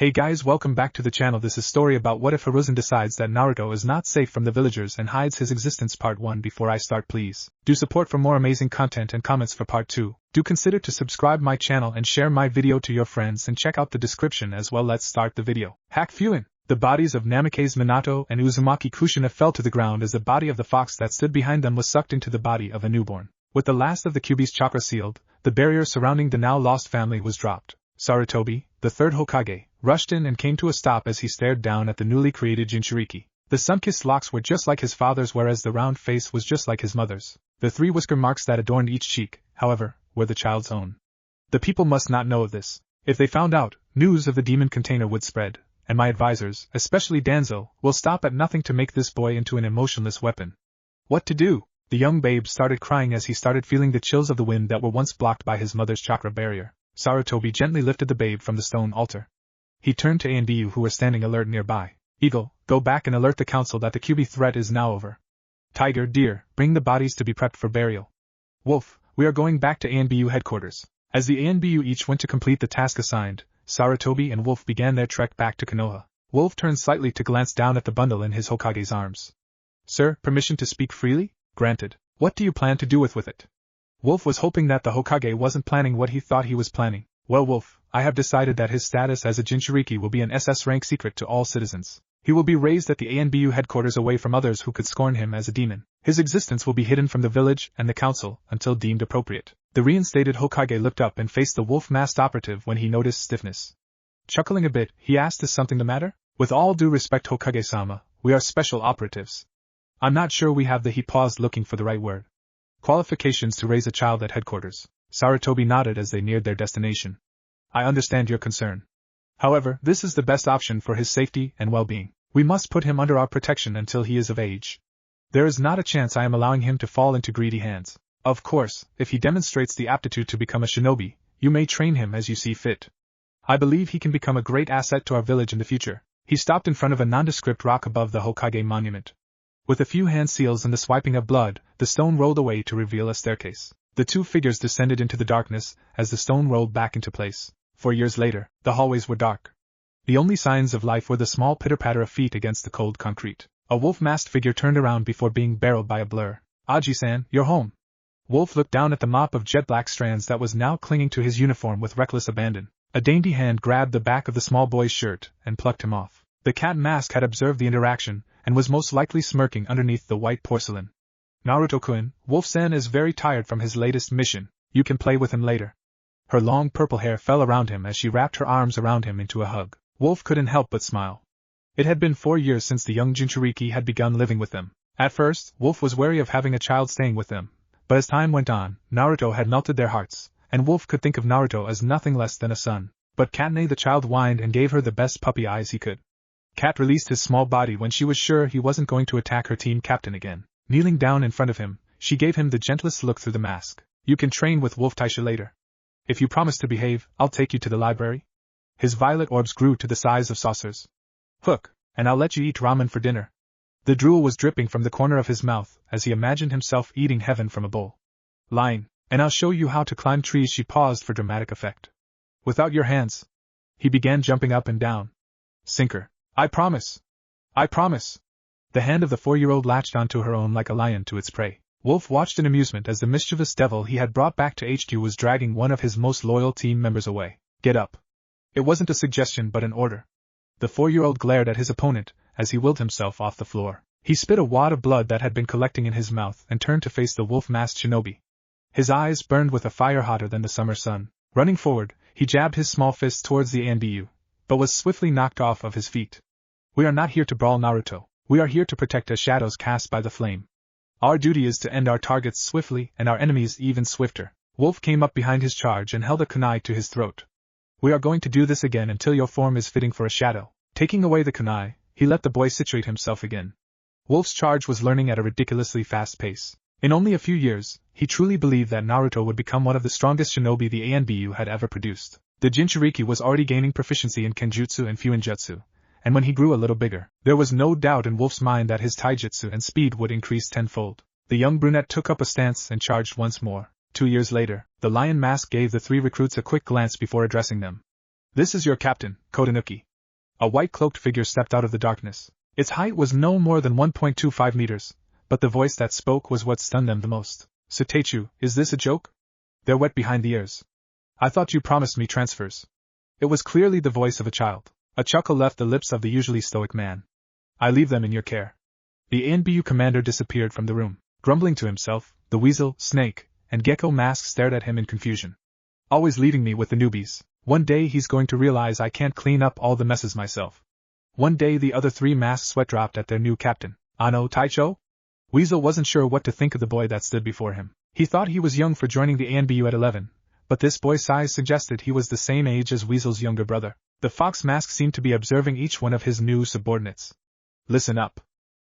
Hey guys, welcome back to the channel. This is story about what if Hiruzen decides that Naruto is not safe from the villagers and hides his existence. Part 1. Before I start, please do support for more amazing content and comments for part 2. Do consider to subscribe my channel and share my video to your friends and check out the description as well. Let's start the video. Hack Fuin. The bodies of Namikaze Minato and Uzumaki Kushina fell to the ground as the body of the fox that stood behind them was sucked into the body of a newborn. With the last of the Kyuubi's chakra sealed, the barrier surrounding the now lost family was dropped. Sarutobi, the third Hokage, rushed in and came to a stop as he stared down at the newly created Jinchuriki. The sun-kissed locks were just like his father's, whereas the round face was just like his mother's. The 3 whisker marks that adorned each cheek, however, were the child's own. The people must not know of this. If they found out, news of the demon container would spread, and my advisors, especially Danzo, will stop at nothing to make this boy into an emotionless weapon. What to do? The young babe started crying as he started feeling the chills of the wind that were once blocked by his mother's chakra barrier. Sarutobi gently lifted the babe from the stone altar. He turned to ANBU, who were standing alert nearby. Eagle, go back and alert the council that the Kyuubi threat is now over. Tiger, deer, bring the bodies to be prepped for burial. Wolf, we are going back to ANBU headquarters. As the ANBU each went to complete the task assigned, Sarutobi and Wolf began their trek back to Konoha. Wolf turned slightly to glance down at the bundle in his Hokage's arms. Sir, permission to speak freely? Granted. What do you plan to do with it? Wolf was hoping that the Hokage wasn't planning what he thought he was planning. Well, Wolf, I have decided that his status as a Jinchuriki will be an SS rank secret to all citizens. He will be raised at the ANBU headquarters away from others who could scorn him as a demon. His existence will be hidden from the village and the council until deemed appropriate. The reinstated Hokage looked up and faced the wolf-masked operative when he noticed stiffness. Chuckling a bit, he asked, is something the matter? With all due respect, Hokage-sama, we are special operatives. I'm not sure we have the— he paused, looking for the right word. Qualifications to raise a child at headquarters. Sarutobi nodded as they neared their destination. I understand your concern. However, this is the best option for his safety and well-being. We must put him under our protection until he is of age. There is not a chance I am allowing him to fall into greedy hands. Of course, if he demonstrates the aptitude to become a shinobi, you may train him as you see fit. I believe he can become a great asset to our village in the future. He stopped in front of a nondescript rock above the Hokage monument. With a few hand seals and the swiping of blood, the stone rolled away to reveal a staircase. The 2 figures descended into the darkness as the stone rolled back into place. 4 years later, the hallways were dark. The only signs of life were the small pitter-patter of feet against the cold concrete. A wolf-masked figure turned around before being barreled by a blur. Aji-san, you're home. Wolf looked down at the mop of jet-black strands that was now clinging to his uniform with reckless abandon. A dainty hand grabbed the back of the small boy's shirt and plucked him off. The cat mask had observed the interaction and was most likely smirking underneath the white porcelain. Naruto-kun, Wolf-san is very tired from his latest mission. You can play with him later. Her long purple hair fell around him as she wrapped her arms around him into a hug. Wolf couldn't help but smile. It had been 4 years since the young Jinchuriki had begun living with them. At first, Wolf was wary of having a child staying with them, but as time went on, Naruto had melted their hearts, and Wolf could think of Naruto as nothing less than a son. But Katane the child whined and gave her the best puppy eyes he could. Kat released his small body when she was sure he wasn't going to attack her team captain again. Kneeling down in front of him, she gave him the gentlest look through the mask. You can train with Wolf Taisha later. If you promise to behave, I'll take you to the library. His violet orbs grew to the size of saucers. Hook, and I'll let you eat ramen for dinner. The drool was dripping from the corner of his mouth as he imagined himself eating heaven from a bowl. Line, and I'll show you how to climb trees. She paused for dramatic effect. Without your hands. He began jumping up and down. Sinker. I promise. I promise. The hand of the 4-year-old latched onto her own like a lion to its prey. Wolf watched in amusement as the mischievous devil he had brought back to HQ was dragging one of his most loyal team members away. Get up. It wasn't a suggestion but an order. The 4-year-old glared at his opponent as he willed himself off the floor. He spit a wad of blood that had been collecting in his mouth and turned to face the wolf-masked shinobi. His eyes burned with a fire hotter than the summer sun. Running forward, he jabbed his small fist towards the ANBU, but was swiftly knocked off of his feet. We are not here to brawl, Naruto. We are here to protect as shadows cast by the flame. Our duty is to end our targets swiftly and our enemies even swifter. Wolf came up behind his charge and held a kunai to his throat. We are going to do this again until your form is fitting for a shadow. Taking away the kunai, he let the boy situate himself again. Wolf's charge was learning at a ridiculously fast pace. In only a few years, he truly believed that Naruto would become one of the strongest shinobi the ANBU had ever produced. The Jinchuriki was already gaining proficiency in Kenjutsu and Fuinjutsu, and when he grew a little bigger, there was no doubt in Wolf's mind that his taijutsu and speed would increase tenfold. The young brunette took up a stance and charged once more. 2 years later, the lion mask gave the 3 recruits a quick glance before addressing them. This is your captain, Kotanuki. A white-cloaked figure stepped out of the darkness. Its height was no more than 1.25 meters, but the voice that spoke was what stunned them the most. Suteichu, is this a joke? They're wet behind the ears. I thought you promised me transfers. It was clearly the voice of a child. A chuckle left the lips of the usually stoic man. I leave them in your care. The ANBU commander disappeared from the room. Grumbling to himself, the weasel, snake, and gecko mask stared at him in confusion. Always leaving me with the newbies. One day he's going to realize I can't clean up all the messes myself. One day the other three masks sweat-dropped at their new captain. Ano Taicho? Weasel wasn't sure what to think of the boy that stood before him. He thought he was young for joining the ANBU at 11, but this boy's size suggested he was the same age as Weasel's younger brother. The fox mask seemed to be observing each one of his new subordinates. Listen up.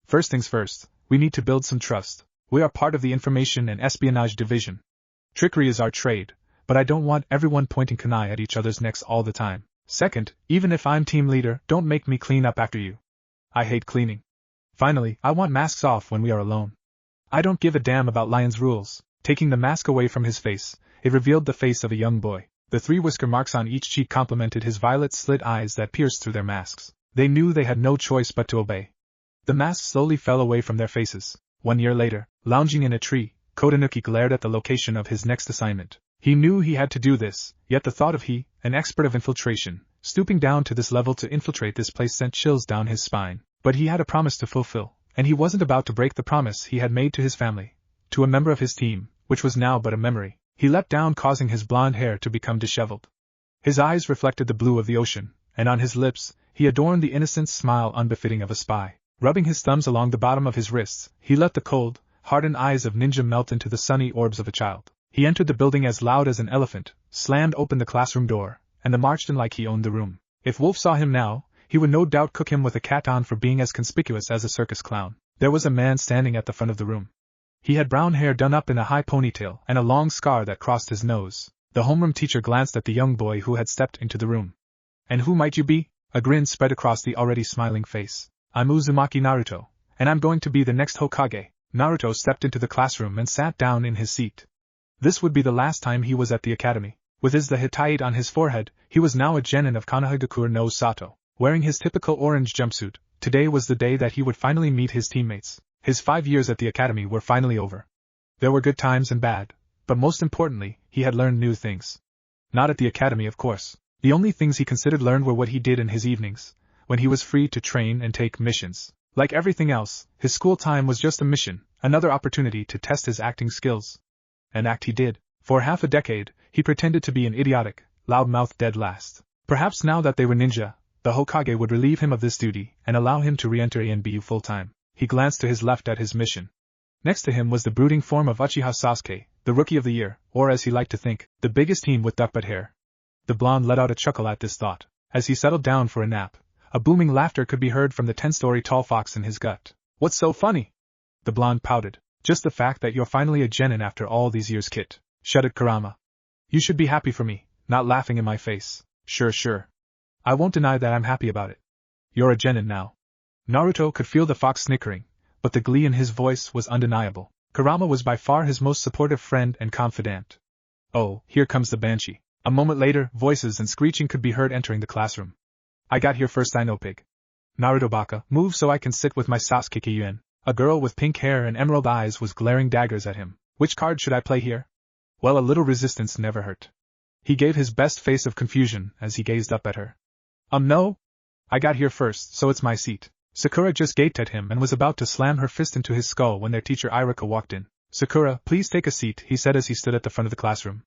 First things first, we need to build some trust. We are part of the Information and Espionage Division. Trickery is our trade, but I don't want everyone pointing kunai at each other's necks all the time. Second, even if I'm team leader, don't make me clean up after you. I hate cleaning. Finally, I want masks off when we are alone. I don't give a damn about Lion's rules. Taking the mask away from his face, it revealed the face of a young boy. The 3 whisker marks on each cheek complemented his violet slit eyes that pierced through their masks. They knew they had no choice but to obey. The masks slowly fell away from their faces. 1 year later, lounging in a tree, Kodanuki glared at the location of his next assignment. He knew he had to do this, yet the thought of he, an expert of infiltration, stooping down to this level to infiltrate this place sent chills down his spine. But he had a promise to fulfill, and he wasn't about to break the promise he had made to his family, to a member of his team, which was now but a memory. He leapt down, causing his blonde hair to become disheveled. His eyes reflected the blue of the ocean, and on his lips, he adorned the innocent smile unbefitting of a spy. Rubbing his thumbs along the bottom of his wrists, he let the cold, hardened eyes of ninja melt into the sunny orbs of a child. He entered the building as loud as an elephant, slammed open the classroom door, and marched in like he owned the room. If Wolf saw him now, he would no doubt cook him with a cat on for being as conspicuous as a circus clown. There was a man standing at the front of the room. He had brown hair done up in a high ponytail and a long scar that crossed his nose. The homeroom teacher glanced at the young boy who had stepped into the room. And who might you be? A grin spread across the already smiling face. I'm Uzumaki Naruto, and I'm going to be the next Hokage. Naruto stepped into the classroom and sat down in his seat. This would be the last time he was at the academy. With the Hittite on his forehead, he was now a genin of Konoha no Sato. Wearing his typical orange jumpsuit, today was the day that he would finally meet his teammates. His 5 years at the academy were finally over. There were good times and bad, but most importantly, he had learned new things. Not at the academy, of course. The only things he considered learned were what he did in his evenings, when he was free to train and take missions. Like everything else, his school time was just a mission, another opportunity to test his acting skills. And act he did. For half a decade, he pretended to be an idiotic, loud-mouthed dead last. Perhaps now that they were ninja, the Hokage would relieve him of this duty and allow him to re-enter ANBU full-time. He glanced to his left at his mission. Next to him was the brooding form of Uchiha Sasuke, the Rookie of the Year, or as he liked to think, the biggest teen with duckbutt hair. The blonde let out a chuckle at this thought. As he settled down for a nap, a booming laughter could be heard from the 10-story tall fox in his gut. What's so funny? The blonde pouted. Just the fact that you're finally a genin after all these years, Kit, shuddered Kurama. You should be happy for me, not laughing in my face. Sure. I won't deny that I'm happy about it. You're a genin now. Naruto could feel the fox snickering, but the glee in his voice was undeniable. Kurama was by far his most supportive friend and confidant. Oh, here comes the banshee. A moment later, voices and screeching could be heard entering the classroom. I got here first, I know, pig. Naruto baka, move so I can sit with my Sasuke-yuen. A girl with pink hair and emerald eyes was glaring daggers at him. Which card should I play here? Well, a little resistance never hurt. He gave his best face of confusion as he gazed up at her. No? I got here first, so it's my seat. Sakura just gaped at him and was about to slam her fist into his skull when their teacher Iruka walked in. Sakura, please take a seat, he said as he stood at the front of the classroom.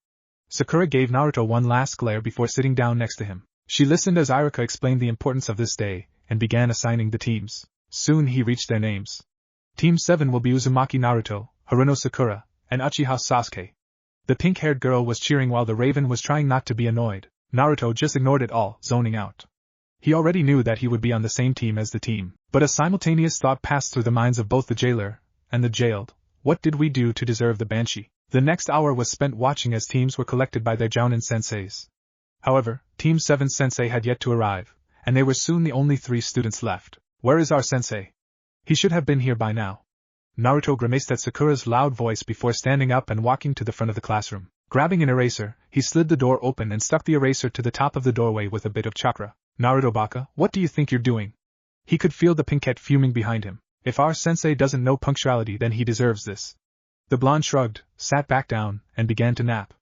Sakura gave Naruto one last glare before sitting down next to him. She listened as Iruka explained the importance of this day, and began assigning the teams. Soon he reached their names. Team 7 will be Uzumaki Naruto, Haruno Sakura, and Uchiha Sasuke. The pink-haired girl was cheering while the raven was trying not to be annoyed. Naruto just ignored it all, zoning out. He already knew that he would be on the same team as the team, but a simultaneous thought passed through the minds of both the jailer and the jailed. What did we do to deserve the banshee? The next hour was spent watching as teams were collected by their jounin senseis. However, Team 7's sensei had yet to arrive, and they were soon the only 3 students left. Where is our sensei? He should have been here by now. Naruto grimaced at Sakura's loud voice before standing up and walking to the front of the classroom. Grabbing an eraser, he slid the door open and stuck the eraser to the top of the doorway with a bit of chakra. Naruto Baka, what do you think you're doing? He could feel the pinkette fuming behind him. If our sensei doesn't know punctuality, then he deserves this. The blonde shrugged, sat back down, and began to nap.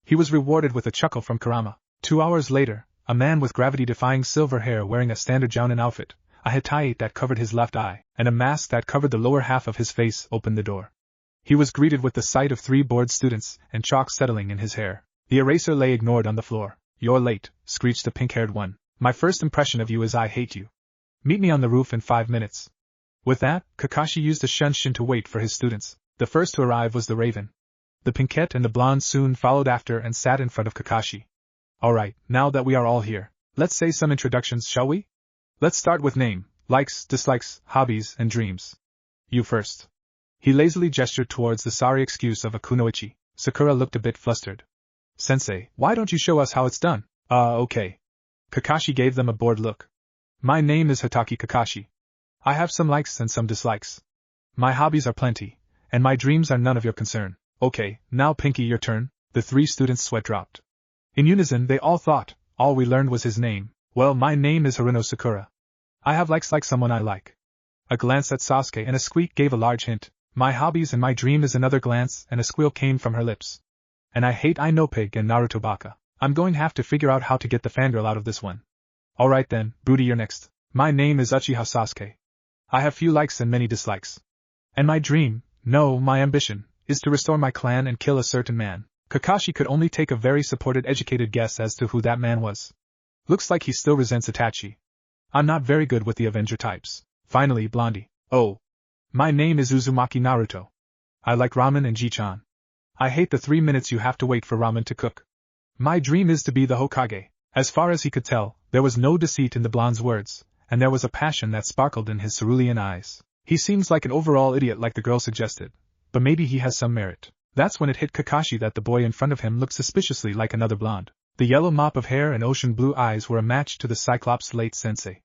He was rewarded with a chuckle from Kurama. 2 hours later, a man with gravity-defying silver hair wearing a standard jounin outfit, a hetaite that covered his left eye, and a mask that covered the lower half of his face opened the door. He was greeted with the sight of 3 bored students and chalk settling in his hair. The eraser lay ignored on the floor. You're late, screeched the pink-haired one. My first impression of you is I hate you. Meet me on the roof in 5 minutes. With that, Kakashi used the shunshin to wait for his students. The first to arrive was the Raven. The pinkette and the blonde soon followed after and sat in front of Kakashi. Alright, now that we are all here, let's say some introductions, shall we? Let's start with name, likes, dislikes, hobbies, and dreams. You first. He lazily gestured towards the sorry excuse of a kunoichi. Sakura looked a bit flustered. Sensei, why don't you show us how it's done? Okay. Kakashi gave them a bored look. My name is Hitaki Kakashi. I have some likes and some dislikes. My hobbies are plenty, and my dreams are none of your concern. Okay, now Pinky, your turn. The 3 students' sweat dropped. In unison, they all thought, all we learned was his name. Well, my name is Haruno Sakura. I have likes like someone I like. A glance at Sasuke and a squeak gave a large hint. My hobbies and my dream is another glance, and a squeal came from her lips. And I hate Ainopig and Naruto Baka. I'm going to have to figure out how to get the fangirl out of this one. Alright then, Broody, you're next. My name is Uchiha Sasuke. I have few likes and many dislikes. And my dream, no, my ambition, is to restore my clan and kill a certain man. Kakashi could only take a very supported, educated guess as to who that man was. Looks like he still resents Itachi. I'm not very good with the Avenger types. Finally, Blondie. Oh. My name is Uzumaki Naruto. I like ramen and Ji-chan. I hate the 3 minutes you have to wait for ramen to cook. My dream is to be the Hokage. As far as he could tell, there was no deceit in the blonde's words, and there was a passion that sparkled in his cerulean eyes. He seems like an overall idiot like the girl suggested, but maybe he has some merit. That's when it hit Kakashi that the boy in front of him looked suspiciously like another blonde. The yellow mop of hair and ocean blue eyes were a match to the Cyclops' late sensei.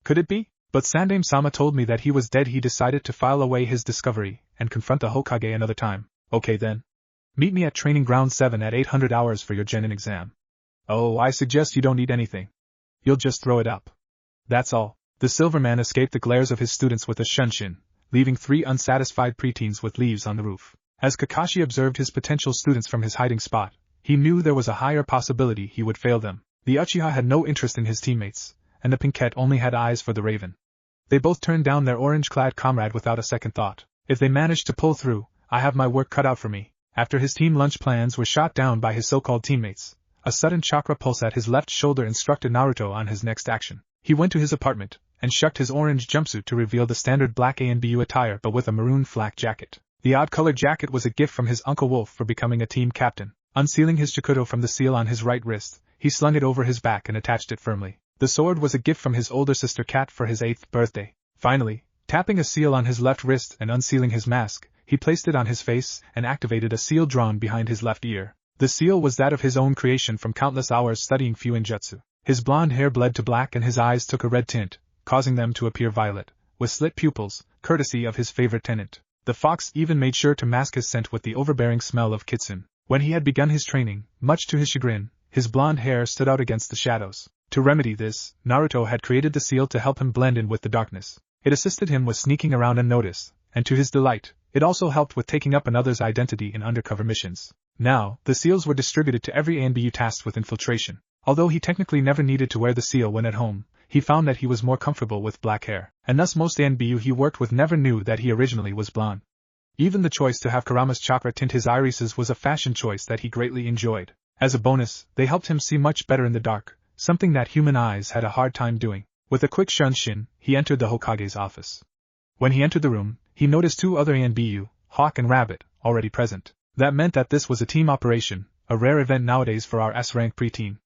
Could it be? But Sandaime-sama told me that he was dead. He decided to file away his discovery and confront the Hokage another time. Okay then. Meet me at Training Ground 7 at 800 hours for your genin exam. Oh, I suggest you don't eat anything. You'll just throw it up. That's all. The Silverman escaped the glares of his students with a shunshin, leaving 3 unsatisfied preteens with leaves on the roof. As Kakashi observed his potential students from his hiding spot, he knew there was a higher possibility he would fail them. The Uchiha had no interest in his teammates, and the pinkette only had eyes for the Raven. They both turned down their orange-clad comrade without a second thought. If they managed to pull through, I have my work cut out for me. After his team lunch plans were shot down by his so-called teammates, a sudden chakra pulse at his left shoulder instructed Naruto on his next action. He went to his apartment, and shucked his orange jumpsuit to reveal the standard black ANBU attire but with a maroon flak jacket. The odd-colored jacket was a gift from his Uncle Wolf for becoming a team captain. Unsealing his chikuto from the seal on his right wrist, he slung it over his back and attached it firmly. The sword was a gift from his older sister Kat for his 8th birthday. Finally, tapping a seal on his left wrist and unsealing his mask, he placed it on his face and activated a seal drawn behind his left ear. The seal was that of his own creation from countless hours studying Fuinjutsu. His blonde hair bled to black and his eyes took a red tint, causing them to appear violet, with slit pupils, courtesy of his favorite tenant. The fox even made sure to mask his scent with the overbearing smell of kitsune. When he had begun his training, much to his chagrin, his blonde hair stood out against the shadows. To remedy this, Naruto had created the seal to help him blend in with the darkness. It assisted him with sneaking around unnoticed, and to his delight, it also helped with taking up another's identity in undercover missions. Now, the seals were distributed to every ANBU tasked with infiltration. Although he technically never needed to wear the seal when at home, he found that he was more comfortable with black hair, and thus most ANBU he worked with never knew that he originally was blonde. Even the choice to have Kurama's chakra tint his irises was a fashion choice that he greatly enjoyed. As a bonus, they helped him see much better in the dark, something that human eyes had a hard time doing. With a quick shunshin, he entered the Hokage's office. When he entered the room, he noticed 2 other ANBU, Hawk and Rabbit, already present. That meant that this was a team operation, a rare event nowadays for our S-rank preteen.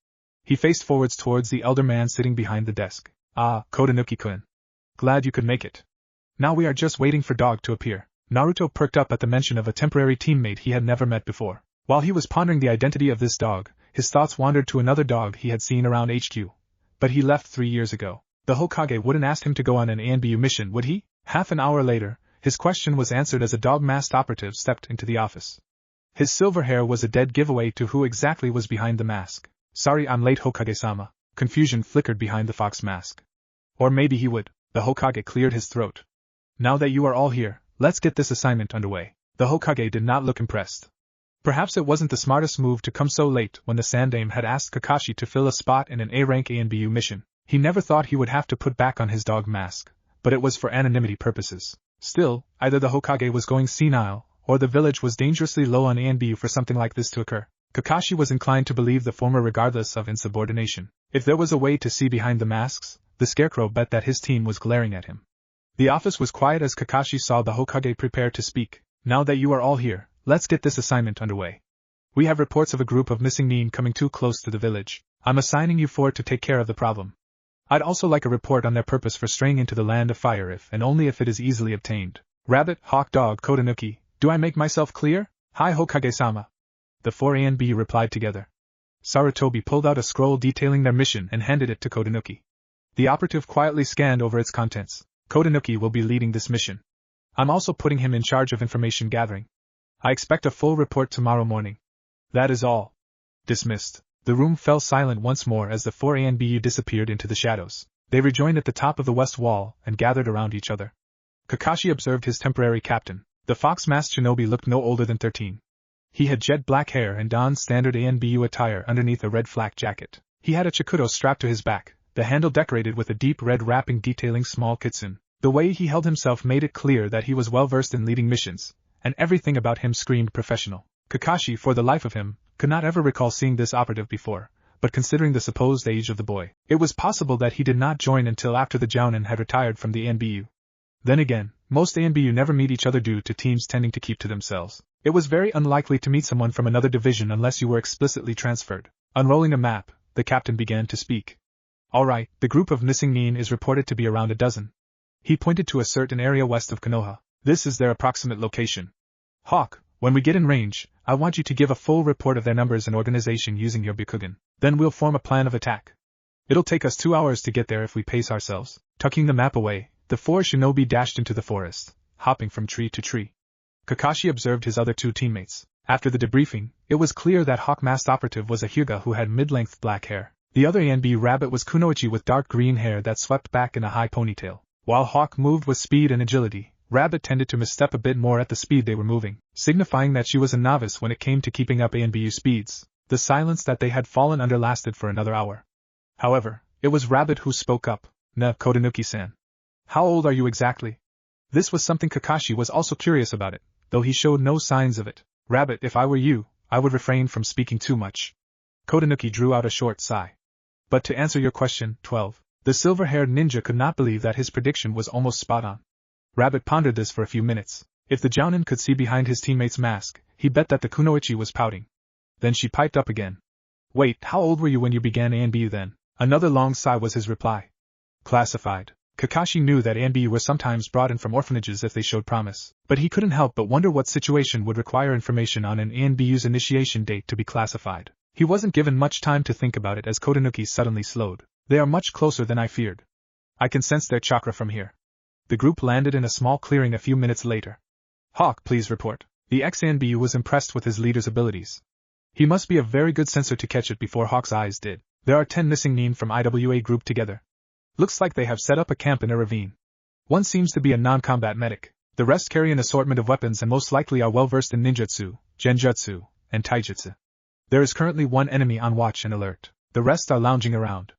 He faced forwards towards the elder man sitting behind the desk. Ah, Kodanuki-kun. Glad you could make it. Now we are just waiting for Dog to appear. Naruto perked up at the mention of a temporary teammate he had never met before. While he was pondering the identity of this dog, his thoughts wandered to another dog he had seen around HQ. But he left 3 years ago. The Hokage wouldn't ask him to go on an ANBU mission, would he? Half an hour later, his question was answered as a dog-masked operative stepped into the office. His silver hair was a dead giveaway to who exactly was behind the mask. Sorry I'm late, Hokage-sama. Confusion flickered behind the fox mask. Or maybe he would. The Hokage cleared his throat. Now that you are all here, let's get this assignment underway. The Hokage did not look impressed. Perhaps it wasn't the smartest move to come so late when the Sandaime had asked Kakashi to fill a spot in an A-rank ANBU mission. He never thought he would have to put back on his dog mask, but it was for anonymity purposes. Still, either the Hokage was going senile, or the village was dangerously low on ANBU for something like this to occur. Kakashi was inclined to believe the former regardless of insubordination. If there was a way to see behind the masks, the Scarecrow bet that his team was glaring at him. The office was quiet as Kakashi saw the Hokage prepare to speak. Now that you are all here, let's get this assignment underway. We have reports of a group of missing nin coming too close to the village. I'm assigning you four to take care of the problem. I'd also like a report on their purpose for straying into the land of fire if and only if it is easily obtained. Rabbit, Hawk Dog, Kodanuki, do I make myself clear? Hi Hokage-sama. The four ANBU replied together. Sarutobi pulled out a scroll detailing their mission and handed it to Kodanuki. The operative quietly scanned over its contents. Kodanuki will be leading this mission. I'm also putting him in charge of information gathering. I expect a full report tomorrow morning. That is all. Dismissed. The room fell silent once more as the four ANBU disappeared into the shadows. They rejoined at the top of the west wall and gathered around each other. Kakashi observed his temporary captain. The fox-masked shinobi looked no older than 13. He had jet black hair and donned standard ANBU attire underneath a red flak jacket. He had a chikudo strapped to his back, the handle decorated with a deep red wrapping detailing small kitsune. The way he held himself made it clear that he was well versed in leading missions, and everything about him screamed professional. Kakashi, for the life of him, could not ever recall seeing this operative before, but considering the supposed age of the boy, it was possible that he did not join until after the Jounin had retired from the ANBU. Then again, most ANBU never meet each other due to teams tending to keep to themselves. It was very unlikely to meet someone from another division unless you were explicitly transferred. Unrolling a map, the captain began to speak. All right, the group of missing nin is reported to be around a dozen. He pointed to a certain area west of Konoha. This is their approximate location. Hawk, when we get in range, I want you to give a full report of their numbers and organization using your Byakugan. Then we'll form a plan of attack. It'll take us 2 hours to get there if we pace ourselves. Tucking the map away, the four shinobi dashed into the forest, hopping from tree to tree. Kakashi observed his other two teammates. After the debriefing, it was clear that Hawk-masked operative was a Hyuga who had mid-length black hair. The other ANB rabbit was Kunoichi with dark green hair that swept back in a high ponytail. While Hawk moved with speed and agility, Rabbit tended to misstep a bit more at the speed they were moving, signifying that she was a novice when it came to keeping up ANBU speeds. The silence that they had fallen under lasted for another hour. However, it was Rabbit who spoke up. Kodanuki-san. How old are you exactly? This was something Kakashi was also curious about it, though he showed no signs of it. Rabbit, if I were you, I would refrain from speaking too much. Kodanuki drew out a short sigh. But to answer your question, 12. The silver-haired ninja could not believe that his prediction was almost spot on. Rabbit pondered this for a few minutes. If the Jounin could see behind his teammate's mask, he bet that the Kunoichi was pouting. Then she piped up again. Wait, how old were you when you began ANBU then? Another long sigh was his reply. Classified. Kakashi knew that ANBU were sometimes brought in from orphanages if they showed promise, but he couldn't help but wonder what situation would require information on an ANBU's initiation date to be classified. He wasn't given much time to think about it as Kodanuki suddenly slowed. They are much closer than I feared. I can sense their chakra from here. The group landed in a small clearing a few minutes later. Hawk, please report. The ex-ANBU was impressed with his leader's abilities. He must be a very good sensor to catch it before Hawk's eyes did. There are 10 missing nin from IWA grouped together. Looks like they have set up a camp in a ravine. One seems to be a non-combat medic. The rest carry an assortment of weapons and most likely are well-versed in ninjutsu, genjutsu, and taijutsu. There is currently one enemy on watch and alert. The rest are lounging around.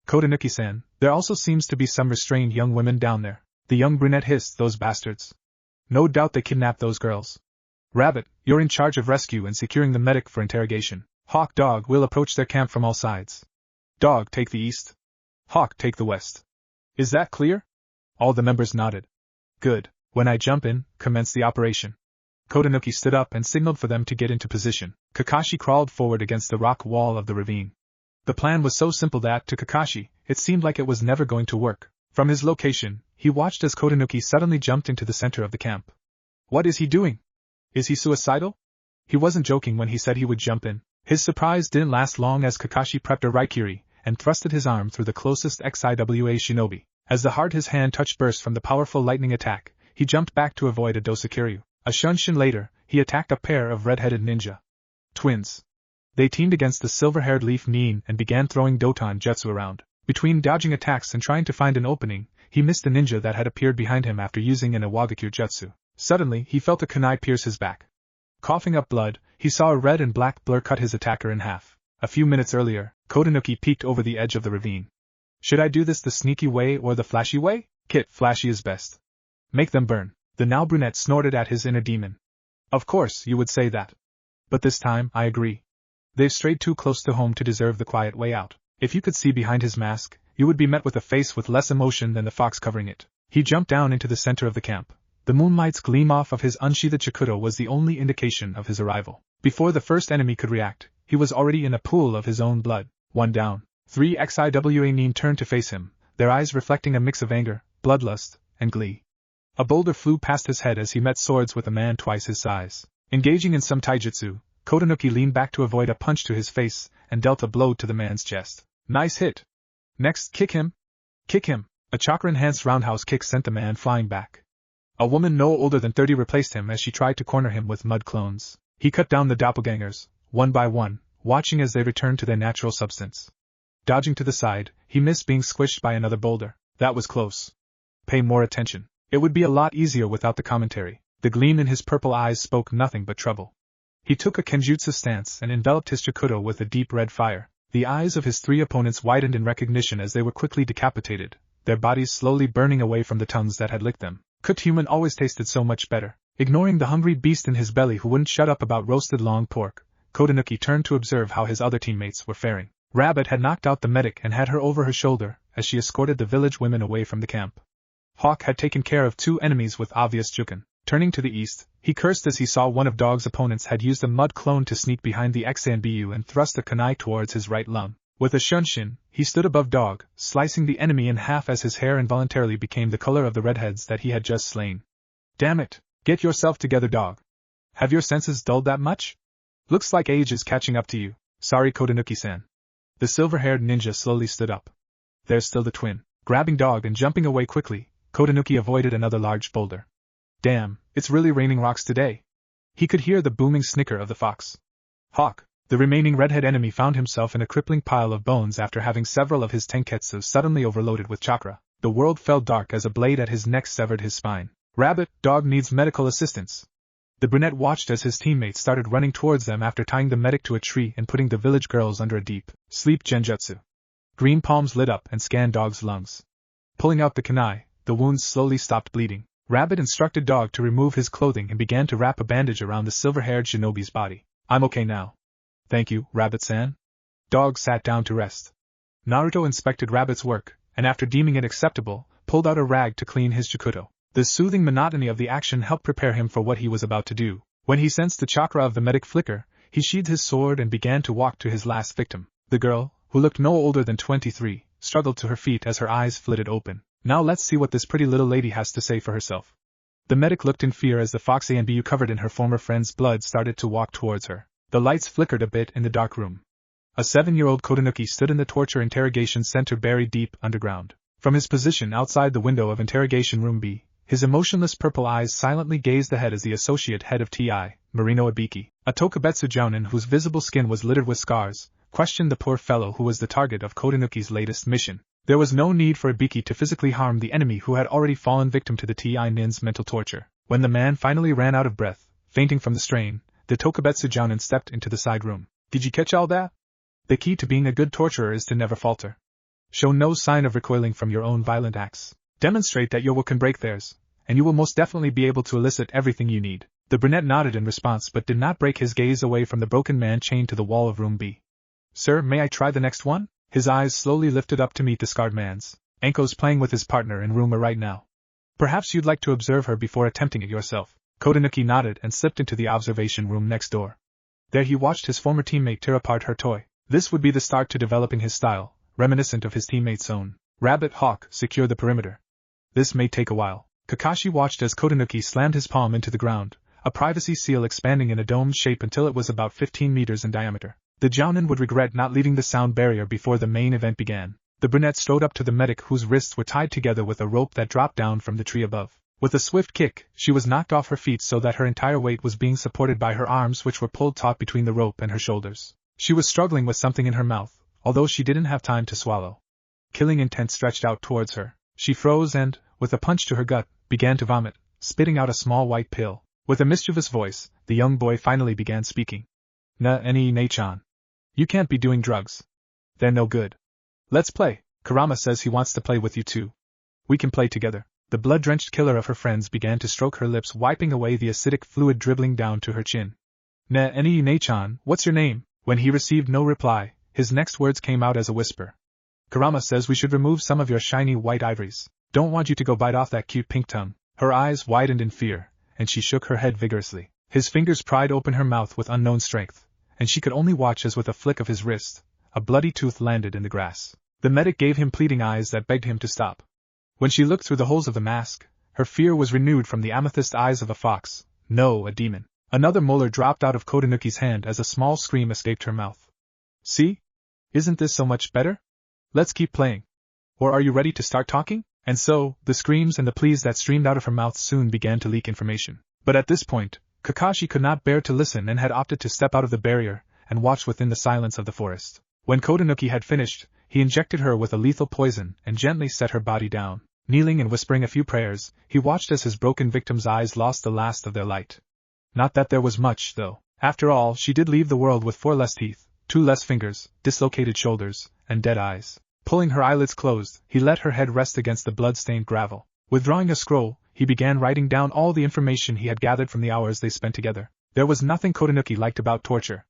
Kodanuki-san, there also seems to be some restrained young women down there. The young brunette hissed, those bastards. No doubt they kidnapped those girls. Rabbit, you're in charge of rescue and securing the medic for interrogation. Hawk, Dog will approach their camp from all sides. Dog, take the east. Hawk, take the west. Is that clear? All the members nodded. Good. When I jump in, commence the operation. Kodanuki stood up and signaled for them to get into position. Kakashi crawled forward against the rock wall of the ravine. The plan was so simple that, to Kakashi, it seemed like it was never going to work. From his location, he watched as Kodanuki suddenly jumped into the center of the camp. What is he doing? Is he suicidal? He wasn't joking when he said he would jump in. His surprise didn't last long as Kakashi prepped a Raikiri and thrusted his arm through the closest XIWA shinobi. As the heart his hand touched burst from the powerful lightning attack, he jumped back to avoid a Dosakiryu. A shunshin later, he attacked a pair of red-headed ninja. Twins. They teamed against the silver-haired Leaf Nin and began throwing Doton Jutsu around. Between dodging attacks and trying to find an opening, he missed the ninja that had appeared behind him after using an Iwagakure Jutsu. Suddenly, he felt a kunai pierce his back. Coughing up blood, he saw a red and black blur cut his attacker in half. A few minutes earlier, Kotonuki peeked over the edge of the ravine. Should I do this the sneaky way or the flashy way? Kit, flashy is best. Make them burn. The now brunette snorted at his inner demon. Of course, you would say that. But this time, I agree. They've strayed too close to home to deserve the quiet way out. If you could see behind his mask, you would be met with a face with less emotion than the fox covering it. He jumped down into the center of the camp. The moonlight's gleam off of his unsheathed chikuto was the only indication of his arrival. Before the first enemy could react, he was already in a pool of his own blood. 1 down. 3 XIWA Nin turned to face him, their eyes reflecting a mix of anger, bloodlust, and glee. A boulder flew past his head as he met swords with a man twice his size. Engaging in some taijutsu, Kotonuki leaned back to avoid a punch to his face and dealt a blow to the man's chest. Nice hit. Next, kick him. Kick him. A chakra-enhanced roundhouse kick sent the man flying back. A woman no older than 30 replaced him as she tried to corner him with mud clones. He cut down the doppelgangers, one by one, watching as they returned to their natural substance. Dodging to the side, he missed being squished by another boulder. That was close. Pay more attention. It would be a lot easier without the commentary. The gleam in his purple eyes spoke nothing but trouble. He took a kenjutsu stance and enveloped his chikuto with a deep red fire. The eyes of his 3 opponents widened in recognition as they were quickly decapitated, their bodies slowly burning away from the tongues that had licked them. Cooked human always tasted so much better. Ignoring the hungry beast in his belly who wouldn't shut up about roasted long pork, Kotonuki turned to observe how his other teammates were faring. Rabbit had knocked out the medic and had her over her shoulder as she escorted the village women away from the camp. Hawk had taken care of 2 enemies with obvious juken. Turning to the east, he cursed as he saw one of Dog's opponents had used a mud clone to sneak behind the ANBU and thrust a kunai towards his right lung. With a shunshin, he stood above Dog, slicing the enemy in half as his hair involuntarily became the color of the redheads that he had just slain. Damn it! Get yourself together, Dog. Have your senses dulled that much? Looks like age is catching up to you. Sorry, Kotonuki-san. The silver-haired ninja slowly stood up. There's still the twin. Grabbing Dog and jumping away quickly, Kotonuki avoided another large boulder. Damn, it's really raining rocks today. He could hear the booming snicker of the fox. Hawk, the remaining redhead enemy, found himself in a crippling pile of bones after having several of his tenketsu suddenly overloaded with chakra. The world fell dark as a blade at his neck severed his spine. Rabbit, Dog needs medical assistance. The brunette watched as his teammates started running towards them after tying the medic to a tree and putting the village girls under a deep sleep genjutsu. Green palms lit up and scanned Dog's lungs. Pulling out the kunai, the wounds slowly stopped bleeding. Rabbit instructed Dog to remove his clothing and began to wrap a bandage around the silver-haired shinobi's body. I'm okay now. Thank you, Rabbit-san. Dog sat down to rest. Naruto inspected Rabbit's work, and after deeming it acceptable, pulled out a rag to clean his chikuto. The soothing monotony of the action helped prepare him for what he was about to do. When he sensed the chakra of the medic flicker, he sheathed his sword and began to walk to his last victim. The girl, who looked no older than 23, struggled to her feet as her eyes flitted open. Now let's see what this pretty little lady has to say for herself. The medic looked in fear as the foxy ANBU covered in her former friend's blood started to walk towards her. The lights flickered a bit in the dark room. A 7-year-old Kotonuki stood in the torture interrogation center buried deep underground. From his position outside the window of interrogation room B, his emotionless purple eyes silently gazed ahead as the associate head of TI, Marino Ibiki, a Tokubetsu jounin whose visible skin was littered with scars, questioned the poor fellow who was the target of Kotonuki's latest mission. There was no need for Ibiki to physically harm the enemy who had already fallen victim to the TI nin's mental torture. When the man finally ran out of breath, fainting from the strain, the Tokubetsu jounin stepped into the side room. Did you catch all that? The key to being a good torturer is to never falter. Show no sign of recoiling from your own violent acts. Demonstrate that your will can break theirs, and you will most definitely be able to elicit everything you need. The brunette nodded in response but did not break his gaze away from the broken man chained to the wall of room B. Sir, may I try the next one? His eyes slowly lifted up to meet the scarred man's. Anko's playing with his partner in room A right now. Perhaps you'd like to observe her before attempting it yourself. Kotonuki nodded and slipped into the observation room next door. There he watched his former teammate tear apart her toy. This would be the start to developing his style, reminiscent of his teammate's own. Rabbit, Hawk, secure the perimeter. This may take a while. Kakashi watched as Kotonuki slammed his palm into the ground, a privacy seal expanding in a dome shape until it was about 15 meters in diameter. The jounin would regret not leaving the sound barrier before the main event began. The brunette strode up to the medic whose wrists were tied together with a rope that dropped down from the tree above. With a swift kick, she was knocked off her feet so that her entire weight was being supported by her arms which were pulled taut between the rope and her shoulders. She was struggling with something in her mouth, although she didn't have time to swallow. Killing intent stretched out towards her. She froze and, with a punch to her gut, began to vomit, spitting out a small white pill. With a mischievous voice, the young boy finally began speaking. Ne-chan. You can't be doing drugs. They're no good. Let's play. Kurama says he wants to play with you too. We can play together. The blood-drenched killer of her friends began to stroke her lips, wiping away the acidic fluid dribbling down to her chin. Ne-chan, what's your name? When he received no reply, his next words came out as a whisper. Kurama says we should remove some of your shiny white ivories. Don't want you to go bite off that cute pink tongue. Her eyes widened in fear, and she shook her head vigorously. His fingers pried open her mouth with unknown strength, and she could only watch as with a flick of his wrist, a bloody tooth landed in the grass. The medic gave him pleading eyes that begged him to stop. When she looked through the holes of the mask, her fear was renewed from the amethyst eyes of a fox, no, a demon. Another molar dropped out of Kotonuki's hand as a small scream escaped her mouth. See? Isn't this so much better? Let's keep playing. Or are you ready to start talking? And so, the screams and the pleas that streamed out of her mouth soon began to leak information. But at this point, Kakashi could not bear to listen and had opted to step out of the barrier and watch within the silence of the forest. When Kotonuki had finished, he injected her with a lethal poison and gently set her body down. Kneeling and whispering a few prayers, he watched as his broken victim's eyes lost the last of their light. Not that there was much, though. After all, she did leave the world with 4 less teeth, 2 less fingers, dislocated shoulders, and dead eyes. Pulling her eyelids closed, he let her head rest against the blood-stained gravel. Withdrawing a scroll, he began writing down all the information he had gathered from the hours they spent together. There was nothing Kotonuki liked about torture.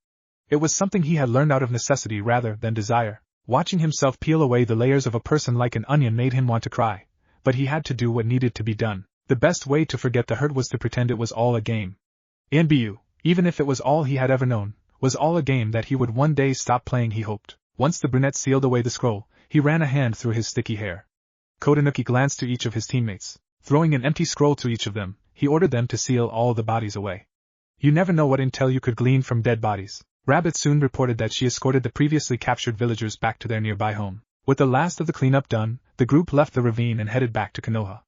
It was something he had learned out of necessity rather than desire. Watching himself peel away the layers of a person like an onion made him want to cry. But he had to do what needed to be done. The best way to forget the hurt was to pretend it was all a game. ANBU, even if it was all he had ever known, was all a game that he would one day stop playing, he hoped. Once the brunette sealed away the scroll, he ran a hand through his sticky hair. Kotonuki glanced to each of his teammates. Throwing an empty scroll to each of them, he ordered them to seal all the bodies away. You never know what intel you could glean from dead bodies. Rabbit soon reported that she escorted the previously captured villagers back to their nearby home. With the last of the cleanup done, the group left the ravine and headed back to Konoha.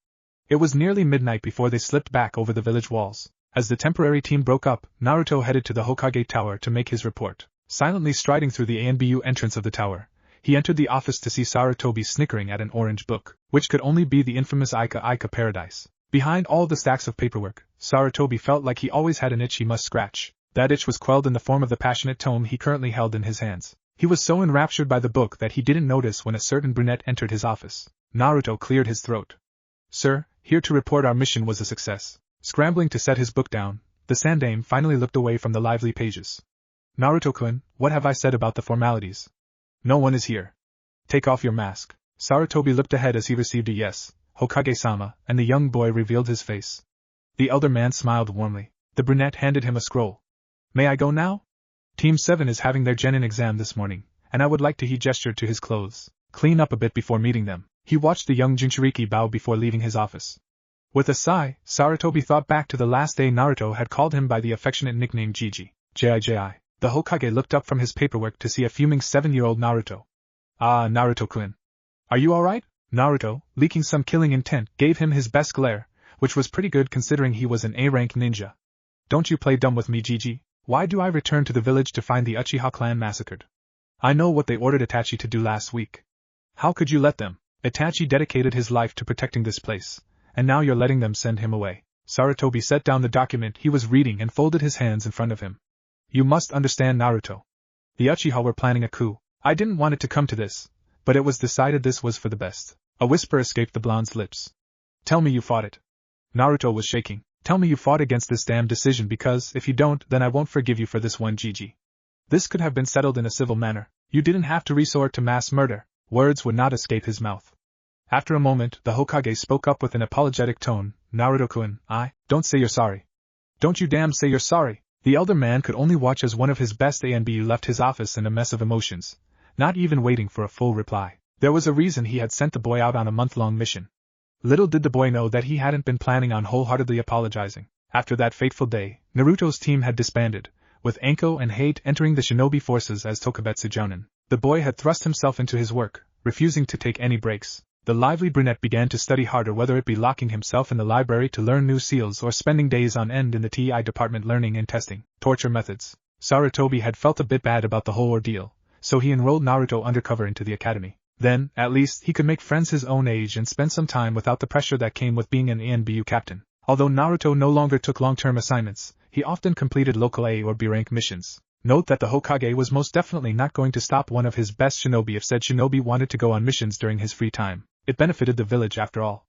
It was nearly midnight before they slipped back over the village walls. As the temporary team broke up, Naruto headed to the Hokage Tower to make his report. Silently striding through the ANBU entrance of the tower, he entered the office to see Sarutobi snickering at an orange book, which could only be the infamous Ika Paradise. Behind all the stacks of paperwork, Sarutobi felt like he always had an itch he must scratch. That itch was quelled in the form of the passionate tome he currently held in his hands. He was so enraptured by the book that he didn't notice when a certain brunette entered his office. Naruto cleared his throat. Sir, here to report our mission was a success. Scrambling to set his book down, the Sandaime finally looked away from the lively pages. Naruto-kun, what have I said about the formalities? No one is here. Take off your mask. Sarutobi looked ahead as he received a yes, Hokage-sama, and the young boy revealed his face. The elder man smiled warmly. The brunette handed him a scroll. May I go now? Team 7 is having their genin exam this morning, and I would like to. He gestured to his clothes. Clean up a bit before meeting them. He watched the young Jinchuriki bow before leaving his office. With a sigh, Sarutobi thought back to the last day Naruto had called him by the affectionate nickname Jiji. Jiji. The Hokage looked up from his paperwork to see a fuming 7-year-old Naruto. Ah, Naruto-kun. Are you alright? Naruto, leaking some killing intent, gave him his best glare, which was pretty good considering he was an A-rank ninja. Don't you play dumb with me, Jiji. Why do I return to the village to find the Uchiha clan massacred? I know what they ordered Itachi to do last week. How could you let them? Itachi dedicated his life to protecting this place, and now you're letting them send him away. Sarutobi set down the document he was reading and folded his hands in front of him. You must understand, Naruto. The Uchiha were planning a coup. I didn't want it to come to this, but it was decided this was for the best. A whisper escaped the blonde's lips. Tell me you fought it. Naruto was shaking. Tell me you fought against this damn decision, because if you don't, then I won't forgive you for this one, Jiji. This could have been settled in a civil manner. You didn't have to resort to mass murder. Words would not escape his mouth. After a moment, the Hokage spoke up with an apologetic tone. Naruto-kun, don't say you're sorry. Don't you damn say you're sorry. The elder man could only watch as one of his best ANBU left his office in a mess of emotions, not even waiting for a full reply. There was a reason he had sent the boy out on a month-long mission. Little did the boy know that he hadn't been planning on wholeheartedly apologizing. After that fateful day, Naruto's team had disbanded, with Anko and Hate entering the shinobi forces as Tokubetsu Jounin. The boy had thrust himself into his work, refusing to take any breaks. The lively brunette began to study harder, whether it be locking himself in the library to learn new seals or spending days on end in the TI department learning and testing torture methods. Sarutobi had felt a bit bad about the whole ordeal, so he enrolled Naruto undercover into the academy. Then, at least, he could make friends his own age and spend some time without the pressure that came with being an ANBU captain. Although Naruto no longer took long-term assignments, he often completed local A or B rank missions. Note that the Hokage was most definitely not going to stop one of his best shinobi if said shinobi wanted to go on missions during his free time. It benefited the village after all.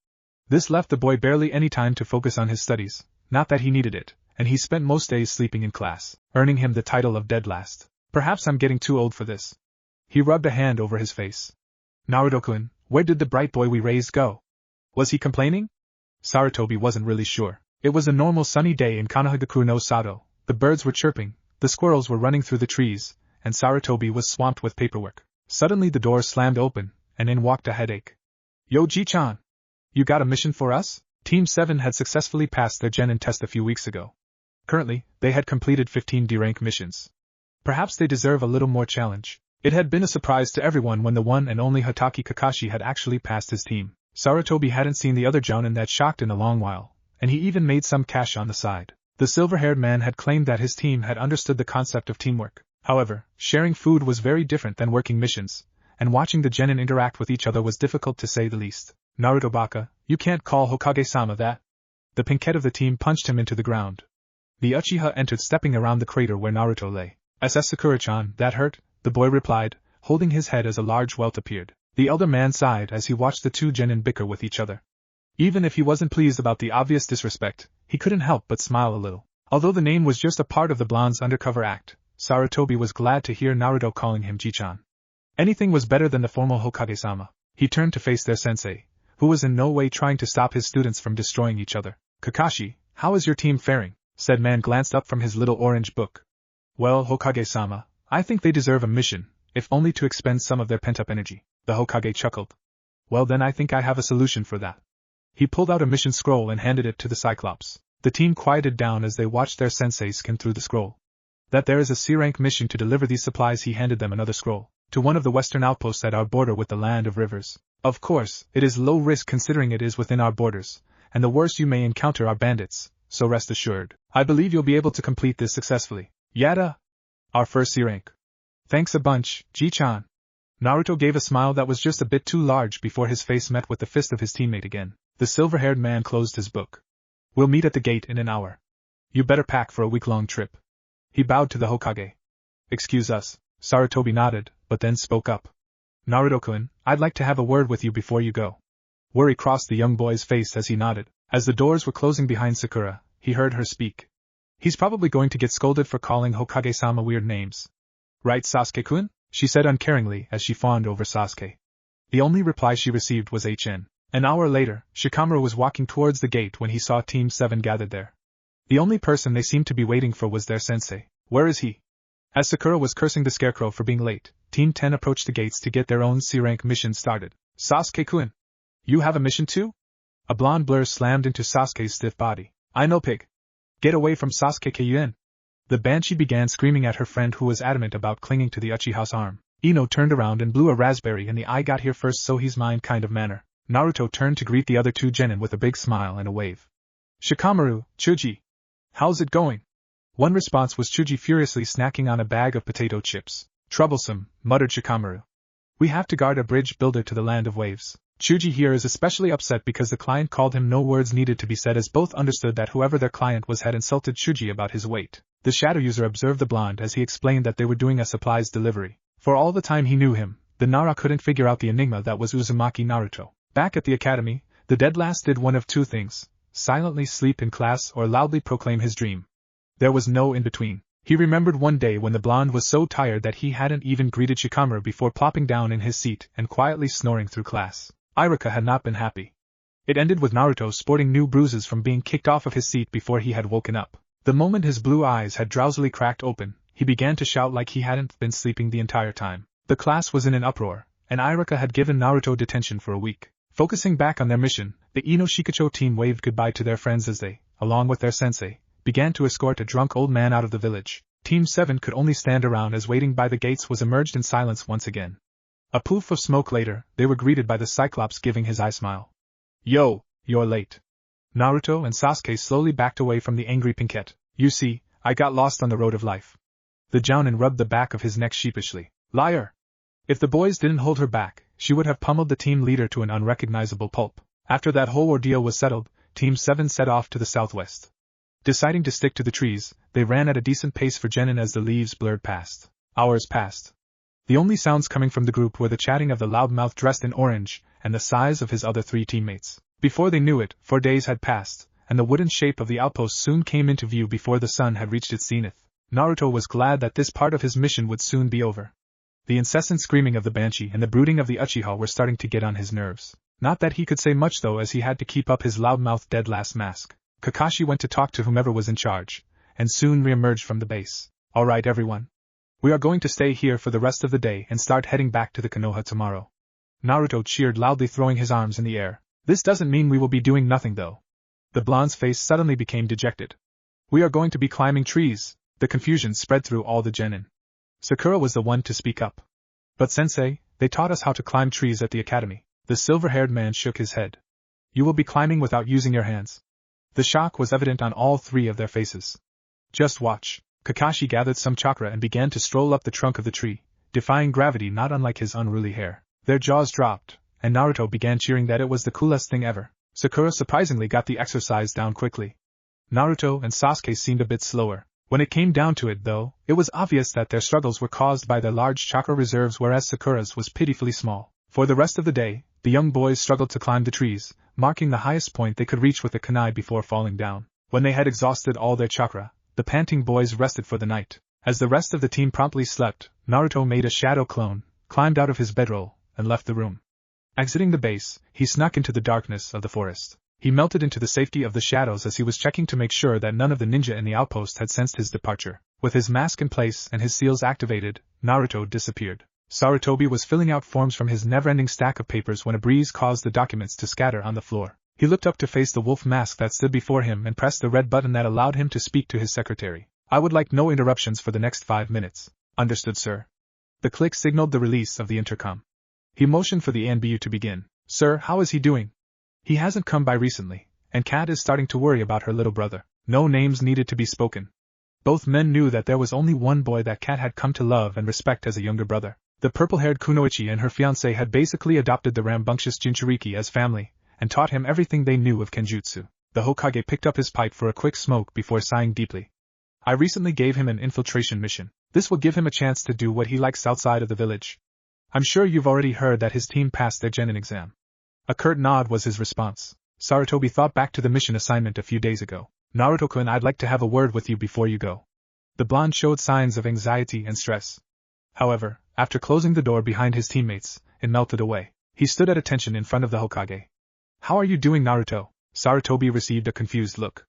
This left the boy barely any time to focus on his studies, not that he needed it, and he spent most days sleeping in class, earning him the title of dead last. Perhaps I'm getting too old for this. He rubbed a hand over his face. Naruto-kun, where did the bright boy we raised go? Was he complaining? Sarutobi wasn't really sure. It was a normal sunny day in Konoha no Sato. The birds were chirping, the squirrels were running through the trees, and Sarutobi was swamped with paperwork. Suddenly the door slammed open, and in walked a headache. Yo Ji-chan! You got a mission for us? Team 7 had successfully passed their genin test a few weeks ago. Currently, they had completed 15 D-rank missions. Perhaps they deserve a little more challenge. It had been a surprise to everyone when the one and only Hatake Kakashi had actually passed his team. Sarutobi hadn't seen the other jounin that shocked in a long while, and he even made some cash on the side. The silver-haired man had claimed that his team had understood the concept of teamwork. However, sharing food was very different than working missions, and watching the genin interact with each other was difficult to say the least. Naruto baka, you can't call Hokage-sama that. The pinkette of the team punched him into the ground. The Uchiha entered stepping around the crater where Naruto lay. SS Sakura-chan, that hurt, the boy replied, holding his head as a large welt appeared. The elder man sighed as he watched the two genin bicker with each other. Even if he wasn't pleased about the obvious disrespect, he couldn't help but smile a little. Although the name was just a part of the blonde's undercover act, Sarutobi was glad to hear Naruto calling him Ji-chan. Anything was better than the formal Hokage-sama. He turned to face their sensei, who was in no way trying to stop his students from destroying each other. Kakashi, how is your team faring? Said man glanced up from his little orange book. Well, Hokage-sama, I think they deserve a mission, if only to expend some of their pent-up energy. The Hokage chuckled. Well then I think I have a solution for that. He pulled out a mission scroll and handed it to the Cyclops. The team quieted down as they watched their sensei skim through the scroll. That there is a C-rank mission to deliver these supplies. He handed them another scroll. To one of the western outposts at our border with the land of rivers. Of course, it is low risk considering it is within our borders, and the worst you may encounter are bandits, so rest assured. I believe you'll be able to complete this successfully. Yada! Our first C-rank. Thanks a bunch, Ji-chan. Naruto gave a smile that was just a bit too large before his face met with the fist of his teammate again. The silver-haired man closed his book. We'll meet at the gate in an hour. You better pack for a week-long trip. He bowed to the Hokage. Excuse us. Sarutobi nodded, but then spoke up. Naruto-kun, I'd like to have a word with you before you go. Worry crossed the young boy's face as he nodded. As the doors were closing behind Sakura, he heard her speak. He's probably going to get scolded for calling Hokage-sama weird names. Right, Sasuke-kun? She said uncaringly as she fawned over Sasuke. The only reply she received was HN. An hour later, Shikamaru was walking towards the gate when he saw Team 7 gathered there. The only person they seemed to be waiting for was their sensei. Where is he? As Sakura was cursing the scarecrow for being late, Team 10 approached the gates to get their own C-rank mission started. Sasuke-kun! You have a mission too? A blonde blur slammed into Sasuke's stiff body. I know pig. Get away from Sasuke-kun! The Banshee began screaming at her friend who was adamant about clinging to the Uchiha's arm. Ino turned around and blew a raspberry in the I got here first so he's mine kind of manner. Naruto turned to greet the other two genin with a big smile and a wave. Shikamaru, Chuji. How's it going? One response was Chuji furiously snacking on a bag of potato chips. Troublesome, muttered Shikamaru. We have to guard a bridge builder to the land of waves. Chuji here is especially upset because the client called him. No words needed to be said as both understood that whoever their client was had insulted Chuji about his weight. The shadow user observed the blonde as he explained that they were doing a supplies delivery. For all the time he knew him, the Nara couldn't figure out the enigma that was Uzumaki Naruto. Back at the academy, the dead last did one of two things: silently sleep in class or loudly proclaim his dream. There was no in-between. He remembered one day when the blonde was so tired that he hadn't even greeted Shikamaru before plopping down in his seat and quietly snoring through class. Iruka had not been happy. It ended with Naruto sporting new bruises from being kicked off of his seat before he had woken up. The moment his blue eyes had drowsily cracked open, he began to shout like he hadn't been sleeping the entire time. The class was in an uproar, and Iruka had given Naruto detention for a week. Focusing back on their mission, the Ino Shikacho team waved goodbye to their friends as they, along with their sensei, began to escort a drunk old man out of the village. Team 7 could only stand around as waiting by the gates was emerged in silence once again. A poof of smoke later, they were greeted by the Cyclops giving his eye smile. Yo, you're late. Naruto and Sasuke slowly backed away from the angry pinkette. You see, I got lost on the road of life. The jounin rubbed the back of his neck sheepishly. Liar! If the boys didn't hold her back, she would have pummeled the team leader to an unrecognizable pulp. After that whole ordeal was settled, Team 7 set off to the southwest. Deciding to stick to the trees, they ran at a decent pace for Genin as the leaves blurred past. Hours passed. The only sounds coming from the group were the chatting of the loudmouth dressed in orange, and the sighs of his other 3 teammates. Before they knew it, 4 days had passed, and the wooden shape of the outpost soon came into view before the sun had reached its zenith. Naruto was glad that this part of his mission would soon be over. The incessant screaming of the banshee and the brooding of the Uchiha were starting to get on his nerves. Not that he could say much though, as he had to keep up his loudmouth dead last mask. Kakashi went to talk to whomever was in charge, and soon re-emerged from the base. Alright everyone. We are going to stay here for the rest of the day and start heading back to the Konoha tomorrow. Naruto cheered loudly, throwing his arms in the air. This doesn't mean we will be doing nothing though. The blonde's face suddenly became dejected. We are going to be climbing trees. The confusion spread through all the genin. Sakura was the one to speak up. But sensei, they taught us how to climb trees at the academy. The silver-haired man shook his head. You will be climbing without using your hands. The shock was evident on all 3 of their faces. Just watch. Kakashi gathered some chakra and began to stroll up the trunk of the tree, defying gravity not unlike his unruly hair. Their jaws dropped, and Naruto began cheering that it was the coolest thing ever. Sakura surprisingly got the exercise down quickly. Naruto and Sasuke seemed a bit slower. When it came down to it though, it was obvious that their struggles were caused by their large chakra reserves, whereas Sakura's was pitifully small. For the rest of the day, the young boys struggled to climb the trees, marking the highest point they could reach with a kunai before falling down. When they had exhausted all their chakra, the panting boys rested for the night. As the rest of the team promptly slept, Naruto made a shadow clone, climbed out of his bedroll, and left the room. Exiting the base, he snuck into the darkness of the forest. He melted into the safety of the shadows as he was checking to make sure that none of the ninja in the outpost had sensed his departure. With his mask in place and his seals activated, Naruto disappeared. Sarutobi was filling out forms from his never-ending stack of papers when a breeze caused the documents to scatter on the floor. He looked up to face the wolf mask that stood before him and pressed the red button that allowed him to speak to his secretary. I would like no interruptions for the next 5 minutes. Understood, sir. The click signaled the release of the intercom. He motioned for the ANBU to begin. Sir, how is he doing? He hasn't come by recently, and Kat is starting to worry about her little brother. No names needed to be spoken. Both men knew that there was only one boy that Kat had come to love and respect as a younger brother. The purple-haired Kunoichi and her fiancé had basically adopted the rambunctious Jinchuriki as family, and taught him everything they knew of Kenjutsu. The Hokage picked up his pipe for a quick smoke before sighing deeply. I recently gave him an infiltration mission. This will give him a chance to do what he likes outside of the village. I'm sure you've already heard that his team passed their genin exam. A curt nod was his response. Sarutobi thought back to the mission assignment a few days ago. Naruto-kun, I'd like to have a word with you before you go. The blonde showed signs of anxiety and stress. However, after closing the door behind his teammates, it melted away. He stood at attention in front of the Hokage. How are you doing, Naruto? Sarutobi received a confused look.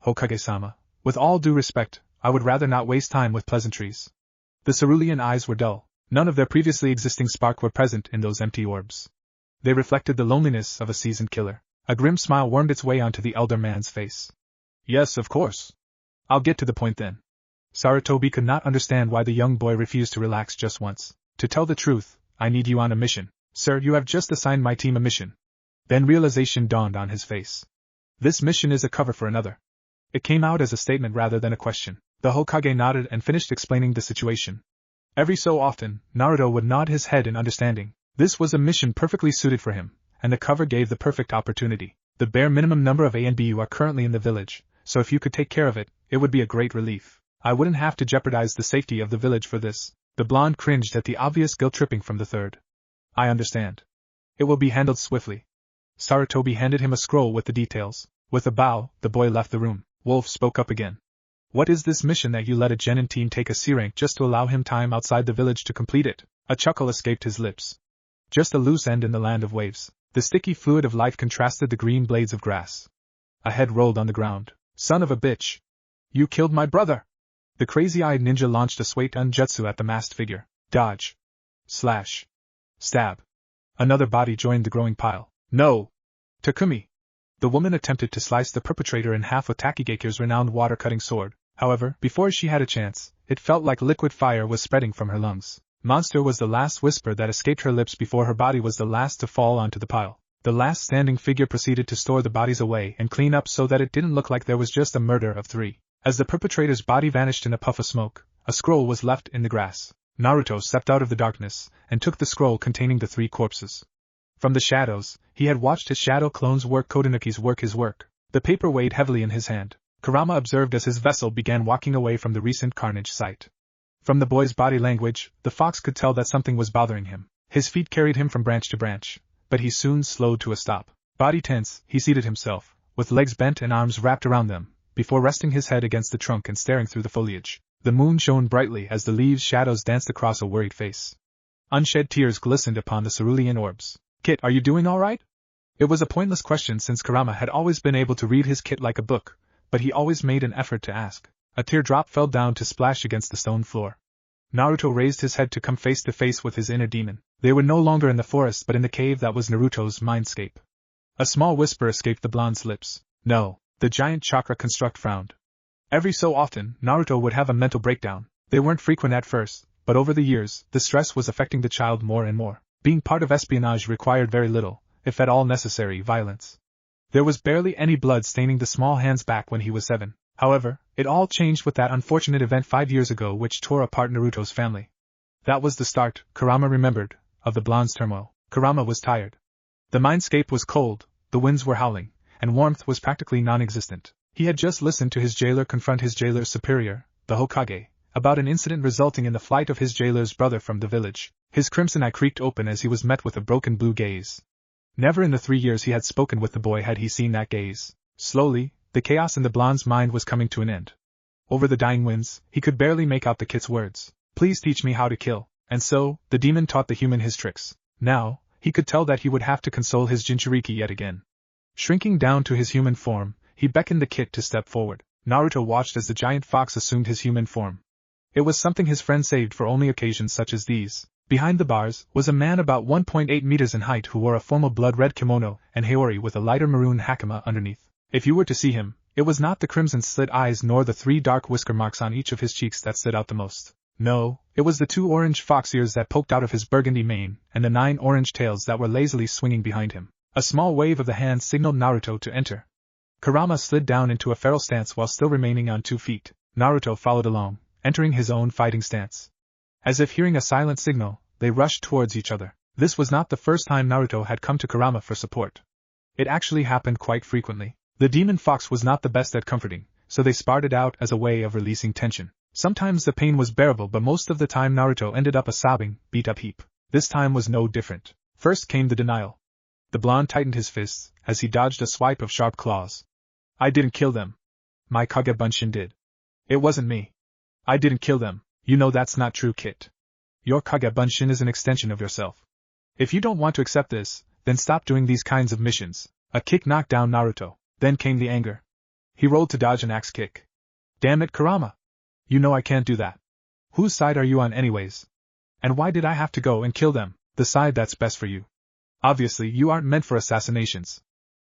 Hokage-sama, with all due respect, I would rather not waste time with pleasantries. The cerulean eyes were dull. None of their previously existing spark were present in those empty orbs. They reflected the loneliness of a seasoned killer. A grim smile wormed its way onto the elder man's face. Yes, of course. I'll get to the point then. Sarutobi could not understand why the young boy refused to relax just once. To tell the truth, I need you on a mission. Sir, you have just assigned my team a mission. Then realization dawned on his face. This mission is a cover for another. It came out as a statement rather than a question. The Hokage nodded and finished explaining the situation. Every so often, Naruto would nod his head in understanding. This was a mission perfectly suited for him, and the cover gave the perfect opportunity. The bare minimum number of ANBU are currently in the village, so if you could take care of it, it would be a great relief. I wouldn't have to jeopardize the safety of the village for this. The blonde cringed at the obvious guilt-tripping from the third. I understand. It will be handled swiftly. Sarutobi handed him a scroll with the details. With a bow, the boy left the room. Wolf spoke up again. What is this mission that you let a genin team take a C-rank just to allow him time outside the village to complete it? A chuckle escaped his lips. Just a loose end in the land of waves. The sticky fluid of life contrasted the green blades of grass. A head rolled on the ground. Son of a bitch! You killed my brother! The crazy-eyed ninja launched a Suiton jutsu at the masked figure. Dodge. Slash. Stab. Another body joined the growing pile. No! Takumi! The woman attempted to slice the perpetrator in half with Takigaker's renowned water-cutting sword. However, before she had a chance, it felt like liquid fire was spreading from her lungs. Monster was the last whisper that escaped her lips before her body was the last to fall onto the pile. The last standing figure proceeded to store the bodies away and clean up so that it didn't look like there was just a murder of 3. As the perpetrator's body vanished in a puff of smoke, A scroll was left in the grass. Naruto stepped out of the darkness, and took the scroll containing the 3 corpses. From the shadows, he had watched his shadow clones work Kodanuki's work his work. The paper weighed heavily in his hand. Kurama observed as his vessel began walking away from the recent carnage site. From the boy's body language, the fox could tell that something was bothering him. His feet carried him from branch to branch, but he soon slowed to a stop. Body tense, he seated himself, with legs bent and arms wrapped around them, before resting his head against the trunk and staring through the foliage. The moon shone brightly as the leaves' shadows danced across a worried face. Unshed tears glistened upon the cerulean orbs. "Kit, are you doing all right?" It was a pointless question since Kurama had always been able to read his kit like a book, but he always made an effort to ask. A teardrop fell down to splash against the stone floor. Naruto raised his head to come face to face with his inner demon. They were no longer in the forest but in the cave that was Naruto's mindscape. A small whisper escaped the blonde's lips. "No." The giant chakra construct frowned. Every so often, Naruto would have a mental breakdown. They weren't frequent at first, but over the years, the stress was affecting the child more and more. Being part of espionage required very little, if at all necessary, violence. There was barely any blood staining the small hands back when he was 7. However, it all changed with that unfortunate event 5 years ago which tore apart Naruto's family. That was the start, Kurama remembered, of the blonde's turmoil. Kurama was tired. The mindscape was cold, the winds were howling, and warmth was practically non-existent. He had just listened to his jailer confront his jailer's superior, the Hokage, about an incident resulting in the flight of his jailer's brother from the village. His crimson eye creaked open as he was met with a broken blue gaze. Never in the 3 years he had spoken with the boy had he seen that gaze. Slowly, the chaos in the blonde's mind was coming to an end. Over the dying winds, he could barely make out the kid's words. "Please teach me how to kill." And so, the demon taught the human his tricks. Now, he could tell that he would have to console his Jinchuriki yet again. Shrinking down to his human form, he beckoned the kid to step forward. Naruto watched as the giant fox assumed his human form. It was something his friend saved for only occasions such as these. Behind the bars was a man about 1.8 meters in height who wore a formal blood-red kimono and haori with a lighter maroon hakama underneath. If you were to see him, it was not the crimson slit eyes nor the 3 dark whisker marks on each of his cheeks that stood out the most. No, it was the 2 orange fox ears that poked out of his burgundy mane and the 9 orange tails that were lazily swinging behind him. A small wave of the hand signaled Naruto to enter. Kurama slid down into a feral stance while still remaining on 2 feet. Naruto followed along, entering his own fighting stance. As if hearing a silent signal, they rushed towards each other. This was not the first time Naruto had come to Kurama for support. It actually happened quite frequently. The demon fox was not the best at comforting, so they sparred it out as a way of releasing tension. Sometimes the pain was bearable but most of the time Naruto ended up a sobbing, beat-up heap. This time was no different. First came the denial. The blonde tightened his fists, as he dodged a swipe of sharp claws. "I didn't kill them. My Kagebunshin did. It wasn't me. I didn't kill them." "You know that's not true, Kit. Your Kagebunshin is an extension of yourself. If you don't want to accept this, then stop doing these kinds of missions." A kick knocked down Naruto. Then came the anger. He rolled to dodge an axe kick. "Damn it, Kurama! You know I can't do that. Whose side are you on anyways? And why did I have to go and kill them?" "The side that's best for you. Obviously you aren't meant for assassinations.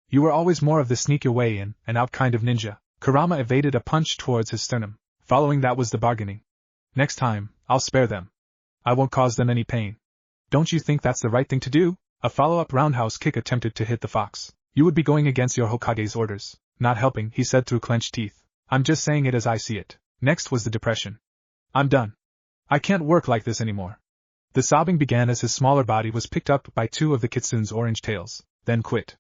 You were always more of the sneak your way in and out kind of ninja." Kurama evaded a punch towards his sternum. Following that was the bargaining. "Next time, I'll spare them. I won't cause them any pain. Don't you think that's the right thing to do?" A follow-up roundhouse kick attempted to hit the fox. "You would be going against your Hokage's orders." "Not helping," he said through clenched teeth. "I'm just saying it as I see it." Next was the depression. "I'm done. I can't work like this anymore." The sobbing began as his smaller body was picked up by 2 of the kitsune's orange tails, then quit.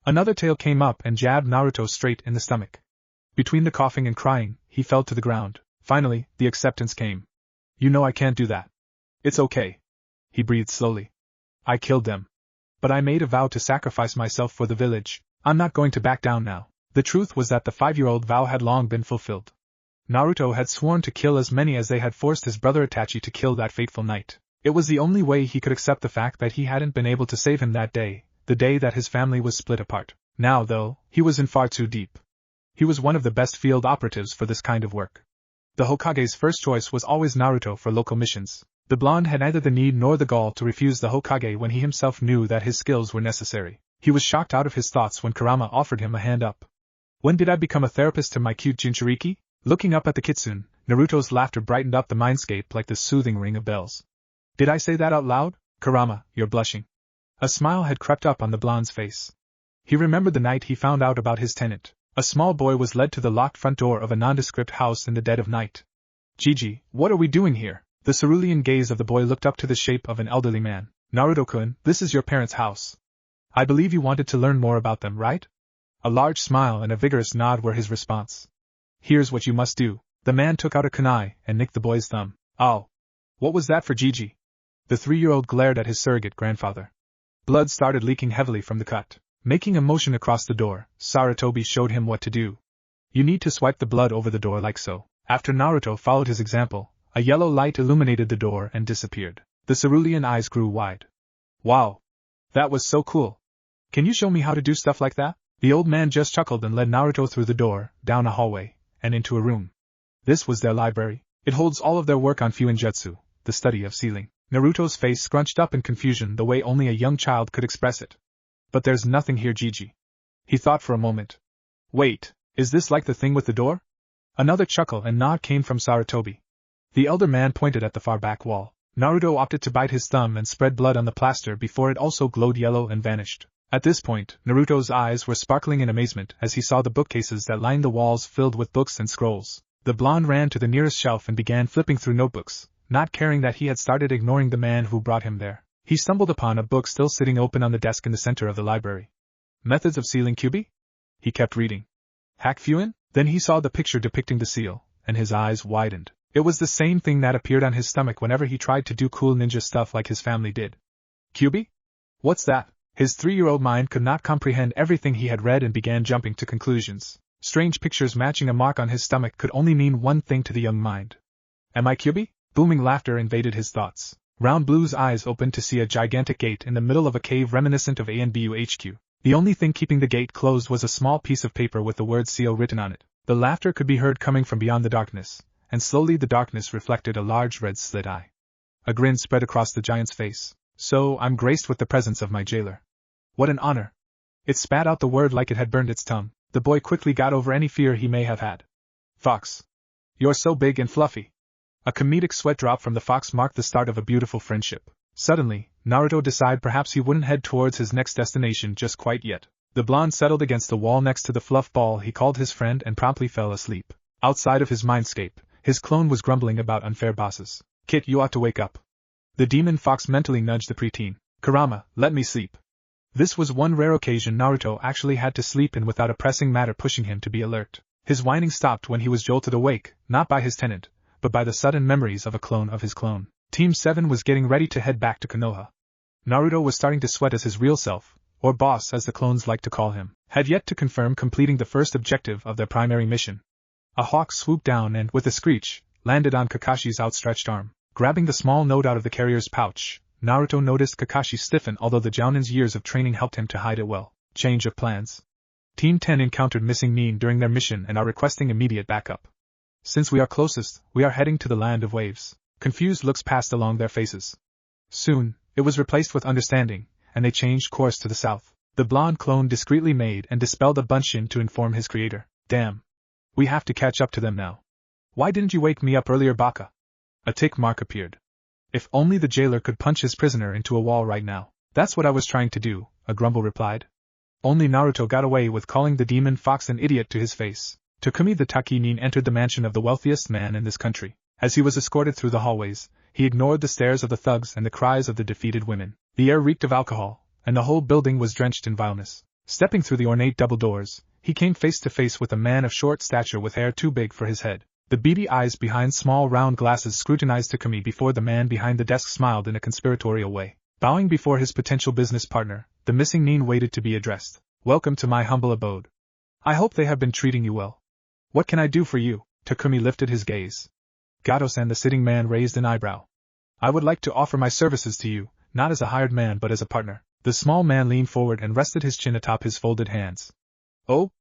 Another tail came up and jabbed Naruto straight in the stomach. Between the coughing and crying, he fell to the ground. Finally, the acceptance came. "You know I can't do that. It's okay." He breathed slowly. "I killed them. But I made a vow to sacrifice myself for the village. I'm not going to back down now." The truth was that the 5-year-old vow had long been fulfilled. Naruto had sworn to kill as many as they had forced his brother Itachi to kill that fateful night. It was the only way he could accept the fact that he hadn't been able to save him that day, the day that his family was split apart. Now, though, he was in far too deep. He was one of the best field operatives for this kind of work. The Hokage's first choice was always Naruto for local missions. The blonde had neither the need nor the gall to refuse the Hokage when he himself knew that his skills were necessary. He was shocked out of his thoughts when Kurama offered him a hand up. "When did I become a therapist to my cute Jinchuriki?" Looking up at the kitsune, Naruto's laughter brightened up the mindscape like the soothing ring of bells. "Did I say that out loud? Kurama, you're blushing." A smile had crept up on the blonde's face. He remembered the night he found out about his tenant. A small boy was led to the locked front door of a nondescript house in the dead of night. Gigi, what are we doing here? The cerulean gaze of the boy looked up to the shape of an elderly man. Naruto-kun, this is your parents' house. I believe you wanted to learn more about them, right? A large smile and a vigorous nod were his response. Here's what you must do. The man took out a kunai and nicked the boy's thumb. Oh. What was that for Gigi? The 3-year-old glared at his surrogate grandfather. Blood started leaking heavily from the cut. Making a motion across the door, Sarutobi showed him what to do. You need to swipe the blood over the door like so. After Naruto followed his example, a yellow light illuminated the door and disappeared. The cerulean eyes grew wide. Wow. That was so cool. Can you show me how to do stuff like that? The old man just chuckled and led Naruto through the door, down a hallway, and into a room. This was their library. It holds all of their work on Fuinjutsu, the study of sealing. Naruto's face scrunched up in confusion the way only a young child could express it. But there's nothing here, Gigi. He thought for a moment. Wait, is this like the thing with the door? Another chuckle and nod came from Sarutobi. The elder man pointed at the far back wall. Naruto opted to bite his thumb and spread blood on the plaster before it also glowed yellow and vanished. At this point, Naruto's eyes were sparkling in amazement as he saw the bookcases that lined the walls filled with books and scrolls. The blonde ran to the nearest shelf and began flipping through notebooks, not caring that he had started ignoring the man who brought him there. He stumbled upon a book still sitting open on the desk in the center of the library. Methods of Sealing Kyubi? He kept reading. Hack Fuin? Then he saw the picture depicting the seal, and his eyes widened. It was the same thing that appeared on his stomach whenever he tried to do cool ninja stuff like his family did. Kyubi? What's that? His 3-year-old mind could not comprehend everything he had read and began jumping to conclusions. Strange pictures matching a mark on his stomach could only mean one thing to the young mind. Am I Kyubi? Booming laughter invaded his thoughts. Round Blue's eyes opened to see a gigantic gate in the middle of a cave reminiscent of ANBU HQ. The only thing keeping the gate closed was a small piece of paper with the word seal written on it. The laughter could be heard coming from beyond the darkness, and slowly the darkness reflected a large red slit eye. A grin spread across the giant's face. So, I'm graced with the presence of my jailer. What an honor. It spat out the word like it had burned its tongue. The boy quickly got over any fear he may have had. Fox. You're so big and fluffy. A comedic sweat drop from the fox marked the start of a beautiful friendship. Suddenly, Naruto decided perhaps he wouldn't head towards his next destination just quite yet. The blonde settled against the wall next to the fluff ball he called his friend and promptly fell asleep. Outside of his mindscape, his clone was grumbling about unfair bosses. Kit, you ought to wake up. The demon fox mentally nudged the preteen. Kurama, let me sleep. This was one rare occasion Naruto actually had to sleep in without a pressing matter pushing him to be alert. His whining stopped when he was jolted awake, not by his tenant, but by the sudden memories of a clone of his clone. Team 7 was getting ready to head back to Konoha. Naruto was starting to sweat as his real self, or boss as the clones liked to call him, had yet to confirm completing the first objective of their primary mission. A hawk swooped down and, with a screech, landed on Kakashi's outstretched arm. Grabbing the small note out of the carrier's pouch, Naruto noticed Kakashi stiffen, although the Jounin's years of training helped him to hide it well. Change of plans. Team 10 encountered missing Nin during their mission and are requesting immediate backup. Since we are closest, we are heading to the land of waves. Confused looks passed along their faces. Soon, it was replaced with understanding, and they changed course to the south. The blonde clone discreetly made and dispelled a bunshin to inform his creator. Damn. We have to catch up to them now. Why didn't you wake me up earlier, Baka? A tick mark appeared. If only the jailer could punch his prisoner into a wall right now. That's what I was trying to do, a grumble replied. Only Naruto got away with calling the demon fox an idiot to his face. Takumi the Takinin entered the mansion of the wealthiest man in this country. As he was escorted through the hallways, he ignored the stares of the thugs and the cries of the defeated women. The air reeked of alcohol, and the whole building was drenched in vileness. Stepping through the ornate double doors, he came face to face with a man of short stature with hair too big for his head. The beady eyes behind small round glasses scrutinized Takumi before the man behind the desk smiled in a conspiratorial way. Bowing before his potential business partner, the missing Nin waited to be addressed. Welcome to my humble abode. I hope they have been treating you well. What can I do for you? Takumi lifted his gaze. Gato-san, the sitting man raised an eyebrow. I would like to offer my services to you, not as a hired man but as a partner. The small man leaned forward and rested his chin atop his folded hands. Oh?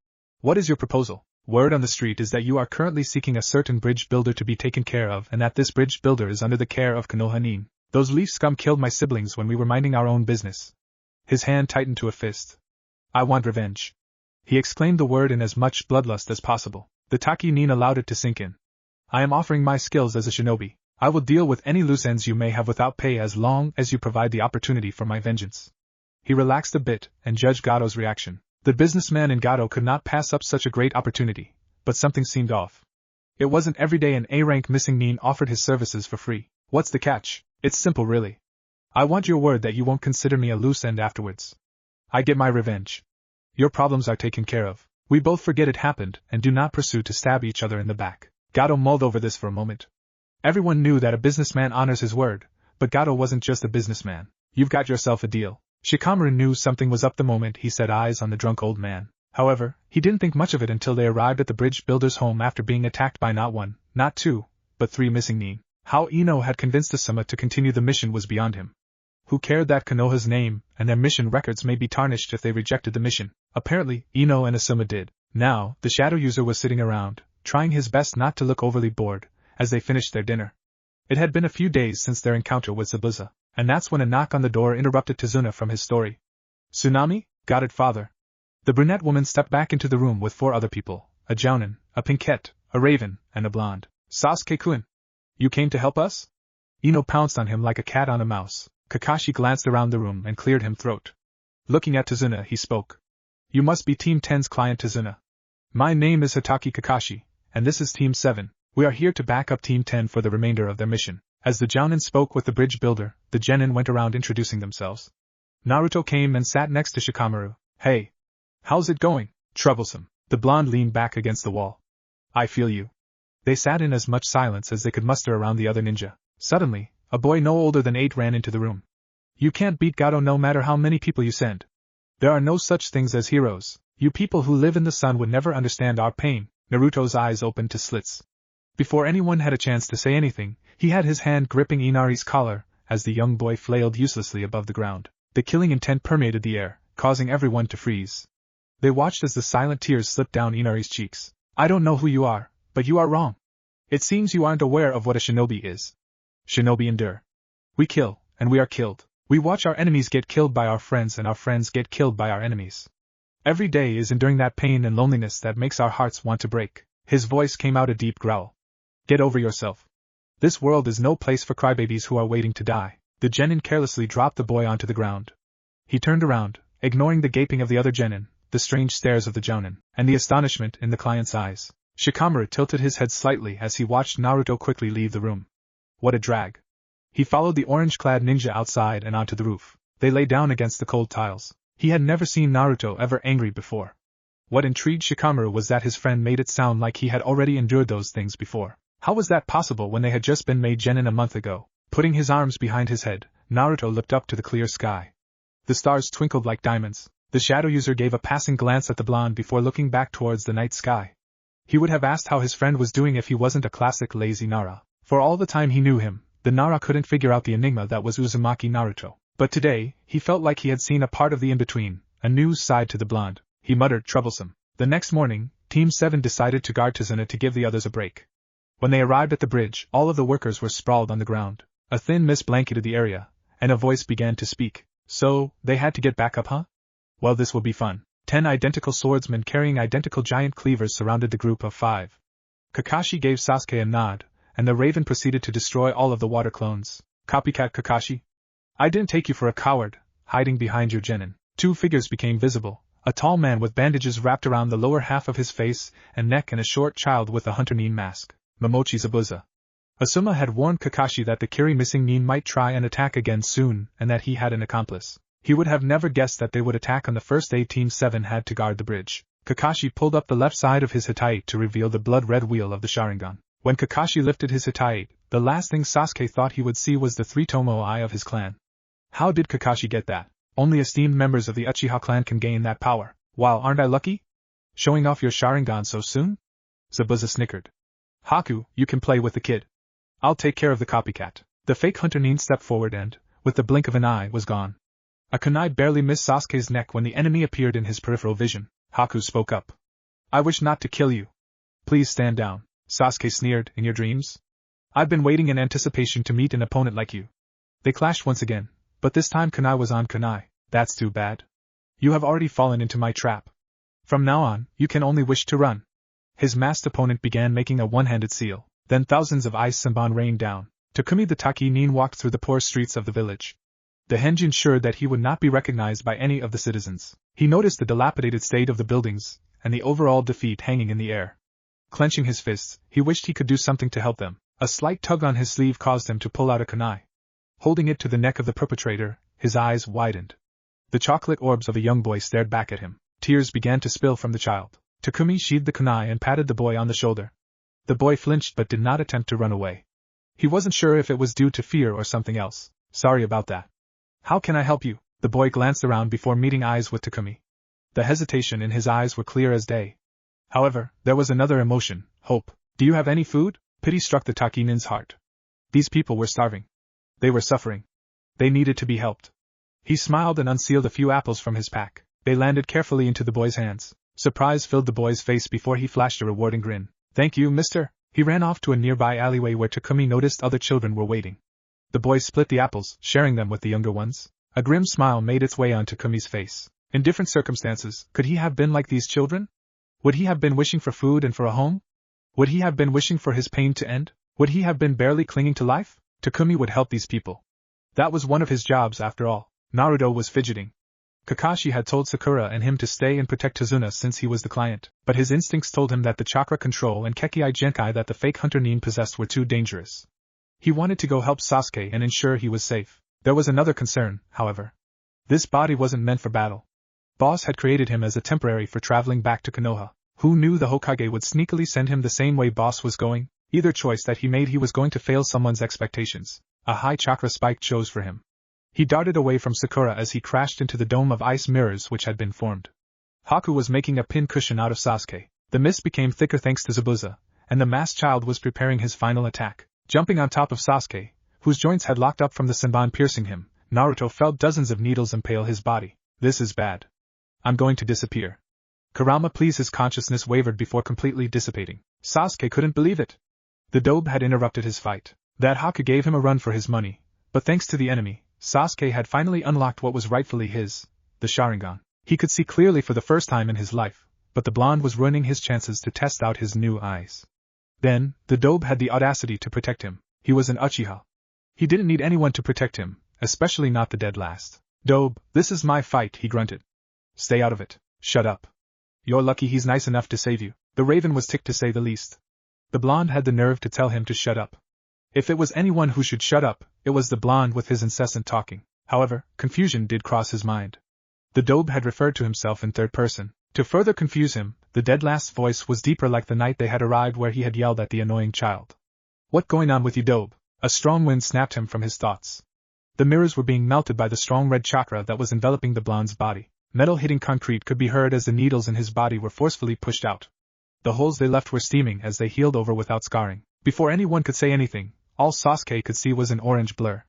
What is your proposal? Word on the street is that you are currently seeking a certain bridge builder to be taken care of and that this bridge builder is under the care of Konoha Nin. Those leaf scum killed my siblings when we were minding our own business. His hand tightened to a fist. I want revenge. He exclaimed the word in as much bloodlust as possible. The Taki Nin allowed it to sink in. I am offering my skills as a shinobi. I will deal with any loose ends you may have without pay as long as you provide the opportunity for my vengeance. He relaxed a bit and judged Gato's reaction. The businessman in Gato could not pass up such a great opportunity, but something seemed off. It wasn't every day an A-rank missing nin offered his services for free. What's the catch? It's simple really. I want your word that you won't consider me a loose end afterwards. I get my revenge. Your problems are taken care of. We both forget it happened and do not pursue to stab each other in the back. Gato mulled over this for a moment. Everyone knew that a businessman honors his word, but Gato wasn't just a businessman. You've got yourself a deal. Shikamaru knew something was up the moment he set eyes on the drunk old man. However, he didn't think much of it until they arrived at the bridge builder's home after being attacked by not one, not two, but three missing nin. How Ino had convinced Asuma to continue the mission was beyond him. Who cared that Konoha's name and their mission records may be tarnished if they rejected the mission? Apparently, Ino and Asuma did. Now, the shadow user was sitting around, trying his best not to look overly bored, as they finished their dinner. It had been a few days since their encounter with Zabuza, and that's when a knock on the door interrupted Tazuna from his story. Tsunami? Got it, father. The brunette woman stepped back into the room with 4 other people, a jounin, a pinkette, a raven, and a blonde. Sasuke-kun. You came to help us? Ino pounced on him like a cat on a mouse. Kakashi glanced around the room and cleared him throat. Looking at Tazuna, he spoke. You must be Team 10's client, Tazuna. My name is Hitaki Kakashi, and this is Team 7. We are here to back up Team 10 for the remainder of their mission. As the jounin spoke with the bridge builder, the genin went around introducing themselves. Naruto came and sat next to Shikamaru. Hey. How's it going? Troublesome. The blonde leaned back against the wall. I feel you. They sat in as much silence as they could muster around the other ninja. Suddenly, a boy no older than 8 ran into the room. You can't beat Gato no matter how many people you send. There are no such things as heroes. You people who live in the sun would never understand our pain. Naruto's eyes opened to slits. Before anyone had a chance to say anything, he had his hand gripping Inari's collar, as the young boy flailed uselessly above the ground. The killing intent permeated the air, causing everyone to freeze. They watched as the silent tears slipped down Inari's cheeks. I don't know who you are, but you are wrong. It seems you aren't aware of what a shinobi is. Shinobi endure. We kill, and we are killed. We watch our enemies get killed by our friends and our friends get killed by our enemies. Every day is enduring that pain and loneliness that makes our hearts want to break. His voice came out a deep growl. Get over yourself. This world is no place for crybabies who are waiting to die. The genin carelessly dropped the boy onto the ground. He turned around, ignoring the gaping of the other genin, the strange stares of the jounin, and the astonishment in the client's eyes. Shikamaru tilted his head slightly as he watched Naruto quickly leave the room. What a drag. He followed the orange-clad ninja outside and onto the roof. They lay down against the cold tiles. He had never seen Naruto ever angry before. What intrigued Shikamaru was that his friend made it sound like he had already endured those things before. How was that possible when they had just been made genin a month ago? Putting his arms behind his head, Naruto looked up to the clear sky. The stars twinkled like diamonds. The shadow user gave a passing glance at the blonde before looking back towards the night sky. He would have asked how his friend was doing if he wasn't a classic lazy Nara. For all the time he knew him, the Nara couldn't figure out the enigma that was Uzumaki Naruto. But today, he felt like he had seen a part of the in-between, a new side to the blonde. He muttered, troublesome. The next morning, Team 7 decided to guard Tazuna to give the others a break. When they arrived at the bridge, all of the workers were sprawled on the ground. A thin mist blanketed the area, and a voice began to speak. So, they had to get back up, huh? Well, this will be fun. 10 identical swordsmen carrying identical giant cleavers surrounded the group of 5. Kakashi gave Sasuke a nod, and the raven proceeded to destroy all of the water clones. Copycat Kakashi? I didn't take you for a coward, hiding behind your genin. 2 figures became visible, a tall man with bandages wrapped around the lower half of his face and neck and a short child with a hunter nin mask. Momochi Zabuza. Asuma had warned Kakashi that the Kiri missing nin might try and attack again soon and that he had an accomplice. He would have never guessed that they would attack on the first day Team 7 had to guard the bridge. Kakashi pulled up the left side of his hitai to reveal the blood-red wheel of the Sharingan. When Kakashi lifted his hitai, the last thing Sasuke thought he would see was the 3 tomoe of his clan. How did Kakashi get that? Only esteemed members of the Uchiha clan can gain that power. Wow, aren't I lucky? Showing off your Sharingan so soon? Zabuza snickered. Haku, you can play with the kid. I'll take care of the copycat. The fake hunter nin stepped forward and, with the blink of an eye, was gone. A kunai barely missed Sasuke's neck when the enemy appeared in his peripheral vision. Haku spoke up. I wish not to kill you. Please stand down. Sasuke sneered, in your dreams? I've been waiting in anticipation to meet an opponent like you. They clashed once again, but this time kunai was on kunai. That's too bad. You have already fallen into my trap. From now on, you can only wish to run. His masked opponent began making a one-handed seal. Then thousands of ice senbon rained down. Takumi the Taki nin walked through the poor streets of the village. The henge ensured that he would not be recognized by any of the citizens. He noticed the dilapidated state of the buildings, and the overall defeat hanging in the air. Clenching his fists, he wished he could do something to help them. A slight tug on his sleeve caused him to pull out a kunai. Holding it to the neck of the perpetrator, his eyes widened. The chocolate orbs of a young boy stared back at him. Tears began to spill from the child. Takumi sheathed the kunai and patted the boy on the shoulder. The boy flinched but did not attempt to run away. He wasn't sure if it was due to fear or something else. Sorry about that. How can I help you? The boy glanced around before meeting eyes with Takumi. The hesitation in his eyes were clear as day. However, there was another emotion, hope. Do you have any food? Pity struck the Takinin's heart. These people were starving. They were suffering. They needed to be helped. He smiled and unsealed a few apples from his pack. They landed carefully into the boy's hands. Surprise filled the boy's face before he flashed a rewarding grin. Thank you, mister. He ran off to a nearby alleyway where Takumi noticed other children were waiting. The boy split the apples, sharing them with the younger ones. A grim smile made its way on Takumi's face. In different circumstances, could he have been like these children? Would he have been wishing for food and for a home? Would he have been wishing for his pain to end? Would he have been barely clinging to life? Takumi would help these people. That was one of his jobs after all. Naruto was fidgeting. Kakashi had told Sakura and him to stay and protect Tazuna since he was the client, but his instincts told him that the chakra control and Kekkai Genkai that the fake hunter Nin possessed were too dangerous. He wanted to go help Sasuke and ensure he was safe. There was another concern, however. This body wasn't meant for battle. Boss had created him as a temporary for traveling back to Konoha. Who knew the Hokage would sneakily send him the same way Boss was going? Either choice that he made, he was going to fail someone's expectations. A high chakra spike chose for him. He darted away from Sakura as he crashed into the dome of ice mirrors which had been formed. Haku was making a pin cushion out of Sasuke. The mist became thicker thanks to Zabuza, and the masked child was preparing his final attack. Jumping on top of Sasuke, whose joints had locked up from the senbon piercing him, Naruto felt dozens of needles impale his body. This is bad. I'm going to disappear. Kurama, please. His consciousness wavered before completely dissipating. Sasuke couldn't believe it. The dobe had interrupted his fight. That Haku gave him a run for his money, but thanks to the enemy, Sasuke had finally unlocked what was rightfully his, the Sharingan. He could see clearly for the first time in his life, but the blonde was ruining his chances to test out his new eyes. Then, the dobe had the audacity to protect him. He was an Uchiha. He didn't need anyone to protect him, especially not the dead last. Dobe, this is my fight, he grunted. Stay out of it. Shut up. You're lucky he's nice enough to save you. The raven was ticked to say the least. The blonde had the nerve to tell him to shut up. If it was anyone who should shut up, it was the blonde with his incessant talking. However, confusion did cross his mind. The dobe had referred to himself in third person. To further confuse him, the dead last's voice was deeper, like the night they had arrived where he had yelled at the annoying child. What going on with you, dobe? A strong wind snapped him from his thoughts. The mirrors were being melted by the strong red chakra that was enveloping the blonde's body. Metal hitting concrete could be heard as the needles in his body were forcefully pushed out. The holes they left were steaming as they healed over without scarring. Before anyone could say anything, all Sasuke could see was an orange blur.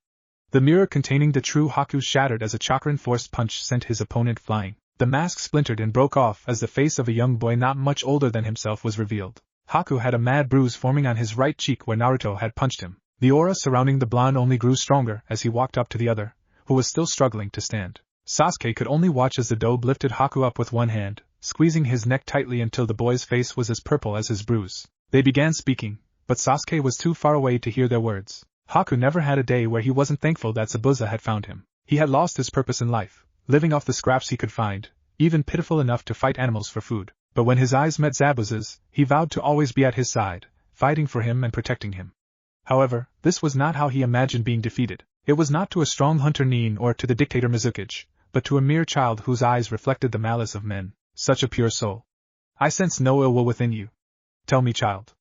The mirror containing the true Haku shattered as a chakra-enforced punch sent his opponent flying. The mask splintered and broke off as the face of a young boy not much older than himself was revealed. Haku had a mad bruise forming on his right cheek where Naruto had punched him. The aura surrounding the blonde only grew stronger as he walked up to the other, who was still struggling to stand. Sasuke could only watch as the dobe lifted Haku up with one hand, squeezing his neck tightly until the boy's face was as purple as his bruise. They began speaking, but Sasuke was too far away to hear their words. Haku never had a day where he wasn't thankful that Zabuza had found him. He had lost his purpose in life, living off the scraps he could find, even pitiful enough to fight animals for food. But when his eyes met Zabuza's, he vowed to always be at his side, fighting for him and protecting him. However, this was not how he imagined being defeated. It was not to a strong hunter Nin or to the dictator Mizukichi, but to a mere child whose eyes reflected the malice of men. Such a pure soul. I sense no ill will within you. Tell me, child.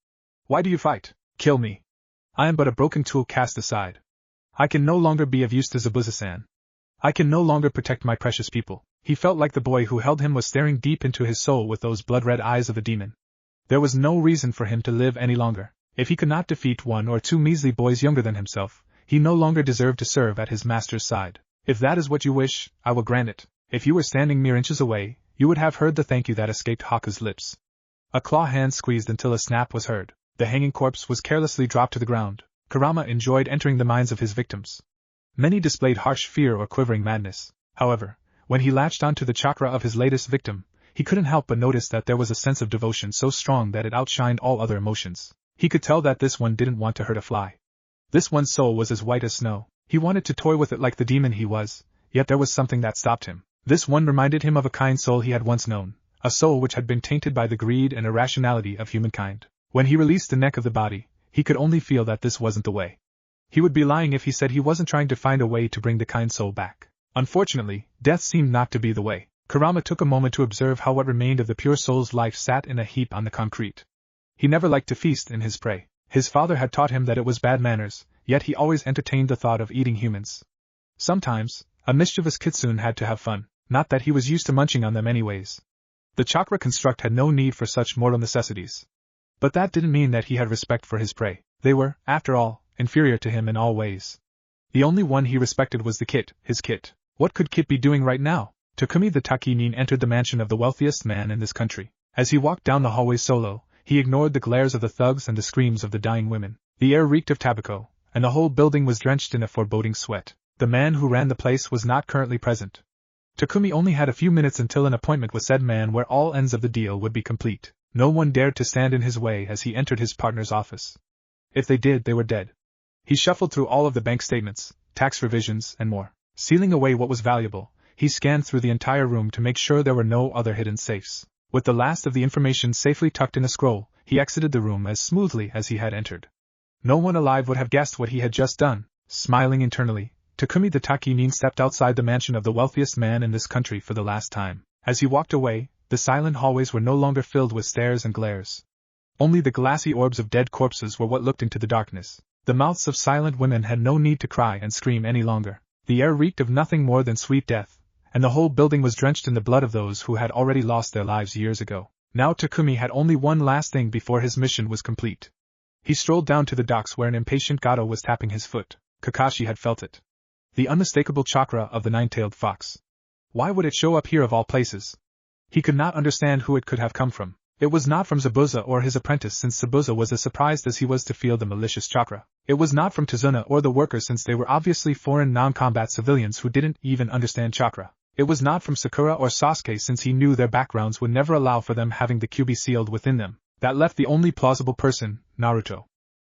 Why do you fight? Kill me. I am but a broken tool cast aside. I can no longer be of use to Zabuza-san. I can no longer protect my precious people. He felt like the boy who held him was staring deep into his soul with those blood-red eyes of a demon. There was no reason for him to live any longer. If he could not defeat one or two measly boys younger than himself, he no longer deserved to serve at his master's side. If that is what you wish, I will grant it. If you were standing mere inches away, you would have heard the thank you that escaped Haku's lips. A claw hand squeezed until a snap was heard. The hanging corpse was carelessly dropped to the ground. Kurama enjoyed entering the minds of his victims. Many displayed harsh fear or quivering madness. However, when he latched onto the chakra of his latest victim, he couldn't help but notice that there was a sense of devotion so strong that it outshined all other emotions. He could tell that this one didn't want to hurt a fly. This one's soul was as white as snow. He wanted to toy with it like the demon he was, yet there was something that stopped him. This one reminded him of a kind soul he had once known, a soul which had been tainted by the greed and irrationality of humankind. When he released the neck of the body, he could only feel that this wasn't the way. He would be lying if he said he wasn't trying to find a way to bring the kind soul back. Unfortunately, death seemed not to be the way. Kurama took a moment to observe how what remained of the pure soul's life sat in a heap on the concrete. He never liked to feast in his prey. His father had taught him that it was bad manners, yet he always entertained the thought of eating humans. Sometimes, a mischievous kitsune had to have fun, not that he was used to munching on them anyways. The chakra construct had no need for such mortal necessities. But that didn't mean that he had respect for his prey. They were, after all, inferior to him in all ways. The only one he respected was the kit, his kit. What could Kit be doing right now? Takumi the Takinin entered the mansion of the wealthiest man in this country. As he walked down the hallway solo, he ignored the glares of the thugs and the screams of the dying women. The air reeked of tobacco, and the whole building was drenched in a foreboding sweat. The man who ran the place was not currently present. Takumi only had a few minutes until an appointment with said man where all ends of the deal would be complete. No one dared to stand in his way as he entered his partner's office. If they did, they were dead. He shuffled through all of the bank statements, tax revisions, and more. Sealing away what was valuable, he scanned through the entire room to make sure there were no other hidden safes. With the last of the information safely tucked in a scroll, he exited the room as smoothly as he had entered. No one alive would have guessed what he had just done. Smiling internally, Takumi the Takinin stepped outside the mansion of the wealthiest man in this country for the last time. As he walked away, the silent hallways were no longer filled with stares and glares. Only the glassy orbs of dead corpses were what looked into the darkness. The mouths of silent women had no need to cry and scream any longer. The air reeked of nothing more than sweet death, and the whole building was drenched in the blood of those who had already lost their lives years ago. Now Takumi had only one last thing before his mission was complete. He strolled down to the docks where an impatient Gato was tapping his foot. Kakashi had felt it. The unmistakable chakra of the nine-tailed fox. Why would it show up here of all places? He could not understand who it could have come from. It was not from Zabuza or his apprentice, since Zabuza was as surprised as he was to feel the malicious chakra. It was not from Tazuna or the workers, since they were obviously foreign non-combat civilians who didn't even understand chakra. It was not from Sakura or Sasuke, since he knew their backgrounds would never allow for them having the QB sealed within them. That left the only plausible person, Naruto.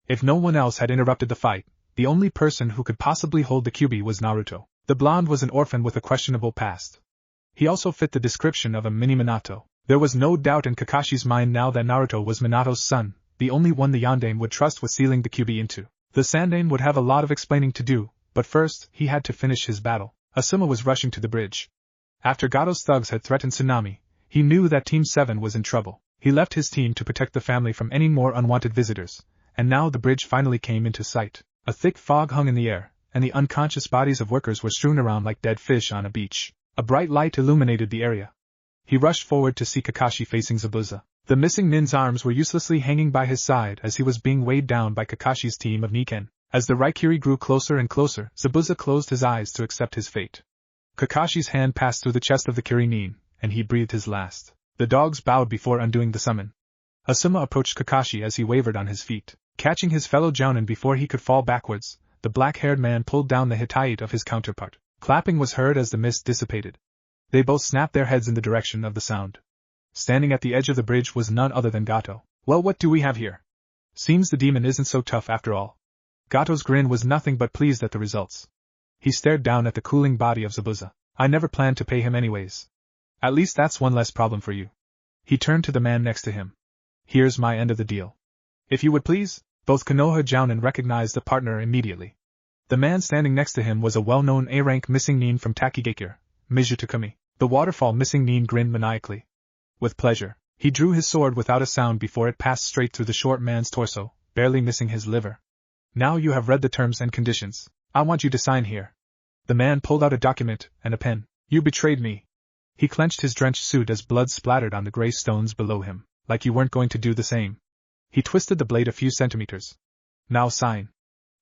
If no one else had interrupted the fight, the only person who could possibly hold the QB was Naruto. The blonde was an orphan with a questionable past. He also fit the description of a mini Minato. There was no doubt in Kakashi's mind now that Naruto was Minato's son, the only one the Yondaime would trust with sealing the QB into. The Sandaime would have a lot of explaining to do, but first, he had to finish his battle. Asuma was rushing to the bridge. After Gato's thugs had threatened tsunami, he knew that Team 7 was in trouble. He left his team to protect the family from any more unwanted visitors, and now the bridge finally came into sight. A thick fog hung in the air, and the unconscious bodies of workers were strewn around like dead fish on a beach. A bright light illuminated the area. He rushed forward to see Kakashi facing Zabuza. The missing nin's arms were uselessly hanging by his side as he was being weighed down by Kakashi's team of Niken. As the Raikiri grew closer and closer, Zabuza closed his eyes to accept his fate. Kakashi's hand passed through the chest of the Kiri-nin, and he breathed his last. The dogs bowed before undoing the summon. Asuma approached Kakashi as he wavered on his feet. Catching his fellow jounin before he could fall backwards, the black-haired man pulled down the Hittite of his counterpart. Clapping was heard as the mist dissipated. They both snapped their heads in the direction of the sound. Standing at the edge of the bridge was none other than Gato. Well, what do we have here? Seems the demon isn't so tough after all. Gato's grin was nothing but pleased at the results. He stared down at the cooling body of Zabuza. I never planned to pay him anyways. At least that's one less problem for you. He turned to the man next to him. Here's my end of the deal. If you would please. Both Konoha jounin recognized the partner immediately. The man standing next to him was a well-known A-rank missing nin from Takigakure, Mizu Takumi. The waterfall missing nin grinned maniacally. With pleasure, he drew his sword without a sound before it passed straight through the short man's torso, barely missing his liver. Now you have read the terms and conditions. I want you to sign here. The man pulled out a document and a pen. You betrayed me. He clenched his drenched suit as blood splattered on the gray stones below him, like you weren't going to do the same. He twisted the blade a few centimeters. Now sign.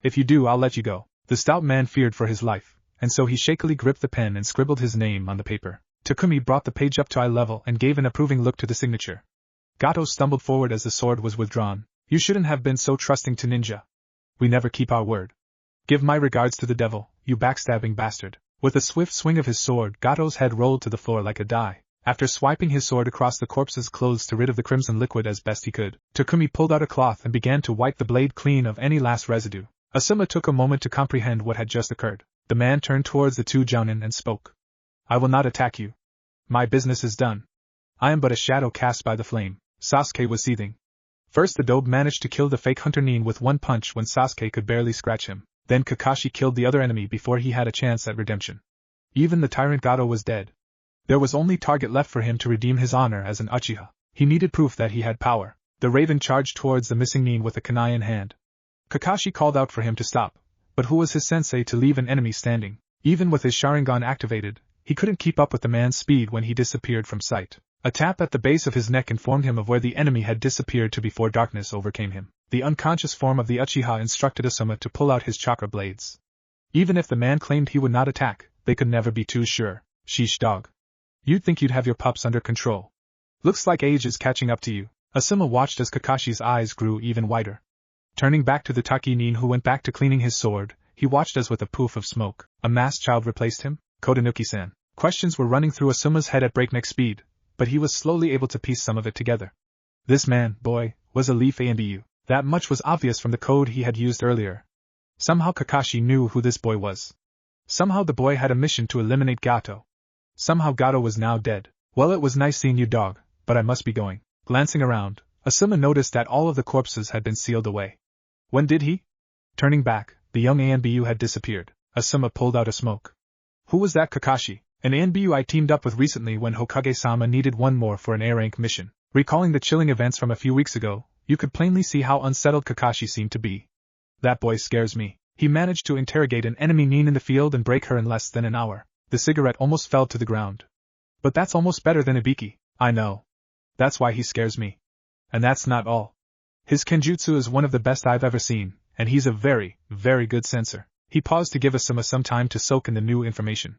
If you do, I'll let you go. The stout man feared for his life, and so he shakily gripped the pen and scribbled his name on the paper. Takumi brought the page up to eye level and gave an approving look to the signature. Gato stumbled forward as the sword was withdrawn. You shouldn't have been so trusting to ninja. We never keep our word. Give my regards to the devil, you backstabbing bastard. With a swift swing of his sword, Gato's head rolled to the floor like a die. After swiping his sword across the corpse's clothes to rid of the crimson liquid as best he could, Takumi pulled out a cloth and began to wipe the blade clean of any last residue. Asuma took a moment to comprehend what had just occurred. The man turned towards the two jounin and spoke. I will not attack you. My business is done. I am but a shadow cast by the flame. Sasuke was seething. First the Dobe managed to kill the fake hunter Nin with one punch when Sasuke could barely scratch him. Then Kakashi killed the other enemy before he had a chance at redemption. Even the tyrant Gato was dead. There was only target left for him to redeem his honor as an Uchiha. He needed proof that he had power. The Raven charged towards the missing Nin with a kunai in hand. Kakashi called out for him to stop, but who was his sensei to leave an enemy standing? Even with his Sharingan activated, he couldn't keep up with the man's speed when he disappeared from sight. A tap at the base of his neck informed him of where the enemy had disappeared to before darkness overcame him. The unconscious form of the Uchiha instructed Asuma to pull out his chakra blades. Even if the man claimed he would not attack, they could never be too sure. Sheesh dog. You'd think you'd have your pups under control. Looks like age is catching up to you. Asuma watched as Kakashi's eyes grew even wider. Turning back to the Taki Nin who went back to cleaning his sword, he watched as with a poof of smoke, a masked child replaced him? Kodanuki-san. Questions were running through Asuma's head at breakneck speed, but he was slowly able to piece some of it together. This man, boy, was a Leaf ANBU. That much was obvious from the code he had used earlier. Somehow Kakashi knew who this boy was. Somehow the boy had a mission to eliminate Gato. Somehow Gato was now dead. Well, it was nice seeing you, dog, but I must be going. Glancing around, Asuma noticed that all of the corpses had been sealed away. When did he? Turning back, the young ANBU had disappeared. Asuma pulled out a smoke. Who was that Kakashi? An ANBU I teamed up with recently when Hokage-sama needed one more for an A-rank mission. Recalling the chilling events from a few weeks ago, you could plainly see how unsettled Kakashi seemed to be. That boy scares me. He managed to interrogate an enemy Nin in the field and break her in less than an hour. The cigarette almost fell to the ground. But that's almost better than Ibiki. I know. That's why he scares me. And that's not all. His kenjutsu is one of the best I've ever seen, and he's a very, very good censor. He paused to give Asuma some time to soak in the new information.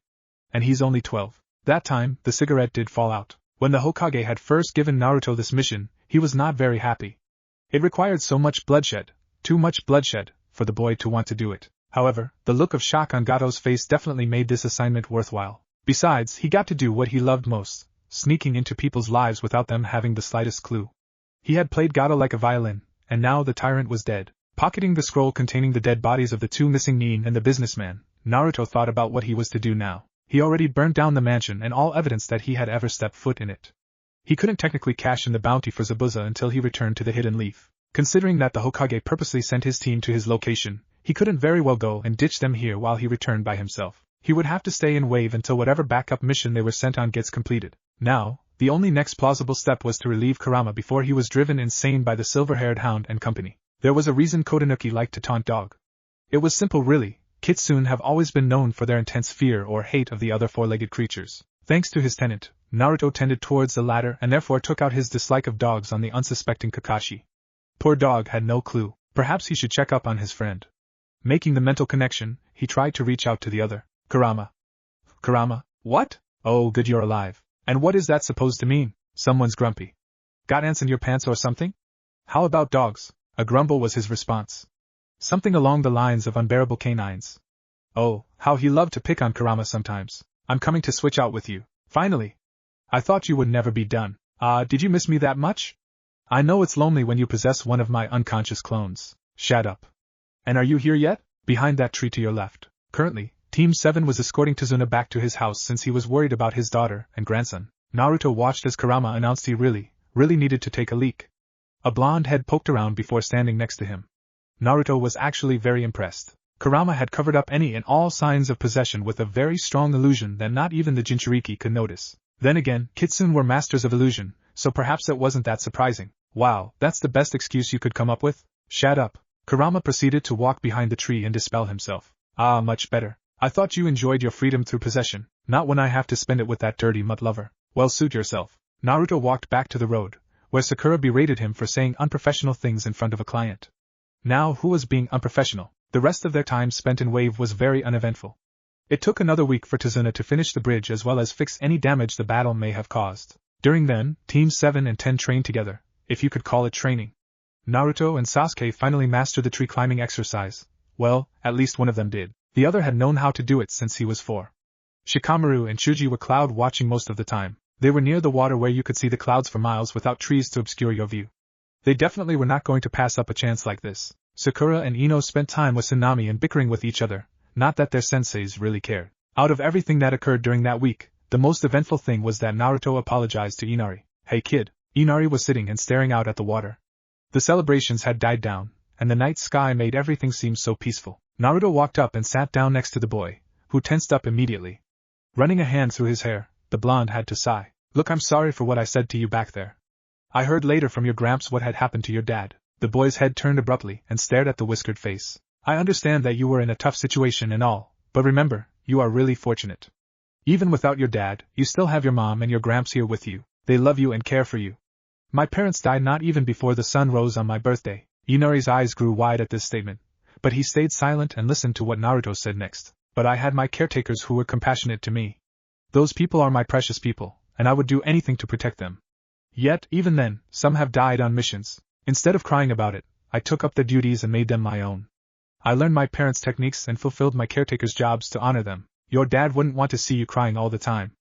And he's only 12. That time, the cigarette did fall out. When the Hokage had first given Naruto this mission, he was not very happy. It required so much bloodshed, too much bloodshed, for the boy to want to do it. However, the look of shock on Gato's face definitely made this assignment worthwhile. Besides, he got to do what he loved most, sneaking into people's lives without them having the slightest clue. He had played Gato like a violin, and now the tyrant was dead. Pocketing the scroll containing the dead bodies of the two missing Nin and the businessman, Naruto thought about what he was to do now. He already burned down the mansion and all evidence that he had ever stepped foot in it. He couldn't technically cash in the bounty for Zabuza until he returned to the Hidden Leaf. Considering that the Hokage purposely sent his team to his location, he couldn't very well go and ditch them here while he returned by himself. He would have to stay in Wave until whatever backup mission they were sent on gets completed. Now, the only next plausible step was to relieve Kurama before he was driven insane by the silver-haired hound and company. There was a reason Kodanuki liked to taunt dog. It was simple really. Kitsune have always been known for their intense fear or hate of the other four-legged creatures. Thanks to his tenant, Naruto tended towards the latter and therefore took out his dislike of dogs on the unsuspecting Kakashi. Poor dog had no clue. Perhaps he should check up on his friend. Making the mental connection, he tried to reach out to the other. Kurama. Kurama? What? Oh, good you're alive. And what is that supposed to mean? Someone's grumpy. Got ants in your pants or something? How about dogs? A grumble was his response. Something along the lines of unbearable canines. Oh, how he loved to pick on Kurama sometimes. I'm coming to switch out with you. Finally. I thought you would never be done. Did you miss me that much? I know it's lonely when you possess one of my unconscious clones. Shut up. And are you here yet? Behind that tree to your left. Currently, Team 7 was escorting Tazuna back to his house since he was worried about his daughter and grandson. Naruto watched as Kurama announced he really needed to take a leak. A blonde head poked around before standing next to him. Naruto was actually very impressed. Kurama had covered up any and all signs of possession with a very strong illusion that not even the Jinchuriki could notice. Then again, Kitsune were masters of illusion, so perhaps it wasn't that surprising. Wow, that's the best excuse you could come up with? Shut up. Kurama proceeded to walk behind the tree and dispel himself. Much better. I thought you enjoyed your freedom through possession, not when I have to spend it with that dirty mutt lover. Well, suit yourself. Naruto walked back to the road, where Sakura berated him for saying unprofessional things in front of a client. Now, who was being unprofessional? The rest of their time spent in Wave was very uneventful. It took another week for Tazuna to finish the bridge as well as fix any damage the battle may have caused. During then, Team 7 and 10 trained together, if you could call it training. Naruto and Sasuke finally mastered the tree climbing exercise. Well, at least one of them did. The other had known how to do it since he was 4. Shikamaru and Chuji were cloud watching most of the time. They were near the water where you could see the clouds for miles without trees to obscure your view. They definitely were not going to pass up a chance like this. Sakura and Ino spent time with Tsunami and bickering with each other, not that their senseis really cared. Out of everything that occurred during that week, the most eventful thing was that Naruto apologized to Inari. Hey kid. Inari was sitting and staring out at the water. The celebrations had died down, and the night sky made everything seem so peaceful. Naruto walked up and sat down next to the boy, who tensed up immediately. Running a hand through his hair, the blonde had to sigh. Look, I'm sorry for what I said to you back there. I heard later from your gramps what had happened to your dad. The boy's head turned abruptly and stared at the whiskered face. I understand that you were in a tough situation and all, but remember, you are really fortunate. Even without your dad, you still have your mom and your gramps here with you. They love you and care for you. My parents died not even before the sun rose on my birthday. Inari's eyes grew wide at this statement, but he stayed silent and listened to what Naruto said next. But I had my caretakers who were compassionate to me. Those people are my precious people, and I would do anything to protect them. Yet, even then, some have died on missions. Instead of crying about it, I took up their duties and made them my own. I learned my parents' techniques and fulfilled my caretakers' jobs to honor them. Your dad wouldn't want to see you crying all the time.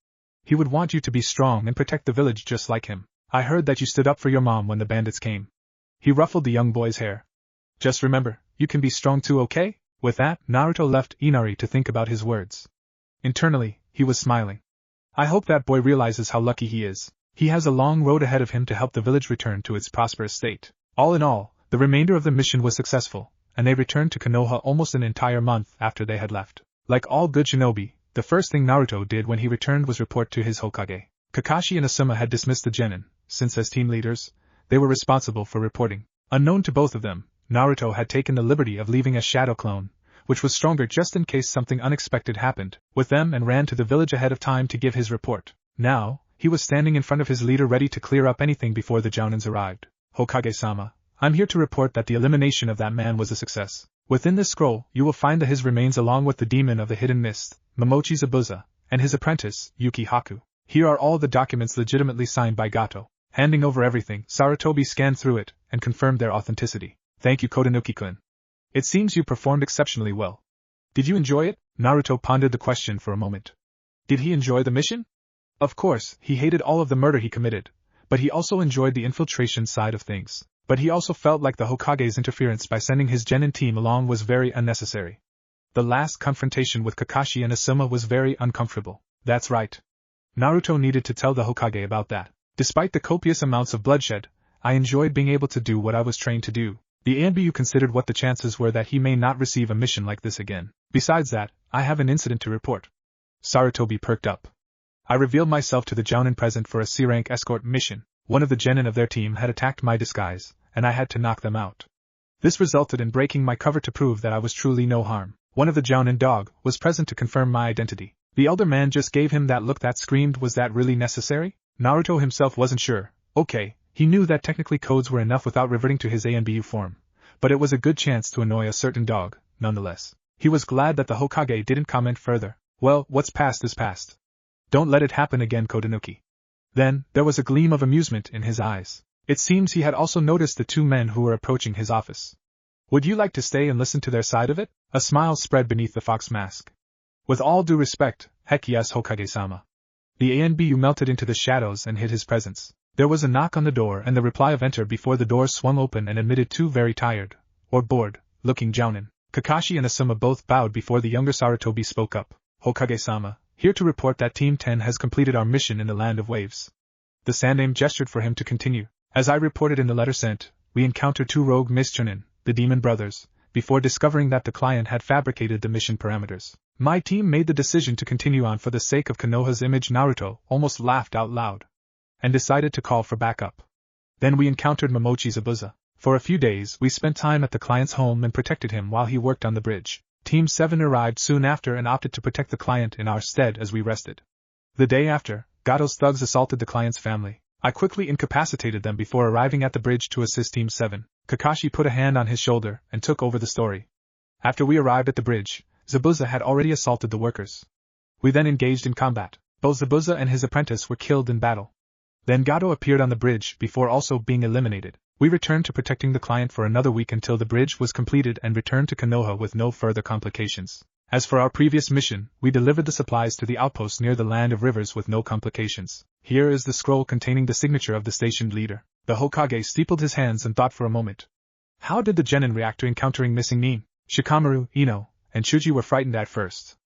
He would want you to be strong and protect the village just like him. I heard that you stood up for your mom when the bandits came. He ruffled the young boy's hair. Just remember, you can be strong too, okay? With that, Naruto left Inari to think about his words. Internally, he was smiling. I hope that boy realizes how lucky he is. He has a long road ahead of him to help the village return to its prosperous state. All in all, the remainder of the mission was successful, and they returned to Konoha almost an entire month after they had left. Like all good shinobi, the first thing Naruto did when he returned was report to his Hokage. Kakashi and Asuma had dismissed the genin, since as team leaders, they were responsible for reporting. Unknown to both of them, Naruto had taken the liberty of leaving a shadow clone, which was stronger just in case something unexpected happened, with them and ran to the village ahead of time to give his report. Now, he was standing in front of his leader ready to clear up anything before the Jounins arrived. Hokage-sama, I'm here to report that the elimination of that man was a success. Within this scroll, you will find his remains along with the demon of the hidden mist, Momochi Zabuza, and his apprentice, Yuki Haku. Here are all the documents legitimately signed by Gato. Handing over everything, Sarutobi scanned through it and confirmed their authenticity. Thank you, Kotonuki-kun. It seems you performed exceptionally well. Did you enjoy it? Naruto pondered the question for a moment. Did he enjoy the mission? Of course, he hated all of the murder he committed, but he also enjoyed the infiltration side of things. But he also felt like the Hokage's interference by sending his genin team along was very unnecessary. The last confrontation with Kakashi and Asuma was very uncomfortable. That's right. Naruto needed to tell the Hokage about that. Despite the copious amounts of bloodshed, I enjoyed being able to do what I was trained to do. The ANBU considered what the chances were that he may not receive a mission like this again. Besides that, I have an incident to report. Sarutobi perked up. I revealed myself to the Jounin present for a C-rank escort mission. One of the genin of their team had attacked my disguise, and I had to knock them out. This resulted in breaking my cover to prove that I was truly no harm. One of the Jounin dog was present to confirm my identity. The elder man just gave him that look that screamed, was that really necessary? Naruto himself wasn't sure. Okay, he knew that technically codes were enough without reverting to his ANBU form. But it was a good chance to annoy a certain dog, nonetheless. He was glad that the Hokage didn't comment further. Well, what's past is past. Don't let it happen again, Kotonuki. Then, there was a gleam of amusement in his eyes. It seems he had also noticed the two men who were approaching his office. Would you like to stay and listen to their side of it? A smile spread beneath the fox mask. With all due respect, heck yes, Hokage-sama. The ANBU melted into the shadows and hid his presence. There was a knock on the door and the reply of enter before the door swung open and admitted two very tired, or bored-looking Jounin. Kakashi and Asuma both bowed before the younger Sarutobi spoke up. Hokage-sama, here to report that Team 10 has completed our mission in the Land of Waves. The Sandaime gestured for him to continue. As I reported in the letter sent, we encountered two rogue chunin, the demon brothers, before discovering that the client had fabricated the mission parameters. My team made the decision to continue on for the sake of Konoha's image. Naruto almost laughed out loud. And decided to call for backup. Then we encountered Momochi Zabuza. For a few days we spent time at the client's home and protected him while he worked on the bridge. Team 7 arrived soon after and opted to protect the client in our stead as we rested. The day after, Gato's thugs assaulted the client's family. I quickly incapacitated them before arriving at the bridge to assist Team 7. Kakashi put a hand on his shoulder and took over the story. After we arrived at the bridge, Zabuza had already assaulted the workers. We then engaged in combat. Both Zabuza and his apprentice were killed in battle. Then Gato appeared on the bridge before also being eliminated. We returned to protecting the client for another week until the bridge was completed and returned to Konoha with no further complications. As for our previous mission, we delivered the supplies to the outpost near the Land of Rivers with no complications. Here is the scroll containing the signature of the stationed leader. The Hokage steepled his hands and thought for a moment. How did the genin react to encountering missing Nin? Shikamaru, Ino, and Chuji were frightened at first.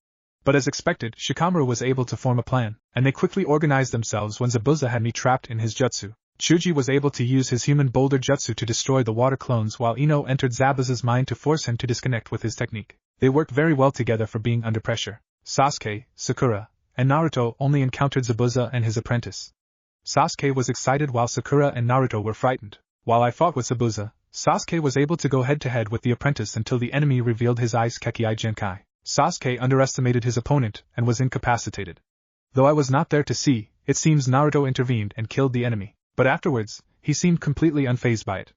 But as expected, Shikamaru was able to form a plan, and they quickly organized themselves when Zabuza had me trapped in his jutsu. Chuji was able to use his human boulder jutsu to destroy the water clones while Ino entered Zabuza's mind to force him to disconnect with his technique. They worked very well together for being under pressure. Sasuke, Sakura, and Naruto only encountered Zabuza and his apprentice. Sasuke was excited while Sakura and Naruto were frightened. While I fought with Zabuza, Sasuke was able to go head-to-head with the apprentice until the enemy revealed his Ice Kekii Genkai. Sasuke underestimated his opponent and was incapacitated. Though I was not there to see, it seems Naruto intervened and killed the enemy. But afterwards, he seemed completely unfazed by it.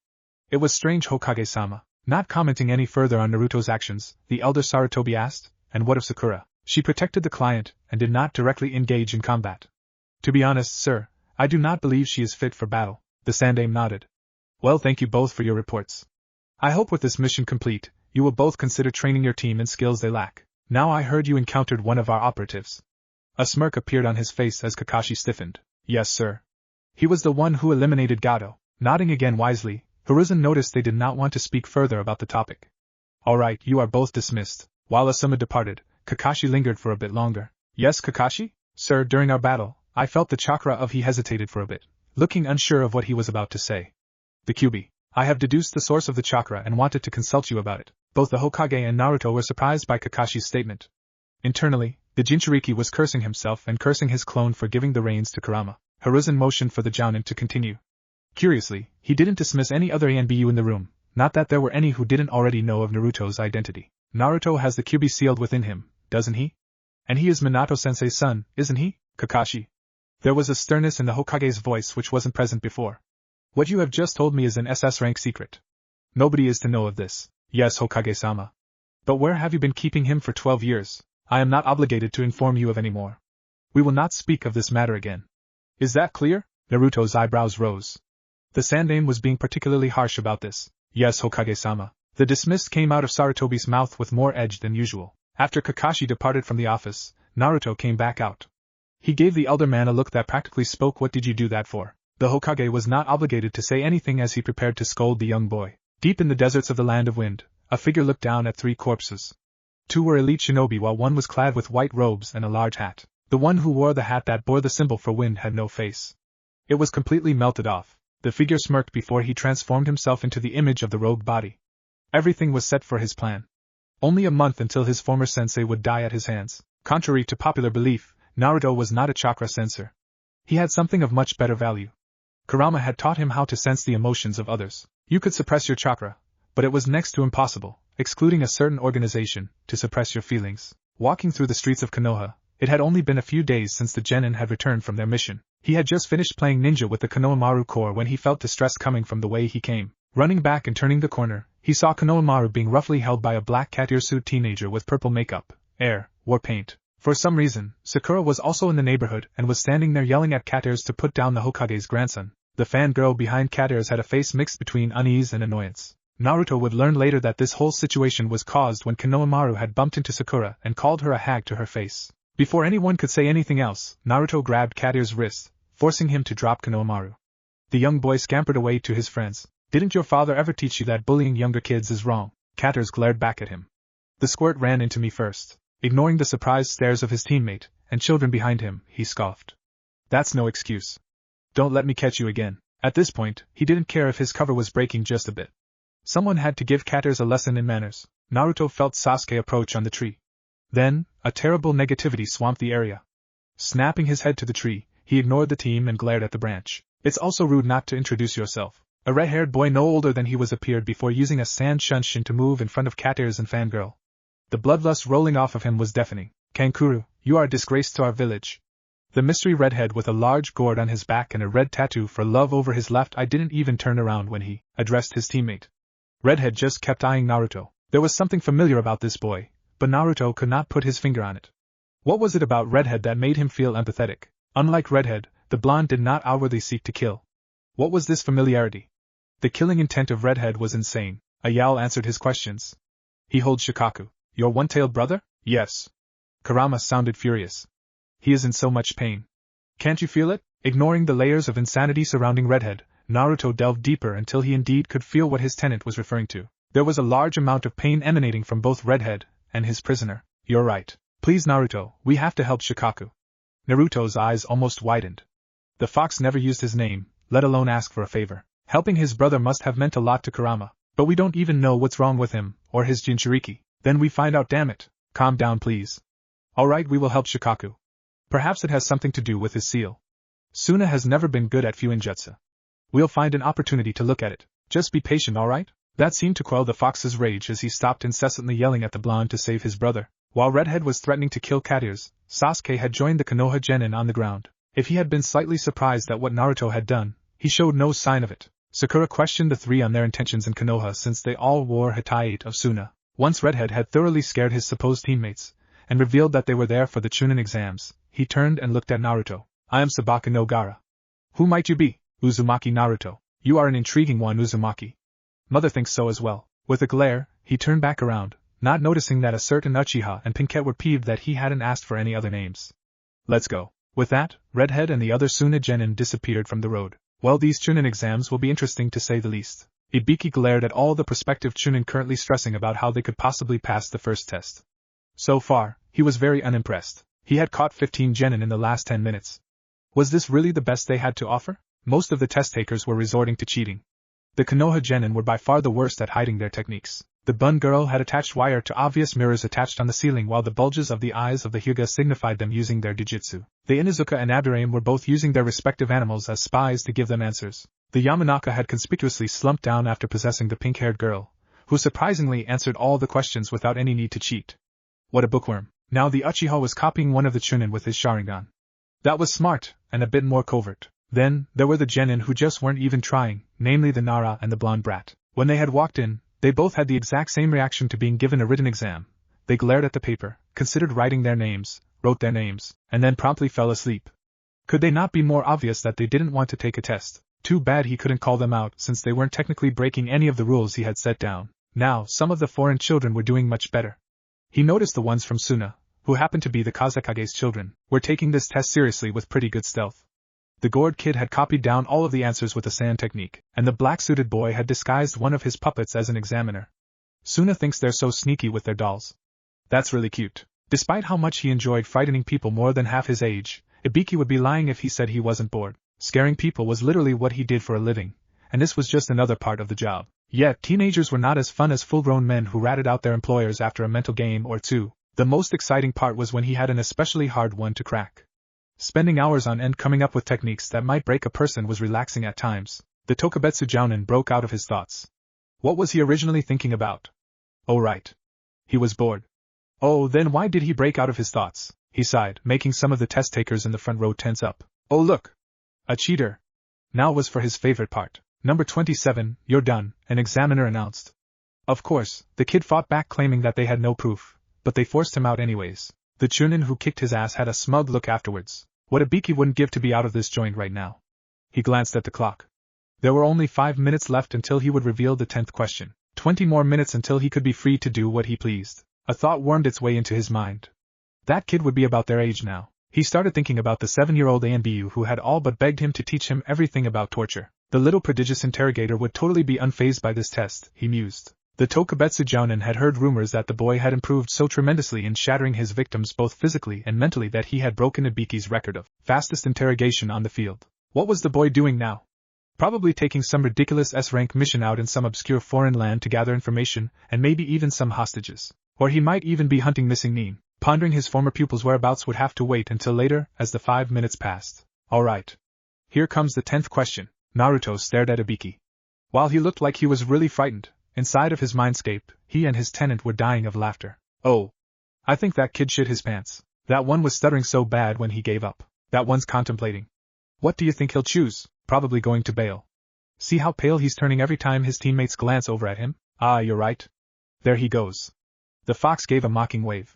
It was strange, Hokage-sama. Not commenting any further on Naruto's actions, the elder Sarutobi asked, and what of Sakura? She protected the client and did not directly engage in combat. To be honest, sir, I do not believe she is fit for battle. The Sandaime nodded. Well, thank you both for your reports. I hope with this mission complete, you will both consider training your team in skills they lack. Now I heard you encountered one of our operatives. A smirk appeared on his face as Kakashi stiffened. Yes, sir. He was the one who eliminated Gato. Nodding again wisely, Hiruzen noticed they did not want to speak further about the topic. Alright, you are both dismissed. While Asuma departed, Kakashi lingered for a bit longer. Yes, Kakashi? Sir, during our battle, I felt the chakra of he hesitated for a bit, looking unsure of what he was about to say. The QB. I have deduced the source of the chakra and wanted to consult you about it. Both the Hokage and Naruto were surprised by Kakashi's statement. Internally, the Jinchuriki was cursing himself and cursing his clone for giving the reins to Kurama. Hiruzen motioned for the Jounin to continue. Curiously, he didn't dismiss any other ANBU in the room, not that there were any who didn't already know of Naruto's identity. Naruto has the QB sealed within him, doesn't he? And he is Minato-sensei's son, isn't he, Kakashi? There was a sternness in the Hokage's voice which wasn't present before. What you have just told me is an SS rank secret. Nobody is to know of this. Yes, Hokage-sama. But where have you been keeping him for 12 years? I am not obligated to inform you of any more. We will not speak of this matter again. Is that clear? Naruto's eyebrows rose. The Sandaime was being particularly harsh about this. Yes, Hokage-sama. The dismissed came out of Sarutobi's mouth with more edge than usual. After Kakashi departed from the office, Naruto came back out. He gave the elder man a look that practically spoke, what did you do that for? The Hokage was not obligated to say anything as he prepared to scold the young boy. Deep in the deserts of the Land of Wind, a figure looked down at 3 corpses. 2 were elite shinobi while one was clad with white robes and a large hat. The one who wore the hat that bore the symbol for wind had no face. It was completely melted off. The figure smirked before he transformed himself into the image of the robed body. Everything was set for his plan. Only a month until his former sensei would die at his hands. Contrary to popular belief, Naruto was not a chakra sensor. He had something of much better value. Kurama had taught him how to sense the emotions of others. You could suppress your chakra, but it was next to impossible, excluding a certain organization, to suppress your feelings. Walking through the streets of Konoha, it had only been a few days since the genin had returned from their mission. He had just finished playing ninja with the Konohamaru Corps when he felt distress coming from the way he came. Running back and turning the corner, he saw Konohamaru being roughly held by a black cat ear-suit teenager with purple makeup, hair, war paint. For some reason, Sakura was also in the neighborhood and was standing there yelling at cat ears to put down the Hokage's grandson. The fangirl behind cat ears had a face mixed between unease and annoyance. Naruto would learn later that this whole situation was caused when Konohamaru had bumped into Sakura and called her a hag to her face. Before anyone could say anything else, Naruto grabbed cat ear's wrist, forcing him to drop Konohamaru. The young boy scampered away to his friends. Didn't your father ever teach you that bullying younger kids is wrong? Cat ears glared back at him. The squirt ran into me first. Ignoring the surprised stares of his teammate and children behind him, he scoffed. That's no excuse. Don't let me catch you again. At this point, he didn't care if his cover was breaking just a bit. Someone had to give cat ears a lesson in manners. Naruto felt Sasuke approach on the tree. Then, a terrible negativity swamped the area. Snapping his head to the tree, he ignored the team and glared at the branch. It's also rude not to introduce yourself. A red-haired boy no older than he was appeared before using a sand shunshin to move in front of cat ears and fangirl. The bloodlust rolling off of him was deafening. Kankuro, you are a disgrace to our village. The mystery redhead with a large gourd on his back and a red tattoo for love over his left eye didn't even turn around when he addressed his teammate. Redhead just kept eyeing Naruto. There was something familiar about this boy, but Naruto could not put his finger on it. What was it about Redhead that made him feel empathetic? Unlike Redhead, the blonde did not outwardly seek to kill. What was this familiarity? The killing intent of Redhead was insane. A yowl answered his questions. He holds Shikaku. Your one-tailed brother? Yes. Kurama sounded furious. He is in so much pain. Can't you feel it? Ignoring the layers of insanity surrounding Redhead, Naruto delved deeper until he indeed could feel what his tenant was referring to. There was a large amount of pain emanating from both Redhead and his prisoner. You're right. Please Naruto, we have to help Shikaku. Naruto's eyes almost widened. The fox never used his name, let alone ask for a favor. Helping his brother must have meant a lot to Kurama, but we don't even know what's wrong with him, or his Jinchuriki. Then we find out, damn it. Calm down please. Alright, we will help Shikaku. Perhaps it has something to do with his seal. Suna has never been good at Fuinjutsu. We'll find an opportunity to look at it. Just be patient, alright? That seemed to quell the fox's rage as he stopped incessantly yelling at the blonde to save his brother. While Redhead was threatening to kill cat ears, Sasuke had joined the Konoha genin on the ground. If he had been slightly surprised at what Naruto had done, he showed no sign of it. Sakura questioned the three on their intentions in Konoha since they all wore Hatayate of Suna. Once Redhead had thoroughly scared his supposed teammates, and revealed that they were there for the chunin exams, he turned and looked at Naruto. I am Sabaka no Gara. Who might you be? Uzumaki Naruto. You are an intriguing one, Uzumaki. Mother thinks so as well. With a glare, he turned back around, not noticing that a certain Uchiha and Pinkette were peeved that he hadn't asked for any other names. Let's go. With that, Redhead and the other Suna genin disappeared from the road. Well, these chunin exams will be interesting to say the least. Ibiki glared at all the prospective chunin currently stressing about how they could possibly pass the first test. So far, he was very unimpressed. He had caught 15 genin in the last 10 minutes. Was this really the best they had to offer? Most of the test takers were resorting to cheating. The Konoha genin were by far the worst at hiding their techniques. The bun girl had attached wire to obvious mirrors attached on the ceiling, while the bulges of the eyes of the Hyuga signified them using their Jujutsu. The Inuzuka and Abdurame were both using their respective animals as spies to give them answers. The Yamanaka had conspicuously slumped down after possessing the pink-haired girl, who surprisingly answered all the questions without any need to cheat. What a bookworm. Now the Uchiha was copying one of the chunin with his Sharingan. That was smart, and a bit more covert. Then, there were the genin who just weren't even trying, namely the Nara and the blonde brat. When they had walked in, they both had the exact same reaction to being given a written exam. They glared at the paper, considered writing their names, wrote their names, and then promptly fell asleep. Could they not be more obvious that they didn't want to take a test? Too bad he couldn't call them out since they weren't technically breaking any of the rules he had set down. Now, some of the foreign children were doing much better. He noticed the ones from Suna, who happened to be the Kazekage's children, were taking this test seriously with pretty good stealth. The gourd kid had copied down all of the answers with the sand technique, and the black-suited boy had disguised one of his puppets as an examiner. Suna thinks they're so sneaky with their dolls. That's really cute. Despite how much he enjoyed frightening people more than half his age, Ibiki would be lying if he said he wasn't bored. Scaring people was literally what he did for a living, and this was just another part of the job. Yet, teenagers were not as fun as full-grown men who ratted out their employers after a mental game or two. The most exciting part was when he had an especially hard one to crack. Spending hours on end coming up with techniques that might break a person was relaxing at times. The Tokubetsu Jounin broke out of his thoughts. What was he originally thinking about? Oh right. He was bored. Oh, then why did he break out of his thoughts? He sighed, making some of the test takers in the front row tense up. Oh look! A cheater. Now was for his favorite part. Number 27, you're done, an examiner announced. Of course, the kid fought back claiming that they had no proof, but they forced him out anyways. The chunin who kicked his ass had a smug look afterwards. What Ibiki wouldn't give to be out of this joint right now. He glanced at the clock. There were only 5 minutes left until he would reveal the 10th question. 20 more minutes until he could be free to do what he pleased. A thought wormed its way into his mind. That kid would be about their age now. He started thinking about the 7-year-old ANBU who had all but begged him to teach him everything about torture. The little prodigious interrogator would totally be unfazed by this test, he mused. The Tokubetsu Jounin had heard rumors that the boy had improved so tremendously in shattering his victims both physically and mentally that he had broken Ibiki's record of fastest interrogation on the field. What was the boy doing now? Probably taking some ridiculous S-rank mission out in some obscure foreign land to gather information, and maybe even some hostages. Or he might even be hunting missing Nin. Pondering his former pupil's whereabouts would have to wait until later, as the 5 minutes passed. Alright. Here comes the 10th question. Naruto stared at Ibiki. While he looked like he was really frightened, inside of his mindscape, he and his tenant were dying of laughter. Oh. I think that kid shit his pants. That one was stuttering so bad when he gave up. That one's contemplating. What do you think he'll choose? Probably going to bail. See how pale he's turning every time his teammates glance over at him? Ah, you're right. There he goes. The fox gave a mocking wave.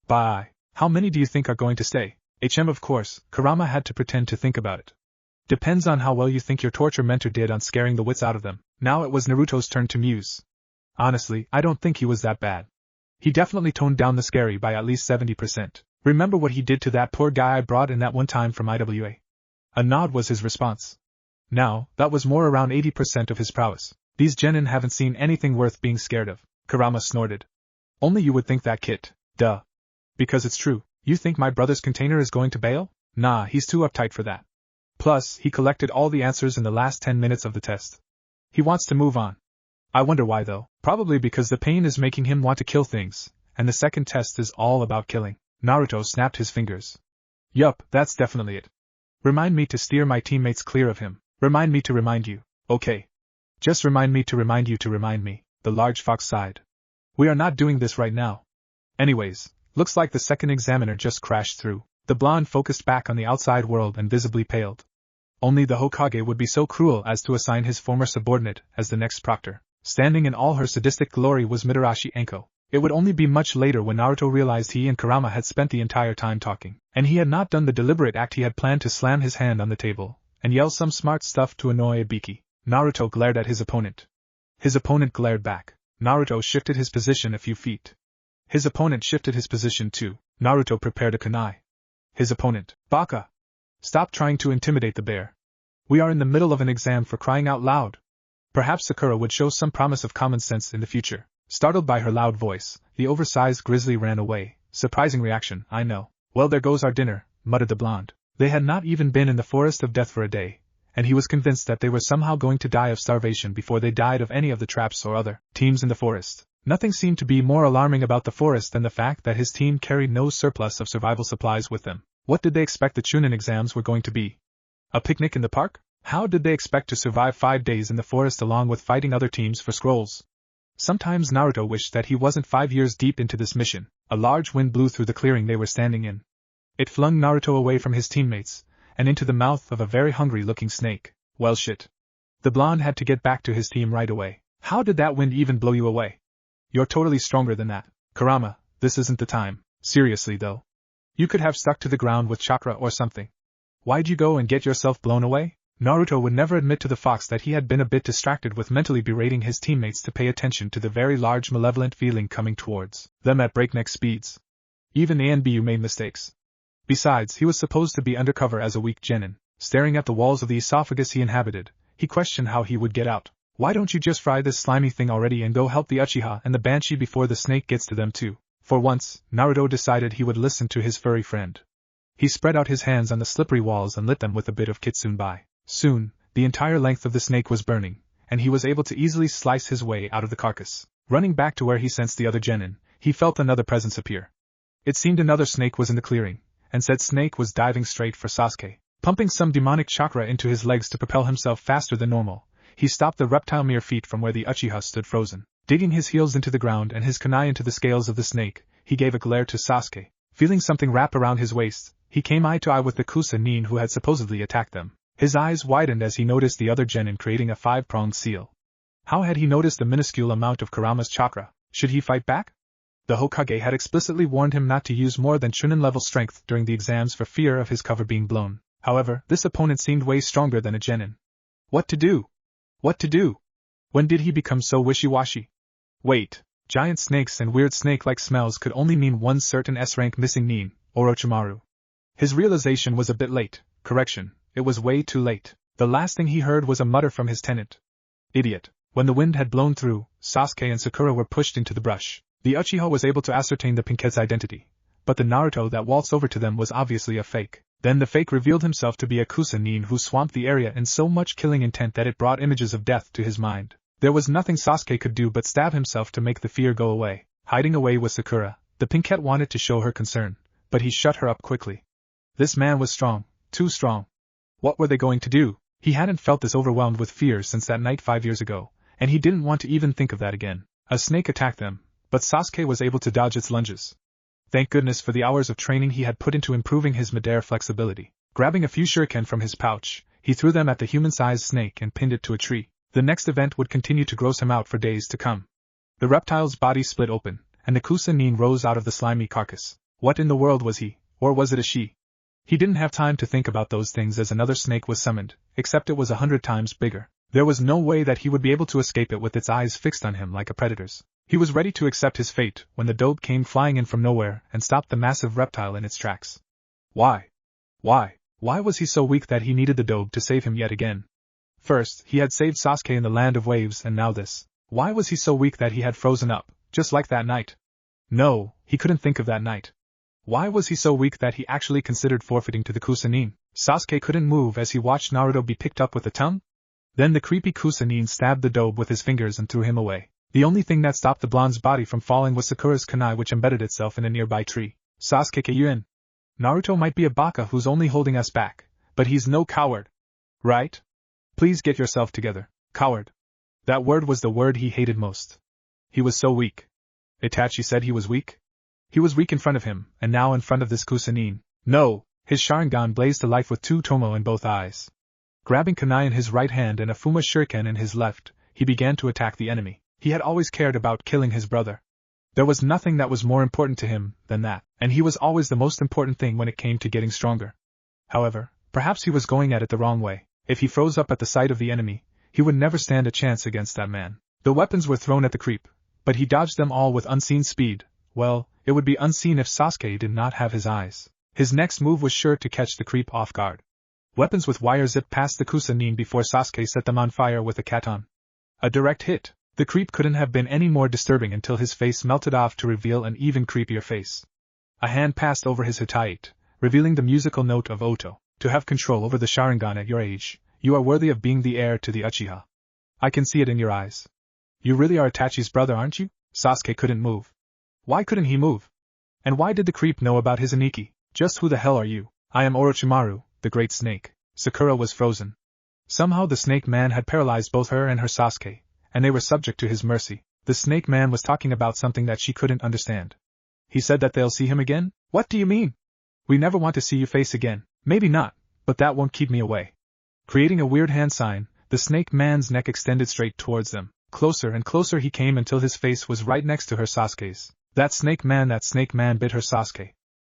Bye. How many do you think are going to stay? Of course, Kurama had to pretend to think about it. Depends on how well you think your torture mentor did on scaring the wits out of them. Now it was Naruto's turn to muse. Honestly, I don't think he was that bad. He definitely toned down the scary by at least 70%. Remember what he did to that poor guy I brought in that one time from IWA? A nod was his response. Now, that was more around 80% of his prowess. These genin haven't seen anything worth being scared of. Kurama snorted. Only you would think that, Kit. Duh. Because it's true. You think my brother's container is going to bail? Nah, he's too uptight for that. Plus, he collected all the answers in the last 10 minutes of the test. He wants to move on. I wonder why though. Probably because the pain is making him want to kill things, and the second test is all about killing. Naruto snapped his fingers. Yup, that's definitely it. Remind me to steer my teammates clear of him. Remind me to remind you. Okay. Just remind me to remind you to remind me, the large fox sighed. We are not doing this right now. Anyways, looks like the second examiner just crashed through. The blonde focused back on the outside world and visibly paled. Only the Hokage would be so cruel as to assign his former subordinate as the next proctor. Standing in all her sadistic glory was Mitarashi Anko. It would only be much later when Naruto realized he and Kurama had spent the entire time talking, and he had not done the deliberate act he had planned to slam his hand on the table and yell some smart stuff to annoy Ibiki. Naruto glared at his opponent. His opponent glared back. Naruto shifted his position a few feet. His opponent shifted his position too. Naruto prepared a kunai. His opponent, Baka! Stop trying to intimidate the bear. We are in the middle of an exam, for crying out loud. Perhaps Sakura would show some promise of common sense in the future. Startled by her loud voice, the oversized grizzly ran away. Surprising reaction, I know. Well, there goes our dinner, muttered the blonde. They had not even been in the forest of death for a day, and he was convinced that they were somehow going to die of starvation before they died of any of the traps or other teams in the forest. Nothing seemed to be more alarming about the forest than the fact that his team carried no surplus of survival supplies with them. What did they expect the chunin exams were going to be? A picnic in the park? How did they expect to survive 5 days in the forest along with fighting other teams for scrolls? Sometimes Naruto wished that he wasn't 5 years deep into this mission. A large wind blew through the clearing they were standing in. It flung Naruto away from his teammates, and into the mouth of a very hungry-looking snake. Well shit. The blonde had to get back to his team right away. How did that wind even blow you away? You're totally stronger than that. Kurama, this isn't the time. Seriously though. You could have stuck to the ground with chakra or something. Why'd you go and get yourself blown away? Naruto would never admit to the fox that he had been a bit distracted with mentally berating his teammates to pay attention to the very large malevolent feeling coming towards them at breakneck speeds. Even ANBU made mistakes. Besides, he was supposed to be undercover as a weak genin. Staring at the walls of the esophagus he inhabited, he questioned how he would get out. Why don't you just fry this slimy thing already and go help the Uchiha and the Banshee before the snake gets to them too? For once, Naruto decided he would listen to his furry friend. He spread out his hands on the slippery walls and lit them with a bit of kitsune bai. Soon, the entire length of the snake was burning, and he was able to easily slice his way out of the carcass. Running back to where he sensed the other genin, he felt another presence appear. It seemed another snake was in the clearing, and said snake was diving straight for Sasuke. Pumping some demonic chakra into his legs to propel himself faster than normal, he stopped the reptile mere feet from where the Uchiha stood frozen. Digging his heels into the ground and his kunai into the scales of the snake, he gave a glare to Sasuke. Feeling something wrap around his waist, he came eye to eye with the kitsune who had supposedly attacked them. His eyes widened as he noticed the other genin creating a 5-pronged seal. How had he noticed the minuscule amount of Kurama's chakra? Should he fight back? The Hokage had explicitly warned him not to use more than chunin-level strength during the exams for fear of his cover being blown. However, this opponent seemed way stronger than a genin. What to do? What to do? When did he become so wishy-washy? Wait, giant snakes and weird snake-like smells could only mean one certain S-rank missing nin, Orochimaru. His realization was a bit late. Correction, it was way too late. The last thing he heard was a mutter from his tenant. Idiot. When the wind had blown through, Sasuke and Sakura were pushed into the brush. The Uchiha was able to ascertain the Pinkette's identity, but the Naruto that waltzed over to them was obviously a fake. Then the fake revealed himself to be a kitsune who swamped the area in so much killing intent that it brought images of death to his mind. There was nothing Sasuke could do but stab himself to make the fear go away. Hiding away with Sakura, the Pinkette wanted to show her concern, but he shut her up quickly. This man was strong, too strong. What were they going to do? He hadn't felt this overwhelmed with fear since that night 5 years ago, and he didn't want to even think of that again. A snake attacked them, but Sasuke was able to dodge its lunges. Thank goodness for the hours of training he had put into improving his midair flexibility. Grabbing a few shuriken from his pouch, he threw them at the human-sized snake and pinned it to a tree. The next event would continue to gross him out for days to come. The reptile's body split open, and the kitsune rose out of the slimy carcass. What in the world was he, or was it a she? He didn't have time to think about those things as another snake was summoned, except it was 100 times bigger. There was no way that he would be able to escape it with its eyes fixed on him like a predator's. He was ready to accept his fate when the dobe came flying in from nowhere and stopped the massive reptile in its tracks. Why? Why was he so weak that he needed the dobe to save him yet again? First, he had saved Sasuke in the land of waves, and now this. Why was he so weak that he had frozen up, just like that night? No, he couldn't think of that night. Why was he so weak that he actually considered forfeiting to the kitsune? Sasuke couldn't move as he watched Naruto be picked up with the tongue. Then the creepy Kusanin stabbed the dobe with his fingers and threw him away. The only thing that stopped the blonde's body from falling was Sakura's kunai, which embedded itself in a nearby tree. Sasuke Kyuin. Naruto might be a baka who's only holding us back, but he's no coward. Right? Please get yourself together, coward. That word was the word he hated most. He was so weak. Itachi said he was weak? He was weak in front of him, and now in front of this Kusanin. No! His Sharingan blazed to life with two tomo in both eyes. Grabbing kunai in his right hand and a Fuma shuriken in his left, he began to attack the enemy. He had always cared about killing his brother. There was nothing that was more important to him than that, and he was always the most important thing when it came to getting stronger. However, perhaps he was going at it the wrong way. If he froze up at the sight of the enemy, he would never stand a chance against that man. The weapons were thrown at the creep, but he dodged them all with unseen speed. Well, it would be unseen if Sasuke did not have his eyes. His next move was sure to catch the creep off guard. Weapons with wire zipped past the Kusanin before Sasuke set them on fire with a katon. A direct hit. The creep couldn't have been any more disturbing until his face melted off to reveal an even creepier face. A hand passed over his hitite, revealing the musical note of Oto. To have control over the Sharingan at your age, you are worthy of being the heir to the Uchiha. I can see it in your eyes. You really are Itachi's brother, aren't you? Sasuke couldn't move. Why couldn't he move? And why did the creep know about his Aniki? Just who the hell are you? I am Orochimaru, the Great Snake. Sakura was frozen. Somehow the Snake Man had paralyzed both her and her Sasuke, and they were subject to his mercy. The Snake Man was talking about something that she couldn't understand. He said that they'll see him again? What do you mean? We never want to see you face again. Maybe not, but that won't keep me away. Creating a weird hand sign, the Snake Man's neck extended straight towards them. Closer and closer he came until his face was right next to her Sasuke's. That Snake Man bit her Sasuke.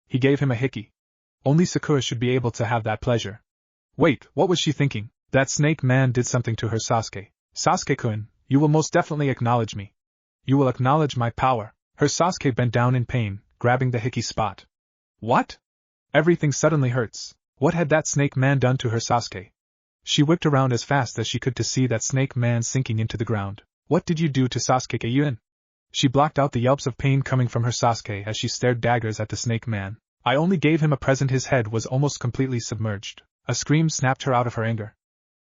He gave him a hickey. Only Sakura should be able to have that pleasure. Wait, what was she thinking? That Snake Man did something to her Sasuke. Sasuke-kun, you will most definitely acknowledge me. You will acknowledge my power. Her Sasuke bent down in pain, grabbing the hickey spot. What? Everything suddenly hurts. What had that Snake Man done to her Sasuke? She whipped around as fast as she could to see that Snake Man sinking into the ground. What did you do to Sasuke Kyuin? She blocked out the yelps of pain coming from her Sasuke as she stared daggers at the Snake Man. I only gave him a present. His head was almost completely submerged. A scream snapped her out of her anger.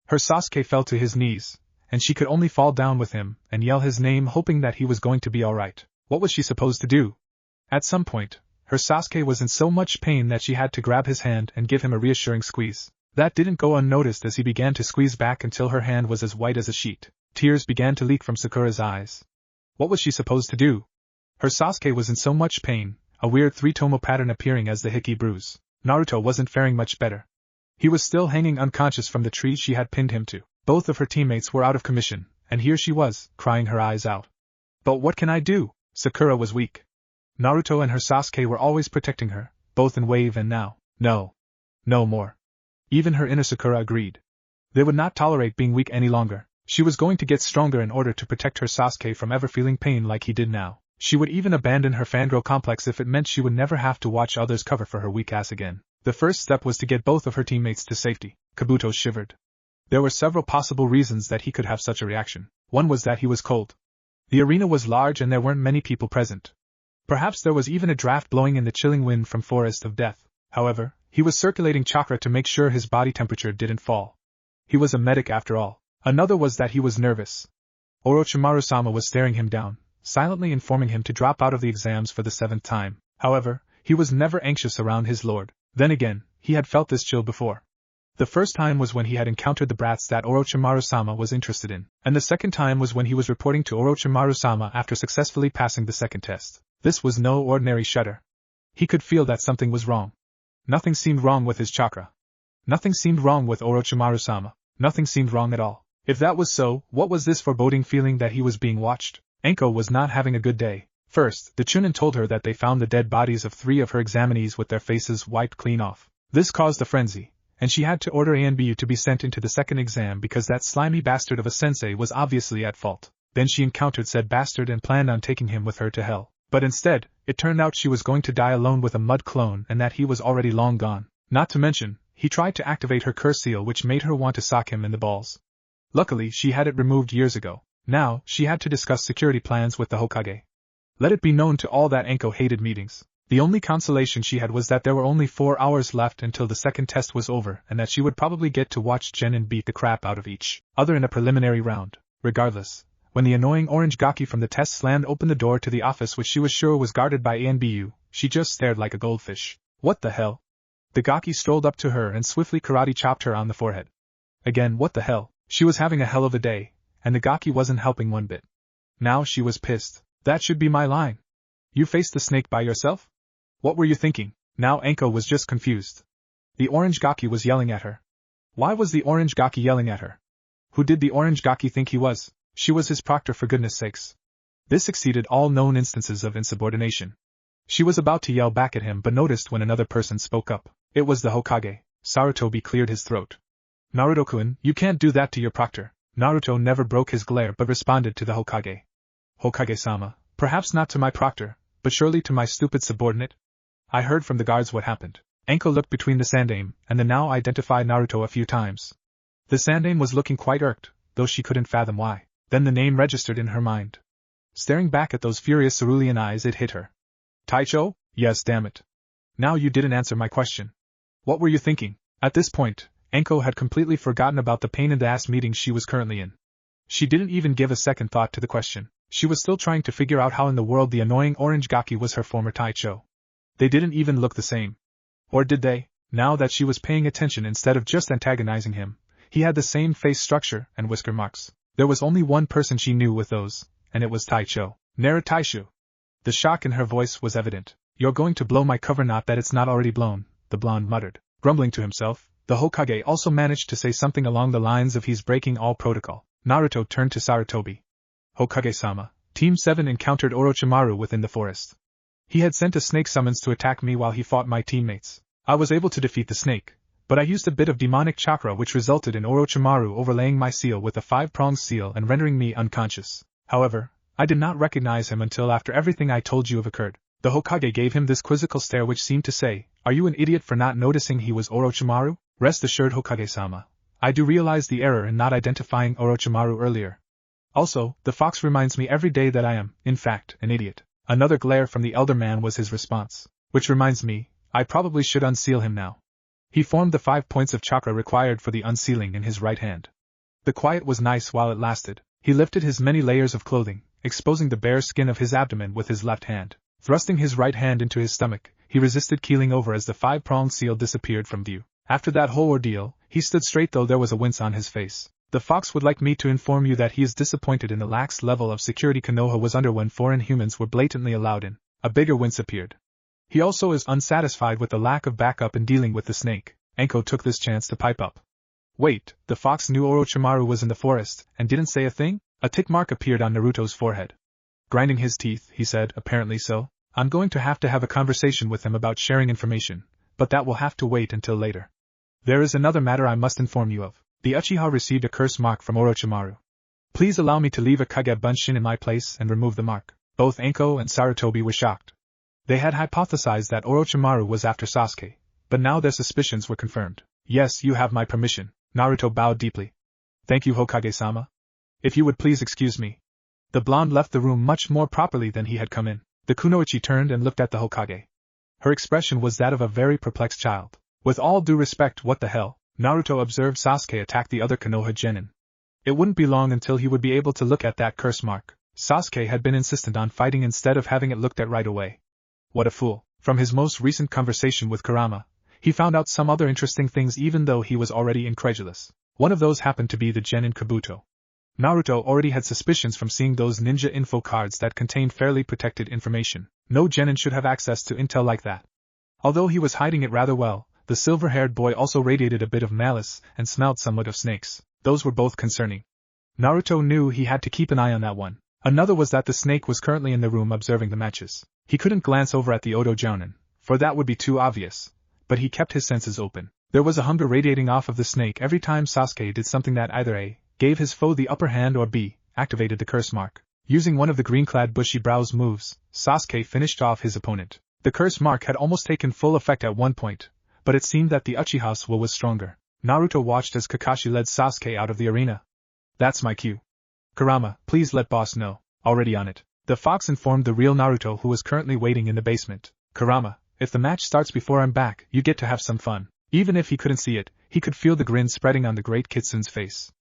Her Sasuke fell to his knees, and she could only fall down with him and yell his name, hoping that he was going to be alright. What was she supposed to do? At some point, her Sasuke was in so much pain that she had to grab his hand and give him a reassuring squeeze. That didn't go unnoticed as he began to squeeze back until her hand was as white as a sheet. Tears began to leak from Sakura's eyes. What was she supposed to do? Her Sasuke was in so much pain, a weird three-tomo pattern appearing as the hickey bruise. Naruto wasn't faring much better. He was still hanging unconscious from the tree she had pinned him to. Both of her teammates were out of commission, and here she was, crying her eyes out. But what can I do? Sakura was weak. Naruto and her Sasuke were always protecting her, both in wave and now. No. No more. Even her inner Sakura agreed. They would not tolerate being weak any longer. She was going to get stronger in order to protect her Sasuke from ever feeling pain like he did now. She would even abandon her fangirl complex if it meant she would never have to watch others cover for her weak ass again. The first step was to get both of her teammates to safety. Kabuto shivered. There were several possible reasons that he could have such a reaction. One was that he was cold. The arena was large and there weren't many people present. Perhaps there was even a draft blowing in the chilling wind from Forest of Death. However, he was circulating chakra to make sure his body temperature didn't fall. He was a medic after all. Another was that he was nervous. Orochimaru-sama was staring him down, silently informing him to drop out of the exams for the 7th time. However, he was never anxious around his lord. Then again, he had felt this chill before. The first time was when he had encountered the brats that Orochimaru-sama was interested in, and the second time was when he was reporting to Orochimaru-sama after successfully passing the second test. This was no ordinary shudder. He could feel that something was wrong. Nothing seemed wrong with his chakra. Nothing seemed wrong with Orochimaru-sama. Nothing seemed wrong at all. If that was so, what was this foreboding feeling that he was being watched? Enko was not having a good day. First, the chunin told her that they found the dead bodies of 3 of her examinees with their faces wiped clean off. This caused a frenzy, and she had to order ANBU to be sent into the second exam because that slimy bastard of a sensei was obviously at fault. Then she encountered said bastard and planned on taking him with her to hell. But instead, it turned out she was going to die alone with a mud clone and that he was already long gone. Not to mention, he tried to activate her curse seal which made her want to sock him in the balls. Luckily she had it removed years ago. Now, she had to discuss security plans with the Hokage. Let it be known to all that Enko hated meetings. The only consolation she had was that there were only 4 hours left until the second test was over and that she would probably get to watch Genin beat the crap out of each other in a preliminary round. Regardless, when the annoying orange gaki from the test slammed open the door to the office which she was sure was guarded by ANBU, she just stared like a goldfish. What the hell? The gaki strolled up to her and swiftly karate chopped her on the forehead. Again, what the hell? She was having a hell of a day, and the gaki wasn't helping one bit. Now she was pissed. That should be my line. You faced the snake by yourself? What were you thinking? Now Anko was just confused. The orange gaki was yelling at her. Why was the orange gaki yelling at her? Who did the orange gaki think he was? She was his proctor, for goodness sakes. This exceeded all known instances of insubordination. She was about to yell back at him but noticed when another person spoke up. It was the Hokage. Sarutobi cleared his throat. Naruto-kun, you can't do that to your proctor. Naruto never broke his glare but responded to the Hokage. Hokage-sama, perhaps not to my proctor, but surely to my stupid subordinate? I heard from the guards what happened. Anko looked between the sandaime and the now identified Naruto a few times. The sandaime was looking quite irked, though she couldn't fathom why. Then the name registered in her mind. Staring back at those furious cerulean eyes, it hit her. Taicho? Yes, damn it. Now you didn't answer my question. What were you thinking? At this point, Anko had completely forgotten about the pain-in-the-ass meeting she was currently in. She didn't even give a second thought to the question. She was still trying to figure out how in the world the annoying orange gaki was her former Taicho. They didn't even look the same. Or did they? Now that she was paying attention instead of just antagonizing him, he had the same face structure and whisker marks. There was only one person she knew with those, and it was Taicho. Nara Taishu. The shock in her voice was evident. You're going to blow my cover, not that it's not already blown, the blonde muttered. Grumbling to himself, the Hokage also managed to say something along the lines of he's breaking all protocol. Naruto turned to Sarutobi. Hokage-sama, Team 7 encountered Orochimaru within the forest. He had sent a snake summons to attack me while he fought my teammates. I was able to defeat the snake, but I used a bit of demonic chakra which resulted in Orochimaru overlaying my seal with a 5-pronged seal and rendering me unconscious. However, I did not recognize him until after everything I told you have occurred. The Hokage gave him this quizzical stare which seemed to say, "Are you an idiot for not noticing he was Orochimaru?" Rest assured, Hokage-sama, I do realize the error in not identifying Orochimaru earlier. Also, the fox reminds me every day that I am, in fact, an idiot. Another glare from the elder man was his response. Which reminds me, I probably should unseal him now. He formed the 5 points of chakra required for the unsealing in his right hand. The quiet was nice while it lasted. He lifted his many layers of clothing, exposing the bare skin of his abdomen with his left hand. Thrusting his right hand into his stomach, he resisted keeling over as the 5-pronged seal disappeared from view. After that whole ordeal, he stood straight though there was a wince on his face. The fox would like me to inform you that he is disappointed in the lax level of security Konoha was under when foreign humans were blatantly allowed in. A bigger wince appeared. He also is unsatisfied with the lack of backup in dealing with the snake. Anko took this chance to pipe up. Wait, the fox knew Orochimaru was in the forest, and didn't say a thing? A tick mark appeared on Naruto's forehead. Grinding his teeth, he said, apparently so. I'm going to have a conversation with him about sharing information, but that will have to wait until later. There is another matter I must inform you of. The Uchiha received a curse mark from Orochimaru. Please allow me to leave a Kage Bunshin in my place and remove the mark. Both Anko and Sarutobi were shocked. They had hypothesized that Orochimaru was after Sasuke, but now their suspicions were confirmed. Yes, you have my permission. Naruto bowed deeply. Thank you, Hokage-sama. If you would please excuse me. The blonde left the room much more properly than he had come in. The kunoichi turned and looked at the Hokage. Her expression was that of a very perplexed child. With all due respect, what the hell? Naruto observed Sasuke attack the other Konoha genin. It wouldn't be long until he would be able to look at that curse mark. Sasuke had been insistent on fighting instead of having it looked at right away. What a fool. From his most recent conversation with Kurama, he found out some other interesting things even though he was already incredulous. One of those happened to be the genin Kabuto. Naruto already had suspicions from seeing those ninja info cards that contained fairly protected information. No genin should have access to intel like that. Although he was hiding it rather well, the silver-haired boy also radiated a bit of malice and smelled somewhat of snakes. Those were both concerning. Naruto knew he had to keep an eye on that one. Another was that the snake was currently in the room observing the matches. He couldn't glance over at the Odo Jounin, for that would be too obvious, but he kept his senses open. There was a hunger radiating off of the snake every time Sasuke did something that either A, gave his foe the upper hand or B, activated the curse mark. Using one of the green-clad bushy brows moves, Sasuke finished off his opponent. The curse mark had almost taken full effect at one point, but it seemed that the Uchiha's will was stronger. Naruto watched as Kakashi led Sasuke out of the arena. That's my cue. Kurama, please let boss know. Already on it. The fox informed the real Naruto, who was currently waiting in the basement. Kurama, if the match starts before I'm back, you get to have some fun. Even if he couldn't see it, he could feel the grin spreading on the great kitsune's face.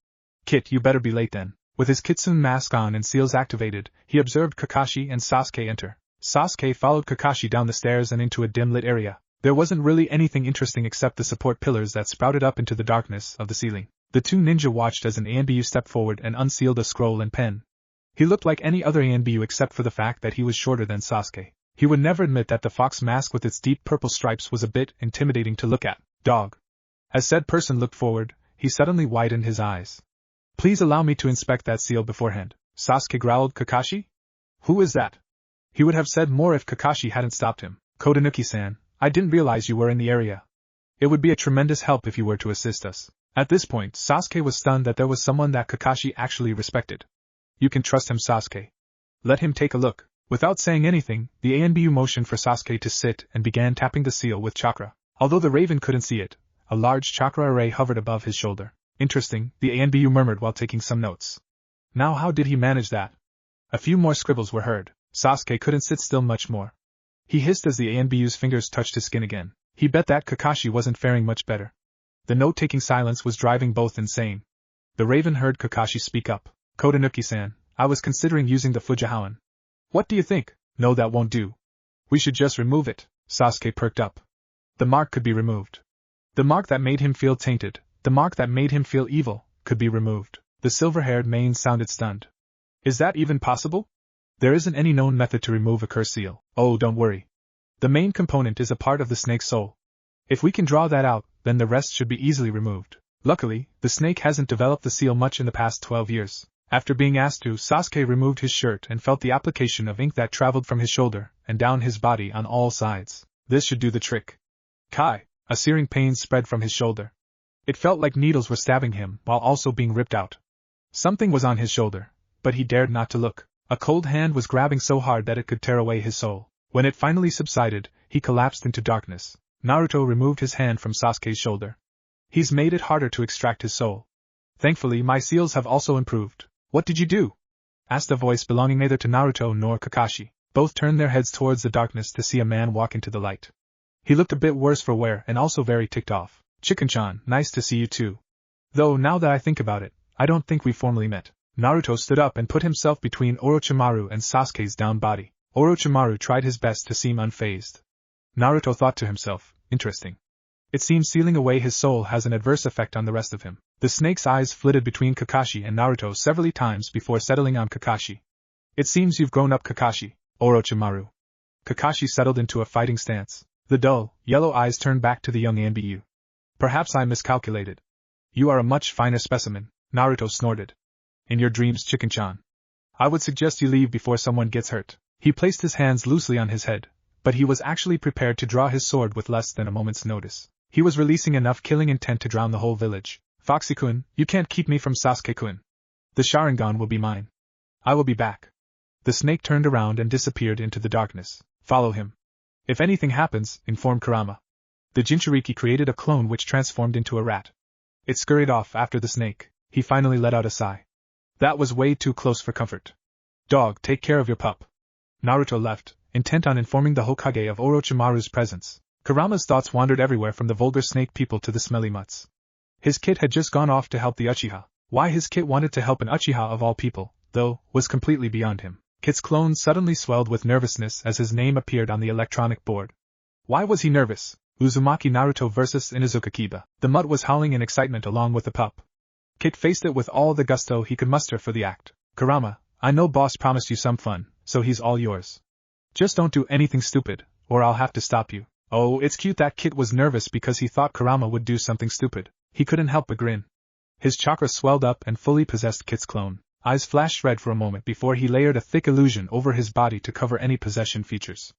Kit, you better be late then. With his kitsune mask on and seals activated, he observed Kakashi and Sasuke enter. Sasuke followed Kakashi down the stairs and into a dim-lit area. There wasn't really anything interesting except the support pillars that sprouted up into the darkness of the ceiling. The two ninja watched as an ANBU stepped forward and unsealed a scroll and pen. He looked like any other ANBU except for the fact that he was shorter than Sasuke. He would never admit that the fox mask with its deep purple stripes was a bit intimidating to look at. Dog. As said person looked forward, he suddenly widened his eyes. Please allow me to inspect that seal beforehand. Sasuke growled. Kakashi? Who is that? He would have said more if Kakashi hadn't stopped him. Kodanuki-san, I didn't realize you were in the area. It would be a tremendous help if you were to assist us. At this point, Sasuke was stunned that there was someone that Kakashi actually respected. You can trust him, Sasuke. Let him take a look. Without saying anything, the ANBU motioned for Sasuke to sit and began tapping the seal with chakra. Although the Raven couldn't see it, a large chakra array hovered above his shoulder. Interesting, the ANBU murmured while taking some notes. Now how did he manage that? A few more scribbles were heard. Sasuke couldn't sit still much more. He hissed as the ANBU's fingers touched his skin again. He bet that Kakashi wasn't faring much better. The note-taking silence was driving both insane. The Raven heard Kakashi speak up. Kodanuki-san, I was considering using the Fujihoan. What do you think? No, that won't do. We should just remove it. Sasuke perked up. The mark could be removed. The mark that made him feel tainted, the mark that made him feel evil, could be removed. The silver-haired main sounded stunned. Is that even possible? There isn't any known method to remove a curse seal. Oh, don't worry. The main component is a part of the snake's soul. If we can draw that out, then the rest should be easily removed. Luckily, the snake hasn't developed the seal much in the past 12 years. After being asked to, Sasuke removed his shirt and felt the application of ink that traveled from his shoulder and down his body on all sides. This should do the trick. Kai! A searing pain spread from his shoulder. It felt like needles were stabbing him while also being ripped out. Something was on his shoulder, but he dared not to look. A cold hand was grabbing so hard that it could tear away his soul. When it finally subsided, he collapsed into darkness. Naruto removed his hand from Sasuke's shoulder. He's made it harder to extract his soul. Thankfully, my seals have also improved. What did you do? Asked a voice belonging neither to Naruto nor Kakashi. Both turned their heads towards the darkness to see a man walk into the light. He looked a bit worse for wear and also very ticked off. Chicken-chan, nice to see you too. Though now that I think about it, I don't think we formally met. Naruto stood up and put himself between Orochimaru and Sasuke's downed body. Orochimaru tried his best to seem unfazed. Naruto thought to himself, interesting. It seems sealing away his soul has an adverse effect on the rest of him. The snake's eyes flitted between Kakashi and Naruto several times before settling on Kakashi. It seems you've grown up, Kakashi. Orochimaru. Kakashi settled into a fighting stance. The dull, yellow eyes turned back to the young ANBU. Perhaps I miscalculated. You are a much finer specimen, Naruto snorted. In your dreams, Chicken-chan. I would suggest you leave before someone gets hurt. He placed his hands loosely on his head, but he was actually prepared to draw his sword with less than a moment's notice. He was releasing enough killing intent to drown the whole village. Foxy-kun, you can't keep me from Sasuke-kun. The Sharingan will be mine. I will be back. The snake turned around and disappeared into the darkness. Follow him. If anything happens, informed Kurama. The Jinchuriki created a clone which transformed into a rat. It scurried off after the snake. He finally let out a sigh. That was way too close for comfort. Dog, take care of your pup. Naruto left, intent on informing the Hokage of Orochimaru's presence. Kurama's thoughts wandered everywhere from the vulgar snake people to the smelly mutts. His kit had just gone off to help the Uchiha. Why his kit wanted to help an Uchiha of all people, though, was completely beyond him. Kit's clone suddenly swelled with nervousness as his name appeared on the electronic board. Why was he nervous? Uzumaki Naruto versus Inuzuka Kiba. The mutt was howling in excitement along with the pup. Kit faced it with all the gusto he could muster for the act. Kurama, I know boss promised you some fun, so he's all yours. Just don't do anything stupid, or I'll have to stop you. Oh, it's cute that Kit was nervous because he thought Kurama would do something stupid. He couldn't help but grin. His chakra swelled up and fully possessed Kit's clone. Eyes flashed red for a moment before he layered a thick illusion over his body to cover any possession features.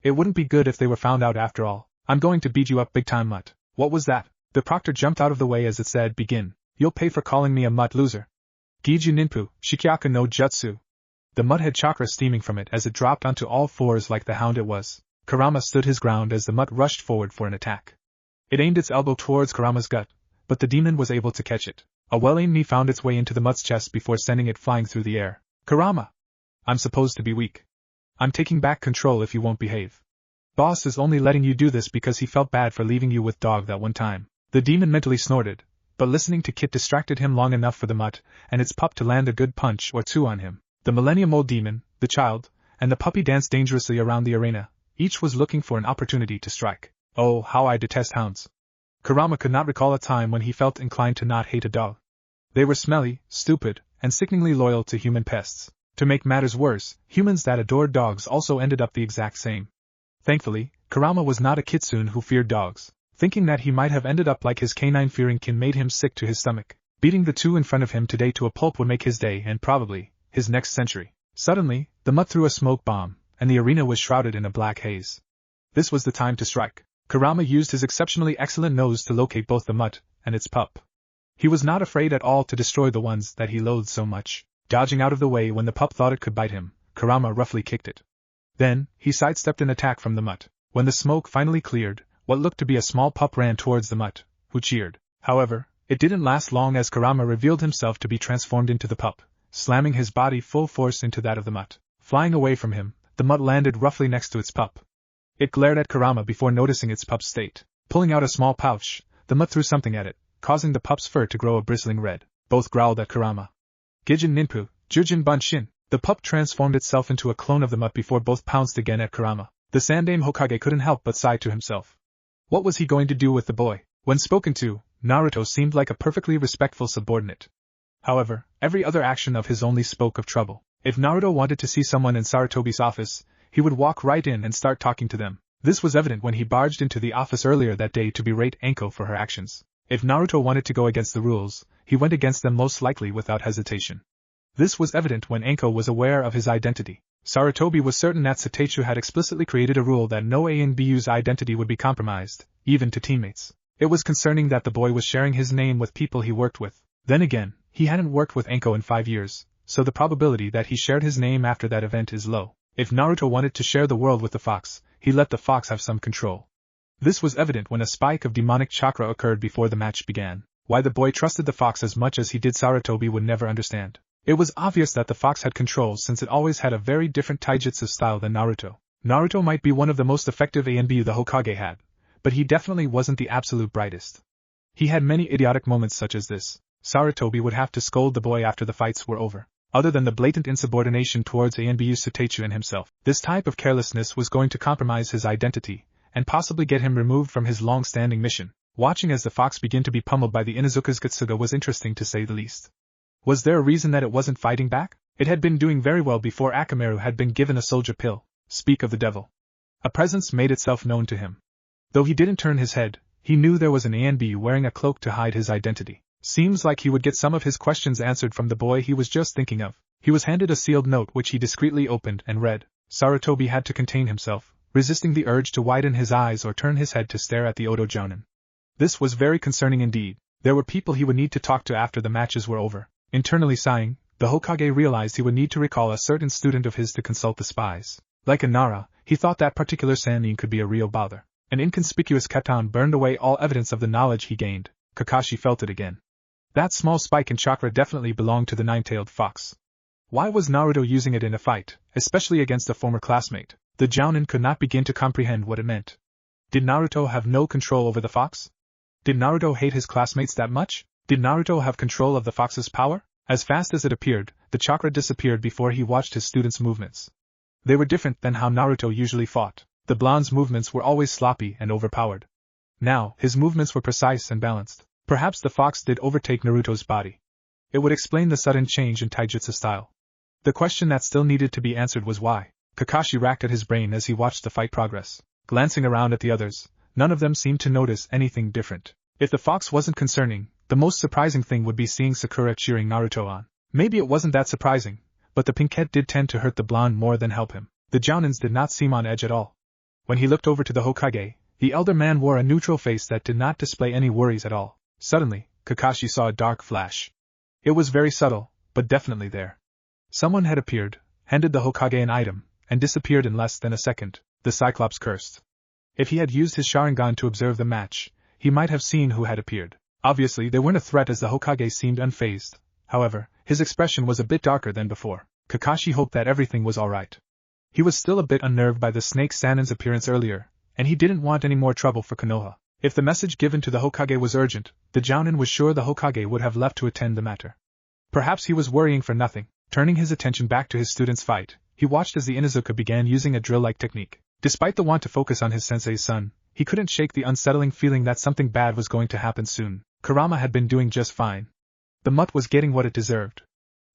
It wouldn't be good if they were found out after all. I'm going to beat you up big time, mutt. What was that? The proctor jumped out of the way as it said, begin. You'll pay for calling me a mutt loser. Giju Ninpu, Shikyaku no Jutsu. The mutt had chakra steaming from it as it dropped onto all fours like the hound it was. Kurama stood his ground as the mutt rushed forward for an attack. It aimed its elbow towards Kurama's gut, but the demon was able to catch it. A well-aimed knee found its way into the mutt's chest before sending it flying through the air. Kurama! I'm supposed to be weak. I'm taking back control if you won't behave. Boss is only letting you do this because he felt bad for leaving you with dog that one time. The demon mentally snorted, but listening to Kit distracted him long enough for the mutt and its pup to land a good punch or two on him. The millennium-old demon, the child, and the puppy danced dangerously around the arena. Each was looking for an opportunity to strike. Oh, how I detest hounds. Kurama could not recall a time when he felt inclined to not hate a dog. They were smelly, stupid, and sickeningly loyal to human pests. To make matters worse, humans that adored dogs also ended up the exact same. Thankfully, Kurama was not a kitsune who feared dogs. Thinking that he might have ended up like his canine-fearing kin made him sick to his stomach. Beating the two in front of him today to a pulp would make his day and probably his next century. Suddenly, the mutt threw a smoke bomb, and the arena was shrouded in a black haze. This was the time to strike. Kurama used his exceptionally excellent nose to locate both the mutt and its pup. He was not afraid at all to destroy the ones that he loathed so much. Dodging out of the way when the pup thought it could bite him, Kurama roughly kicked it. Then, he sidestepped an attack from the mutt. When the smoke finally cleared, what looked to be a small pup ran towards the mutt, who cheered. However, it didn't last long as Kurama revealed himself to be transformed into the pup, slamming his body full force into that of the mutt. Flying away from him, the mutt landed roughly next to its pup. It glared at Kurama before noticing its pup's state. Pulling out a small pouch, the mutt threw something at it, causing the pup's fur to grow a bristling red. Both growled at Kurama. Gijin Ninpu, Jujin Bunshin. The pup transformed itself into a clone of the mutt before both pounced again at Kurama. The Sandaime Hokage couldn't help but sigh to himself. What was he going to do with the boy? When spoken to, Naruto seemed like a perfectly respectful subordinate. However, every other action of his only spoke of trouble. If Naruto wanted to see someone in Sarutobi's office, he would walk right in and start talking to them. This was evident when he barged into the office earlier that day to berate Anko for her actions. If Naruto wanted to go against the rules, he went against them most likely without hesitation. This was evident when Anko was aware of his identity. Sarutobi was certain that Seiichi had explicitly created a rule that no ANBU's identity would be compromised, even to teammates. It was concerning that the boy was sharing his name with people he worked with. Then again, he hadn't worked with Anko in 5 years, so the probability that he shared his name after that event is low. If Naruto wanted to share the world with the fox, he let the fox have some control. This was evident when a spike of demonic chakra occurred before the match began. Why the boy trusted the fox as much as he did Sarutobi would never understand. It was obvious that the fox had control since it always had a very different taijutsu style than Naruto. Naruto might be one of the most effective ANBU the Hokage had, but he definitely wasn't the absolute brightest. He had many idiotic moments such as this. Sarutobi would have to scold the boy after the fights were over. Other than the blatant insubordination towards ANBU Seiichi and himself, this type of carelessness was going to compromise his identity, and possibly get him removed from his long-standing mission. Watching as the fox began to be pummeled by the Inuzuka's Getsuga was interesting to say the least. Was there a reason that it wasn't fighting back? It had been doing very well before Akamaru had been given a soldier pill. Speak of the devil. A presence made itself known to him. Though he didn't turn his head, he knew there was an ANB wearing a cloak to hide his identity. Seems like he would get some of his questions answered from the boy he was just thinking of. He was handed a sealed note which he discreetly opened and read. Sarutobi had to contain himself, resisting the urge to widen his eyes or turn his head to stare at the Odo Jounin. This was very concerning indeed. There were people he would need to talk to after the matches were over. Internally sighing, the Hokage realized he would need to recall a certain student of his to consult the spies. Like a Nara, he thought that particular Sannin could be a real bother. An inconspicuous Katan burned away all evidence of the knowledge he gained. Kakashi felt it again. That small spike in chakra definitely belonged to the nine-tailed fox. Why was Naruto using it in a fight, especially against a former classmate? The Jounin could not begin to comprehend what it meant. Did Naruto have no control over the fox? Did Naruto hate his classmates that much? Did Naruto have control of the fox's power? As fast as it appeared, the chakra disappeared before he watched his students' movements. They were different than how Naruto usually fought. The blonde's movements were always sloppy and overpowered. Now, his movements were precise and balanced. Perhaps the fox did overtake Naruto's body. It would explain the sudden change in taijutsu style. The question that still needed to be answered was why. Kakashi racked at his brain as he watched the fight progress. Glancing around at the others, none of them seemed to notice anything different. If the fox wasn't concerning, the most surprising thing would be seeing Sakura cheering Naruto on. Maybe it wasn't that surprising, but the pinkette did tend to hurt the blonde more than help him. The Jounins did not seem on edge at all. When he looked over to the Hokage, the elder man wore a neutral face that did not display any worries at all. Suddenly, Kakashi saw a dark flash. It was very subtle, but definitely there. Someone had appeared, handed the Hokage an item, and disappeared in less than a second. The Cyclops cursed. If he had used his Sharingan to observe the match, he might have seen who had appeared. Obviously they weren't a threat as the Hokage seemed unfazed. However, his expression was a bit darker than before. Kakashi hoped that everything was alright. He was still a bit unnerved by the snake Sanin's appearance earlier, and he didn't want any more trouble for Konoha. If the message given to the Hokage was urgent, the Jounin was sure the Hokage would have left to attend the matter. Perhaps he was worrying for nothing. Turning his attention back to his student's fight, he watched as the Inuzuka began using a drill-like technique. Despite the want to focus on his sensei's son, he couldn't shake the unsettling feeling that something bad was going to happen soon. Kurama had been doing just fine. The mutt was getting what it deserved.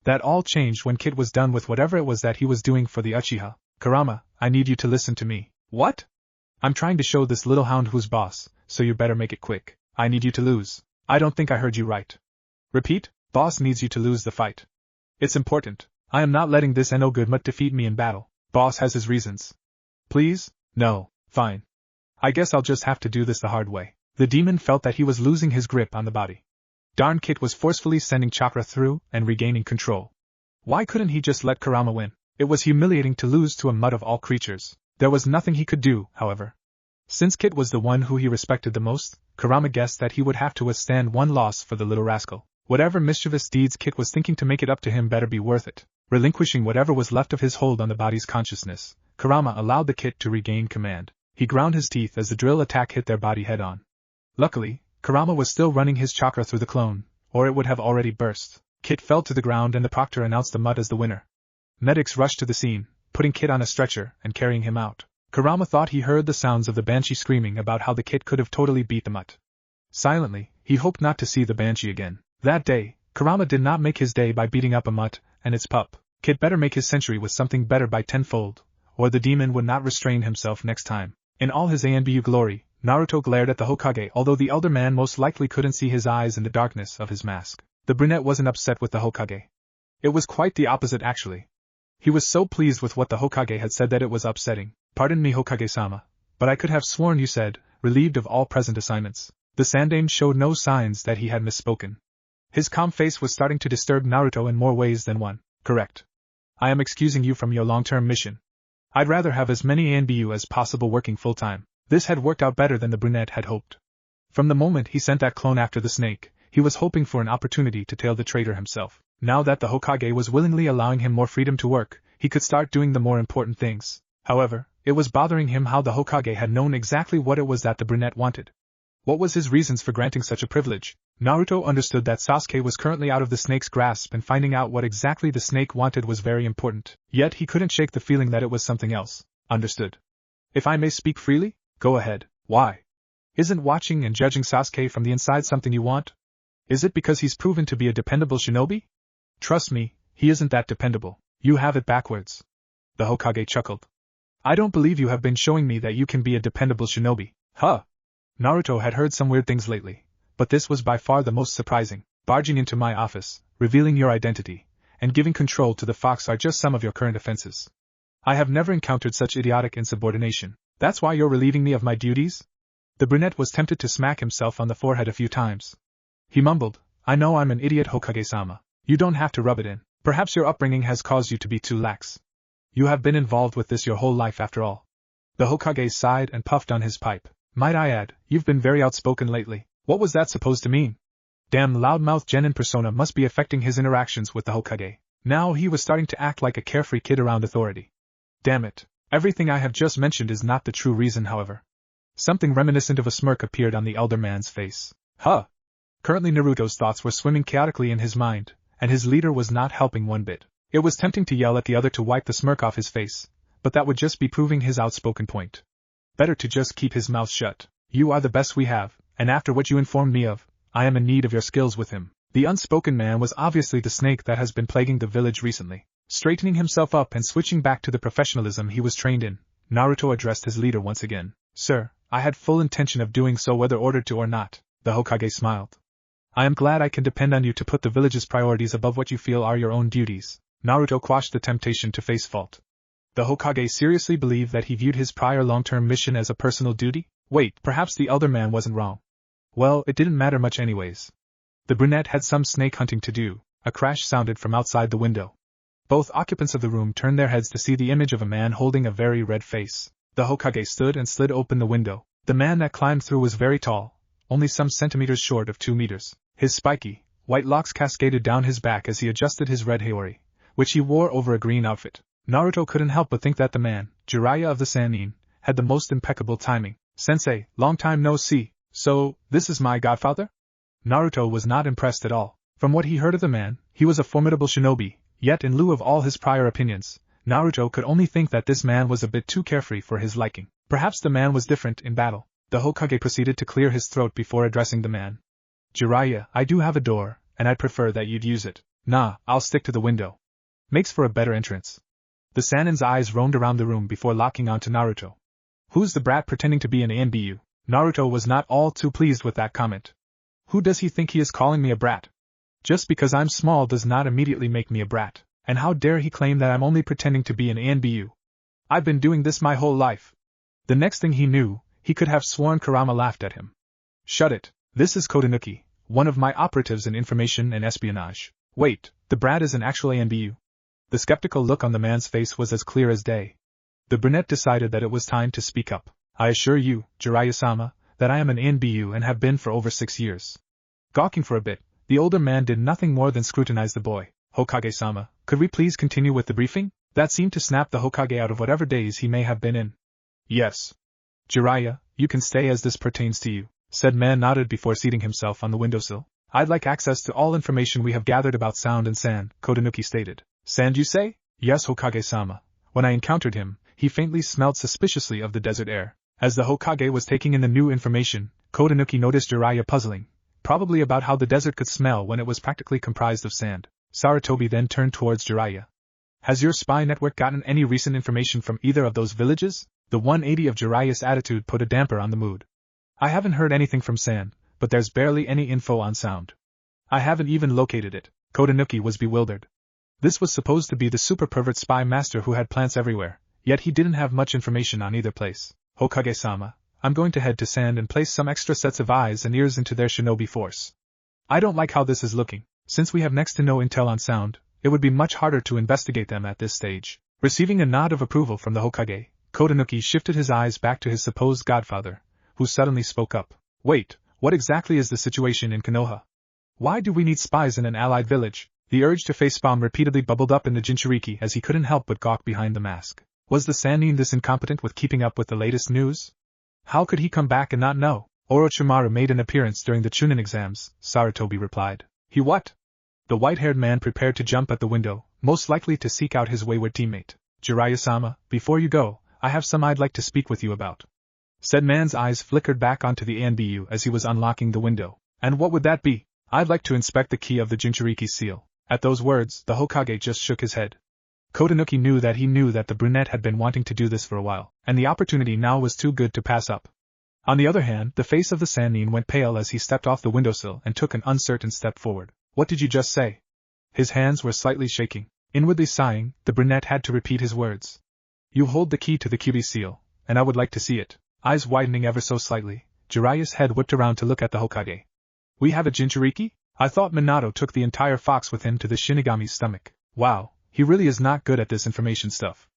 That all changed when Kit was done with whatever it was that he was doing for the Uchiha. Kurama, I need you to listen to me. What? I'm trying to show this little hound who's boss, so you better make it quick. I need you to lose. I don't think I heard you right. Repeat, boss needs you to lose the fight. It's important. I am not letting this no-good mutt defeat me in battle. Boss has his reasons. Please? No. Fine. I guess I'll just have to do this the hard way. The demon felt that he was losing his grip on the body. Darn, Kit was forcefully sending chakra through and regaining control. Why couldn't he just let Kurama win? It was humiliating to lose to a mutt of all creatures. There was nothing he could do, however. Since Kit was the one who he respected the most, Kurama guessed that he would have to withstand one loss for the little rascal. Whatever mischievous deeds Kit was thinking to make it up to him better be worth it. Relinquishing whatever was left of his hold on the body's consciousness, Kurama allowed the Kit to regain command. He ground his teeth as the drill attack hit their body head-on. Luckily, Kurama was still running his chakra through the clone, or it would have already burst. Kit fell to the ground and the proctor announced the mutt as the winner. Medics rushed to the scene, putting Kit on a stretcher and carrying him out. Kurama thought he heard the sounds of the banshee screaming about how the Kit could have totally beat the mutt. Silently, he hoped not to see the banshee again. That day, Kurama did not make his day by beating up a mutt and its pup. Kit better make his century with something better by tenfold, or the demon would not restrain himself next time. In all his ANBU glory, Naruto glared at the Hokage, although the elder man most likely couldn't see his eyes in the darkness of his mask. The brunette wasn't upset with the Hokage. It was quite the opposite actually. He was so pleased with what the Hokage had said that it was upsetting. Pardon me, Hokage-sama, but I could have sworn you said, relieved of all present assignments. The Sandaime showed no signs that he had misspoken. His calm face was starting to disturb Naruto in more ways than one. Correct. I am excusing you from your long-term mission. I'd rather have as many ANBU as possible working full-time. This had worked out better than the brunette had hoped. From the moment he sent that clone after the snake, he was hoping for an opportunity to tail the traitor himself. Now that the Hokage was willingly allowing him more freedom to work, he could start doing the more important things. However, it was bothering him how the Hokage had known exactly what it was that the brunette wanted. What was his reasons for granting such a privilege? Naruto understood that Sasuke was currently out of the snake's grasp and finding out what exactly the snake wanted was very important. Yet he couldn't shake the feeling that it was something else. Understood. If I may speak freely? Go ahead. Why? Isn't watching and judging Sasuke from the inside something you want? Is it because he's proven to be a dependable shinobi? Trust me, he isn't that dependable. You have it backwards. The Hokage chuckled. I don't believe you have been showing me that you can be a dependable shinobi. Huh. Naruto had heard some weird things lately, but this was by far the most surprising. Barging into my office, revealing your identity, and giving control to the fox are just some of your current offenses. I have never encountered such idiotic insubordination. That's why you're relieving me of my duties? The brunette was tempted to smack himself on the forehead a few times. He mumbled, I know I'm an idiot, Hokage-sama. You don't have to rub it in. Perhaps your upbringing has caused you to be too lax. You have been involved with this your whole life after all. The Hokage sighed and puffed on his pipe. Might I add, you've been very outspoken lately. What was that supposed to mean? Damn loudmouth genin persona must be affecting his interactions with the Hokage. Now he was starting to act like a carefree kid around authority. Damn it. Everything I have just mentioned is not the true reason, however. Something reminiscent of a smirk appeared on the elder man's face. Huh. Currently Naruto's thoughts were swimming chaotically in his mind, and his leader was not helping one bit. It was tempting to yell at the other to wipe the smirk off his face, but that would just be proving his outspoken point. Better to just keep his mouth shut. You are the best we have, and after what you informed me of, I am in need of your skills with him. The unspoken man was obviously the snake that has been plaguing the village recently. Straightening himself up and switching back to the professionalism he was trained in, Naruto addressed his leader once again. Sir, I had full intention of doing so whether ordered to or not. The Hokage smiled. I am glad I can depend on you to put the village's priorities above what you feel are your own duties. Naruto quashed the temptation to face fault. The Hokage seriously believed that he viewed his prior long-term mission as a personal duty? Wait, perhaps the elder man wasn't wrong. Well, it didn't matter much anyways. The brunette had some snake hunting to do. A crash sounded from outside the window. Both occupants of the room turned their heads to see the image of a man holding a very red face. The Hokage stood and slid open the window. The man that climbed through was very tall, only some centimeters short of 2 meters. His spiky, white locks cascaded down his back as he adjusted his red haori, which he wore over a green outfit. Naruto couldn't help but think that the man, Jiraiya of the Sannin, had the most impeccable timing. Sensei, long time no see, so, this is my godfather? Naruto was not impressed at all. From what he heard of the man, he was a formidable shinobi, yet in lieu of all his prior opinions, Naruto could only think that this man was a bit too carefree for his liking. Perhaps the man was different in battle. The Hokage proceeded to clear his throat before addressing the man. Jiraiya, I do have a door, and I'd prefer that you'd use it. Nah, I'll stick to the window. Makes for a better entrance. The Sannin's eyes roamed around the room before locking onto Naruto. Who's the brat pretending to be an ANBU? Naruto was not all too pleased with that comment. Who does he think he is calling me a brat? Just because I'm small does not immediately make me a brat, and how dare he claim that I'm only pretending to be an ANBU? I've been doing this my whole life. The next thing he knew, he could have sworn Kurama laughed at him. Shut it, this is Kotonuki, one of my operatives in information and espionage. Wait, the brat is an actual ANBU? The skeptical look on the man's face was as clear as day. The brunette decided that it was time to speak up. I assure you, Jiraiya-sama, that I am an ANBU and have been for over 6 years. Gawking for a bit, the older man did nothing more than scrutinize the boy. Hokage-sama, could we please continue with the briefing? That seemed to snap the Hokage out of whatever daze he may have been in. Yes. Jiraiya, you can stay as this pertains to you, said man nodded before seating himself on the windowsill. I'd like access to all information we have gathered about Sound and Sand, Kotonuki stated. Sand you say? Yes Hokage-sama. When I encountered him, he faintly smelled suspiciously of the desert air. As the Hokage was taking in the new information, Kotonuki noticed Jiraiya puzzling, probably about how the desert could smell when it was practically comprised of sand. Sarutobi then turned towards Jiraiya. Has your spy network gotten any recent information from either of those villages? The 180 of Jiraiya's attitude put a damper on the mood. I haven't heard anything from Sand, but there's barely any info on Sound. I haven't even located it. Kotonuki was bewildered. This was supposed to be the super pervert spy master who had plants everywhere, yet he didn't have much information on either place. Hokage-sama, I'm going to head to Sand and place some extra sets of eyes and ears into their shinobi force. I don't like how this is looking. Since we have next to no intel on Sound, it would be much harder to investigate them at this stage. Receiving a nod of approval from the Hokage, Kotonuki shifted his eyes back to his supposed godfather, who suddenly spoke up. Wait, what exactly is the situation in Konoha? Why do we need spies in an allied village? The urge to facepalm repeatedly bubbled up in the Jinchuriki as he couldn't help but gawk behind the mask. Was the Sannin this incompetent with keeping up with the latest news? How could he come back and not know? Orochimaru made an appearance during the chunin exams, Sarutobi replied. He what? The white-haired man prepared to jump at the window, most likely to seek out his wayward teammate. Jiraiya-sama, before you go, I have some I'd like to speak with you about. Said man's eyes flickered back onto the ANBU as he was unlocking the window. And what would that be? I'd like to inspect the key of the Jinchuriki seal. At those words, the Hokage just shook his head. Kotonuki knew that the brunette had been wanting to do this for a while, and the opportunity now was too good to pass up. On the other hand, the face of the Sannin went pale as he stepped off the windowsill and took an uncertain step forward. What did you just say? His hands were slightly shaking. Inwardly sighing, the brunette had to repeat his words. You hold the key to the Kyubi seal, and I would like to see it. Eyes widening ever so slightly, Jiraiya's head whipped around to look at the Hokage. We have a Jinchuriki? I thought Minato took the entire fox with him to the Shinigami's stomach. Wow, he really is not good at this information stuff.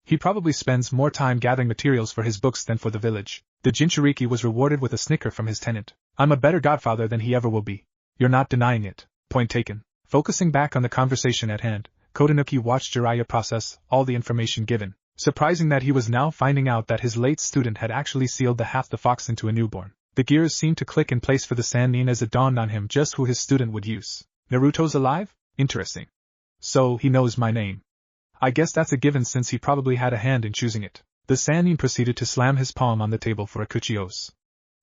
He probably spends more time gathering materials for his books than for the village. The Jinchuriki was rewarded with a snicker from his tenant. I'm a better godfather than he ever will be. You're not denying it. Point taken. Focusing back on the conversation at hand, Kotonuki watched Jiraiya process all the information given. Surprising that he was now finding out that his late student had actually sealed the half the fox into a newborn. The gears seemed to click in place for the Sannin as it dawned on him just who his student would use. Naruto's alive? Interesting. So, he knows my name. I guess that's a given since he probably had a hand in choosing it. The Sannin proceeded to slam his palm on the table for a kuchios.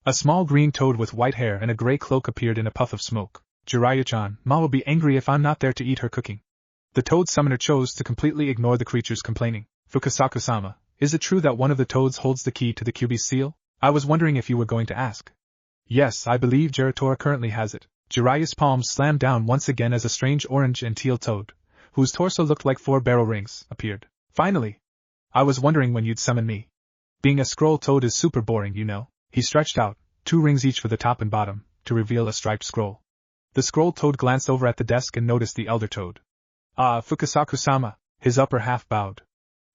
A small green toad with white hair and a gray cloak appeared in a puff of smoke. Jiraiya-chan, Ma will be angry if I'm not there to eat her cooking. The toad summoner chose to completely ignore the creature's complaining. Fukasaku-sama, is it true that one of the toads holds the key to the Kyubi seal? I was wondering if you were going to ask. Yes, I believe Geratora currently has it. Jiraiya's palm slammed down once again as a strange orange and teal toad, whose torso looked like 4 barrel rings, appeared. Finally! I was wondering when you'd summon me. Being a scroll toad is super boring, you know. He stretched out, 2 rings each for the top and bottom, to reveal a striped scroll. The scroll toad glanced over at the desk and noticed the elder toad. Ah, Fukasaku-sama, his upper half bowed.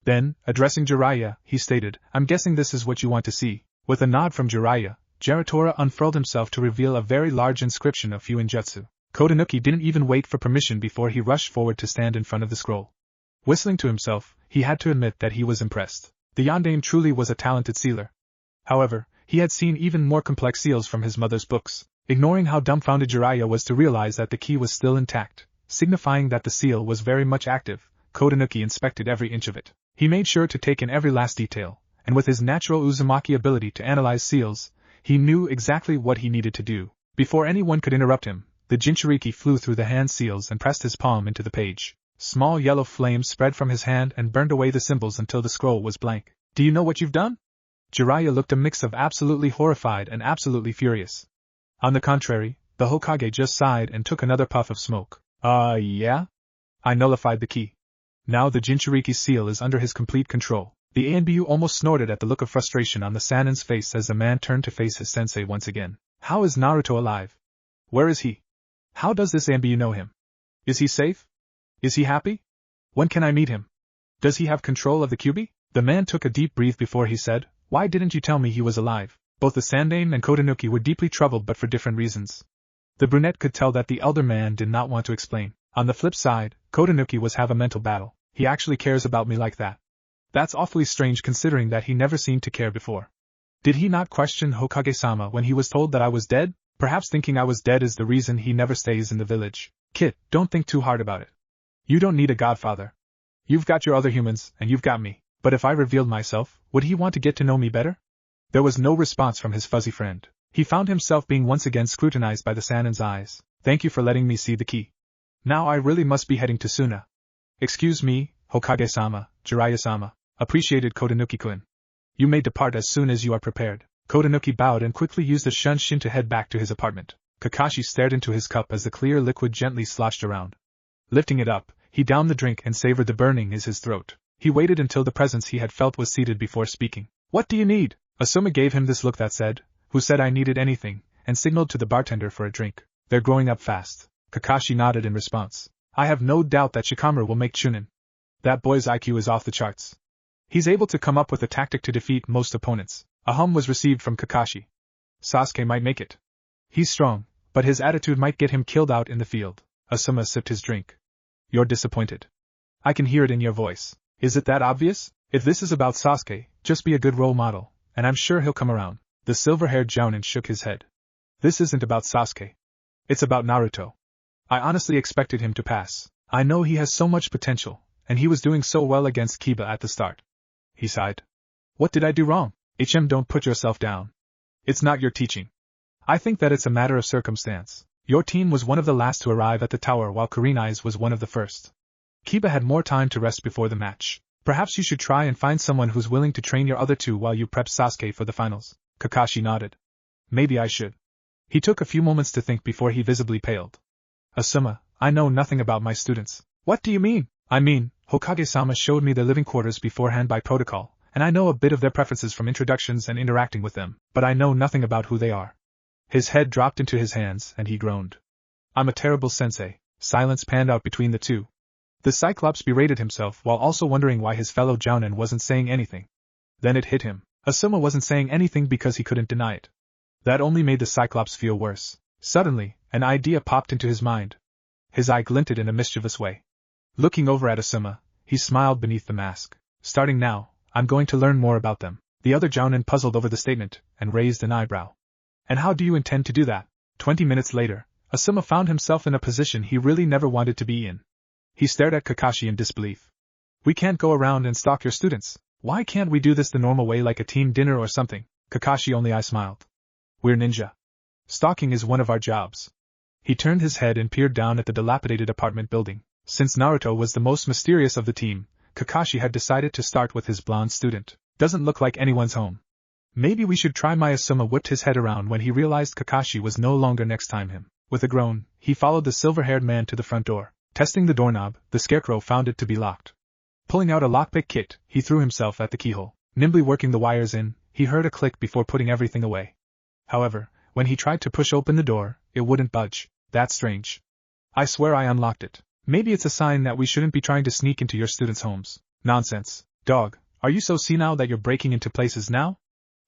Then, addressing Jiraiya, he stated, I'm guessing this is what you want to see. With a nod from Jiraiya, Geratora unfurled himself to reveal a very large inscription of Fuinjutsu. Kotonuki didn't even wait for permission before he rushed forward to stand in front of the scroll. Whistling to himself, he had to admit that he was impressed. The yondaime truly was a talented sealer. However, he had seen even more complex seals from his mother's books. Ignoring how dumbfounded Jiraiya was to realize that the key was still intact, signifying that the seal was very much active, Kotonuki inspected every inch of it. He made sure to take in every last detail, and with his natural Uzumaki ability to analyze seals, he knew exactly what he needed to do. Before anyone could interrupt him, the Jinchuriki flew through the hand seals and pressed his palm into the page. Small yellow flames spread from his hand and burned away the symbols until the scroll was blank. Do you know what you've done? Jiraiya looked a mix of absolutely horrified and absolutely furious. On the contrary, the Hokage just sighed and took another puff of smoke. Yeah? I nullified the key. Now the Jinchuriki seal is under his complete control. The ANBU almost snorted at the look of frustration on the Sanin's face as the man turned to face his sensei once again. How is Naruto alive? Where is he? How does this ANBU know him? Is he safe? Is he happy? When can I meet him? Does he have control of the Kyuubi? The man took a deep breath before he said, Why didn't you tell me he was alive? Both the Sandaime and Kotonuki were deeply troubled but for different reasons. The brunette could tell that the elder man did not want to explain. On the flip side, Kotonuki was have a mental battle. He actually cares about me like that. That's awfully strange considering that he never seemed to care before. Did he not question Hokage-sama when he was told that I was dead? Perhaps thinking I was dead is the reason he never stays in the village. Kid, don't think too hard about it. You don't need a godfather. You've got your other humans, and you've got me. But if I revealed myself, would he want to get to know me better? There was no response from his fuzzy friend. He found himself being once again scrutinized by the Sanin's eyes. Thank you for letting me see the key. Now I really must be heading to Suna. Excuse me, Hokage-sama, Jiraiya-sama. Appreciated Kotonuki-kun. You may depart as soon as you are prepared. Kotonuki bowed and quickly used the shunshin to head back to his apartment. Kakashi stared into his cup as the clear liquid gently sloshed around. Lifting it up, he downed the drink and savored the burning in his throat. He waited until the presence he had felt was seated before speaking. What do you need? Asuma gave him this look that said, Who said I needed anything, and signaled to the bartender for a drink. They're growing up fast. Kakashi nodded in response. I have no doubt that Shikamaru will make chunin. That boy's IQ is off the charts. He's able to come up with a tactic to defeat most opponents. A hum was received from Kakashi. Sasuke might make it. He's strong, but his attitude might get him killed out in the field. Asuma sipped his drink. You're disappointed. I can hear it in your voice. Is it that obvious? If this is about Sasuke, just be a good role model, and I'm sure he'll come around. The silver-haired Jounin shook his head. This isn't about Sasuke. It's about Naruto. I honestly expected him to pass. I know he has so much potential, and he was doing so well against Kiba at the start. He sighed. What did I do wrong? Don't put yourself down. It's not your teaching. I think that it's a matter of circumstance. Your team was one of the last to arrive at the tower while Kurenai's was one of the first. Kiba had more time to rest before the match. Perhaps you should try and find someone who's willing to train your other two while you prep Sasuke for the finals. Kakashi nodded. Maybe I should. He took a few moments to think before he visibly paled. Asuma, I know nothing about my students. What do you mean? I mean, Hokage-sama showed me their living quarters beforehand by protocol, and I know a bit of their preferences from introductions and interacting with them, but I know nothing about who they are. His head dropped into his hands and he groaned. I'm a terrible sensei. Silence panned out between the two. The Cyclops berated himself while also wondering why his fellow Jounin wasn't saying anything. Then it hit him. Asuma wasn't saying anything because he couldn't deny it. That only made the Cyclops feel worse. Suddenly, an idea popped into his mind. His eye glinted in a mischievous way. Looking over at Asuma, he smiled beneath the mask. Starting now, I'm going to learn more about them. The other Jounin puzzled over the statement and raised an eyebrow. And how do you intend to do that? 20 minutes later, Asuma found himself in a position he really never wanted to be in. He stared at Kakashi in disbelief. We can't go around and stalk your students. Why can't we do this the normal way like a team dinner or something? Kakashi only smiled. We're ninja. Stalking is one of our jobs. He turned his head and peered down at the dilapidated apartment building. Since Naruto was the most mysterious of the team, Kakashi had decided to start with his blonde student. Doesn't look like anyone's home. Maybe we should try. Asuma whipped his head around when he realized Kakashi was no longer next time him. With a groan, he followed the silver-haired man to the front door. Testing the doorknob, the scarecrow found it to be locked. Pulling out a lockpick kit, he threw himself at the keyhole. Nimbly working the wires in, he heard a click before putting everything away. However, when he tried to push open the door, it wouldn't budge. That's strange. I swear I unlocked it. Maybe it's a sign that we shouldn't be trying to sneak into your students' homes. Nonsense. Dog, are you so senile that you're breaking into places now?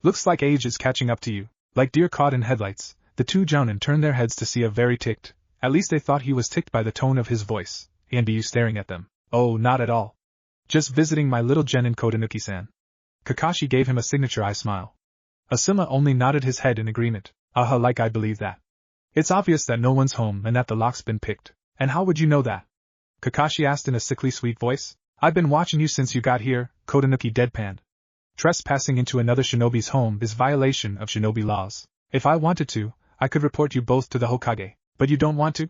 Looks like age is catching up to you. Like deer caught in headlights, the two Jounin turned their heads to see a very ticked. At least they thought he was ticked by the tone of his voice. ANBU staring at them. Oh, not at all. Just visiting my little genin Kodanuki-san. Kakashi gave him a signature eye smile. Asuma only nodded his head in agreement. Like I believe that. It's obvious that no one's home and that the lock's been picked. And how would you know that? Kakashi asked in a sickly sweet voice. I've been watching you since you got here, Kodanuki deadpanned. Trespassing into another shinobi's home is violation of shinobi laws. If I wanted to, I could report you both to the Hokage. But you don't want to?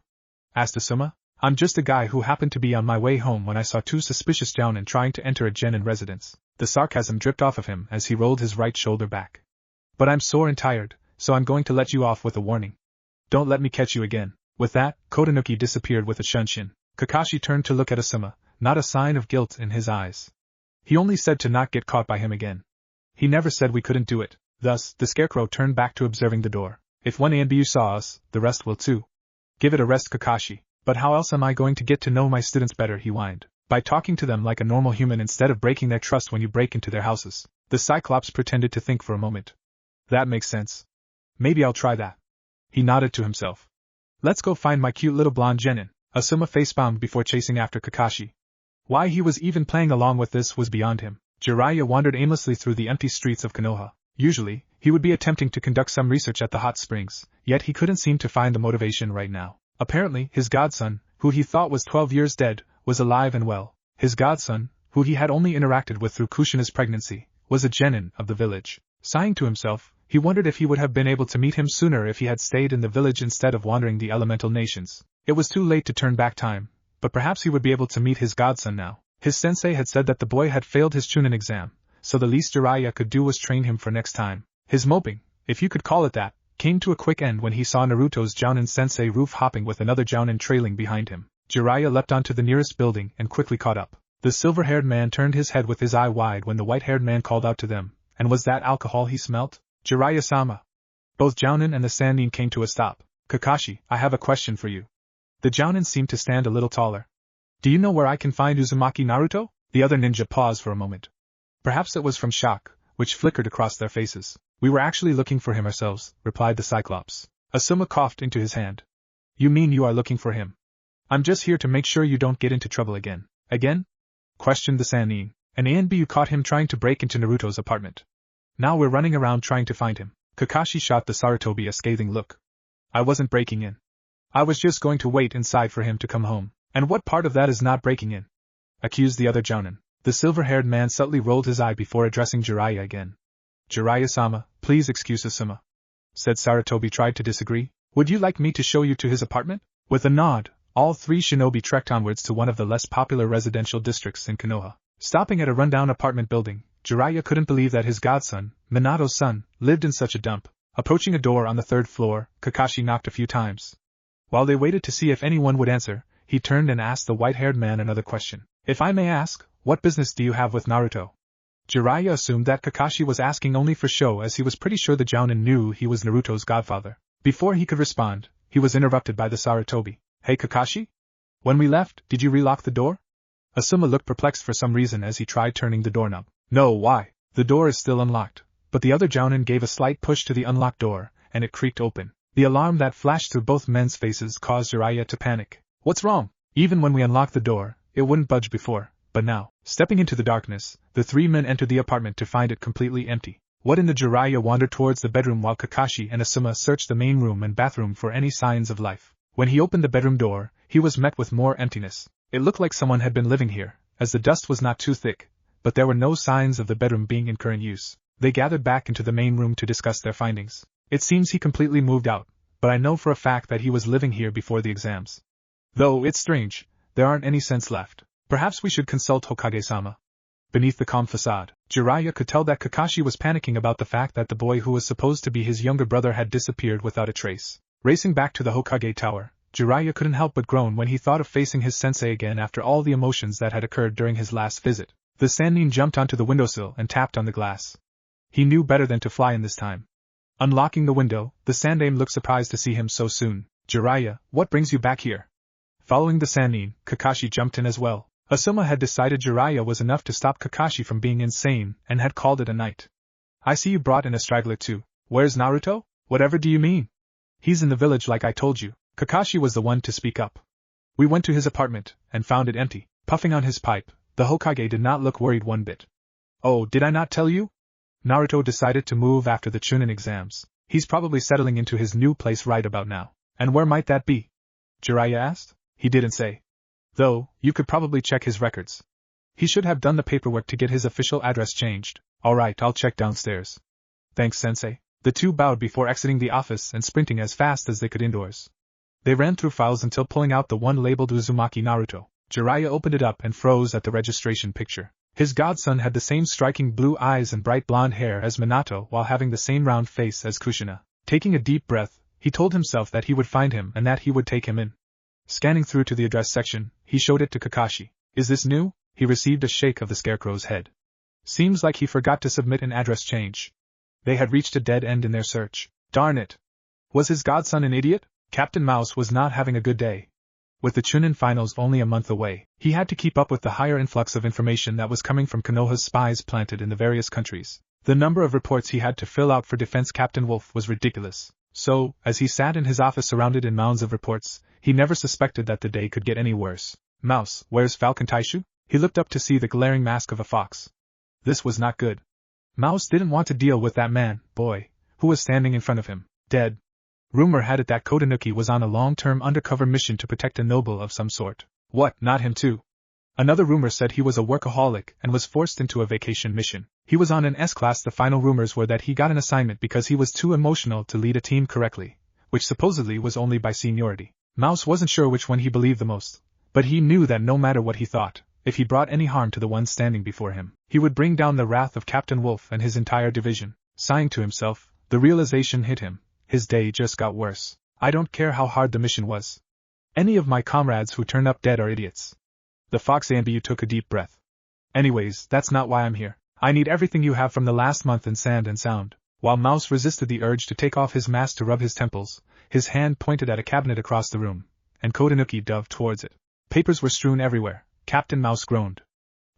Asked Asuma. I'm just a guy who happened to be on my way home when I saw two suspicious jounin trying to enter a genin residence. The sarcasm dripped off of him as he rolled his right shoulder back. But I'm sore and tired, so I'm going to let you off with a warning. Don't let me catch you again. With that, Kodanuki disappeared with a shunshin. Kakashi turned to look at Asuma, not a sign of guilt in his eyes. He only said to not get caught by him again. He never said we couldn't do it. Thus, the scarecrow turned back to observing the door. If one ANBU saw us, the rest will too. Give it a rest, Kakashi. But how else am I going to get to know my students better, he whined. By talking to them like a normal human instead of breaking their trust when you break into their houses. The Cyclops pretended to think for a moment. That makes sense. Maybe I'll try that. He nodded to himself. Let's go find my cute little blonde genin. Asuma facepalmed before chasing after Kakashi. Why he was even playing along with this was beyond him. Jiraiya wandered aimlessly through the empty streets of Konoha. Usually, he would be attempting to conduct some research at the hot springs, yet he couldn't seem to find the motivation right now. Apparently, his godson, who he thought was 12 years dead, was alive and well. His godson, who he had only interacted with through Kushina's pregnancy, was a genin of the village. Sighing to himself, he wondered if he would have been able to meet him sooner if he had stayed in the village instead of wandering the elemental nations. It was too late to turn back time, but perhaps he would be able to meet his godson now. His sensei had said that the boy had failed his chunin exam, so the least Jiraiya could do was train him for next time. His moping, if you could call it that, came to a quick end when he saw Naruto's jounin sensei roof hopping with another jounin trailing behind him. Jiraiya leapt onto the nearest building and quickly caught up. The silver-haired man turned his head with his eye wide when the white-haired man called out to them, and was that alcohol he smelt? Jiraiya-sama. Both jounin and the sannin came to a stop. Kakashi, I have a question for you. The jounin seemed to stand a little taller. Do you know where I can find Uzumaki Naruto? The other ninja paused for a moment. Perhaps it was from shock, which flickered across their faces. We were actually looking for him ourselves, replied the Cyclops. Asuma coughed into his hand. You mean you are looking for him? I'm just here to make sure you don't get into trouble again. Again? Questioned the sannin. An ANBU caught him trying to break into Naruto's apartment. Now we're running around trying to find him. Kakashi shot the Sarutobi a scathing look. I wasn't breaking in. I was just going to wait inside for him to come home. And what part of that is not breaking in? Accused the other jounin. The silver-haired man subtly rolled his eye before addressing Jiraiya again. Jiraiya-sama, please excuse Asuma. Said Sarutobi tried to disagree. Would you like me to show you to his apartment? With a nod, all three shinobi trekked onwards to one of the less popular residential districts in Konoha. Stopping at a rundown apartment building, Jiraiya couldn't believe that his godson, Minato's son, lived in such a dump. Approaching a door on the third floor, Kakashi knocked a few times. While they waited to see if anyone would answer, he turned and asked the white-haired man another question. If I may ask, what business do you have with Naruto? Jiraiya assumed that Kakashi was asking only for show as he was pretty sure the jounin knew he was Naruto's godfather. Before he could respond, he was interrupted by the Sarutobi. Hey Kakashi? When we left, did you relock the door? Asuma looked perplexed for some reason as he tried turning the doorknob. No, why? The door is still unlocked. But the other jounin gave a slight push to the unlocked door, and it creaked open. The alarm that flashed through both men's faces caused Jiraiya to panic. What's wrong? Even when we unlocked the door, it wouldn't budge before, but now, stepping into the darkness, the three men entered the apartment to find it completely empty. What in the Jiraiya wandered towards the bedroom while Kakashi and Asuma searched the main room and bathroom for any signs of life. When he opened the bedroom door, he was met with more emptiness. It looked like someone had been living here, as the dust was not too thick, but there were no signs of the bedroom being in current use. They gathered back into the main room to discuss their findings. It seems he completely moved out, but I know for a fact that he was living here before the exams. Though it's strange, there aren't any scents left. Perhaps we should consult Hokage-sama. Beneath the calm facade, Jiraiya could tell that Kakashi was panicking about the fact that the boy who was supposed to be his younger brother had disappeared without a trace. Racing back to the Hokage tower, Jiraiya couldn't help but groan when he thought of facing his sensei again after all the emotions that had occurred during his last visit. The sannin jumped onto the windowsill and tapped on the glass. He knew better than to fly in this time. Unlocking the window, the sannin looked surprised to see him so soon. Jiraiya, what brings you back here? Following the sannin, Kakashi jumped in as well. Asuma had decided Jiraiya was enough to stop Kakashi from being insane and had called it a night. I see you brought in a straggler too. Where's Naruto? Whatever do you mean? He's in the village like I told you. Kakashi was the one to speak up. We went to his apartment and found it empty. Puffing on his pipe, The Hokage did not look worried one bit. Oh, did I not tell you? Naruto decided to move after the chunin exams. He's probably settling into his new place right about now. And where might that be? Jiraiya asked. He didn't say. Though, you could probably check his records. He should have done the paperwork to get his official address changed. Alright, I'll check downstairs. Thanks, Sensei. The two bowed before exiting the office and sprinting as fast as they could indoors. They ran through files until pulling out the one labeled Uzumaki Naruto. Jiraiya opened it up and froze at the registration picture. His godson had the same striking blue eyes and bright blonde hair as Minato while having the same round face as Kushina. Taking a deep breath, he told himself that he would find him and that he would take him in. Scanning through to the address section, he showed it to Kakashi. Is this new? He received a shake of the scarecrow's head. Seems like he forgot to submit an address change. They had reached a dead end in their search. Darn it! Was his godson an idiot? Captain Mouse was not having a good day. With the Chunin finals only a month away, he had to keep up with the higher influx of information that was coming from Konoha's spies planted in the various countries. The number of reports he had to fill out for Defense Captain Wolf was ridiculous. So, as he sat in his office surrounded in mounds of reports, he never suspected that the day could get any worse. Mouse, where's Falcon Taishu? He looked up to see the glaring mask of a fox. This was not good. Mouse didn't want to deal with that man, boy, who was standing in front of him, dead. Rumor had it that Kodanuki was on a long-term undercover mission to protect a noble of some sort. What, not him too? Another rumor said he was a workaholic and was forced into a vacation mission. He was on an S-class. The final rumors were that he got an assignment because he was too emotional to lead a team correctly, which supposedly was only by seniority. Mouse wasn't sure which one he believed the most, but he knew that no matter what he thought, if he brought any harm to the one standing before him, he would bring down the wrath of Captain Wolf and his entire division. Sighing to himself, the realization hit him. His day just got worse. I don't care how hard the mission was. Any of my comrades who turn up dead are idiots. The Fox ANBU took a deep breath. Anyways, that's not why I'm here. I need everything you have from the last month in Sand and Sound. While Mouse resisted the urge to take off his mask to rub his temples, his hand pointed at a cabinet across the room, and Kodanuki dove towards it. Papers were strewn everywhere. Captain Mouse groaned.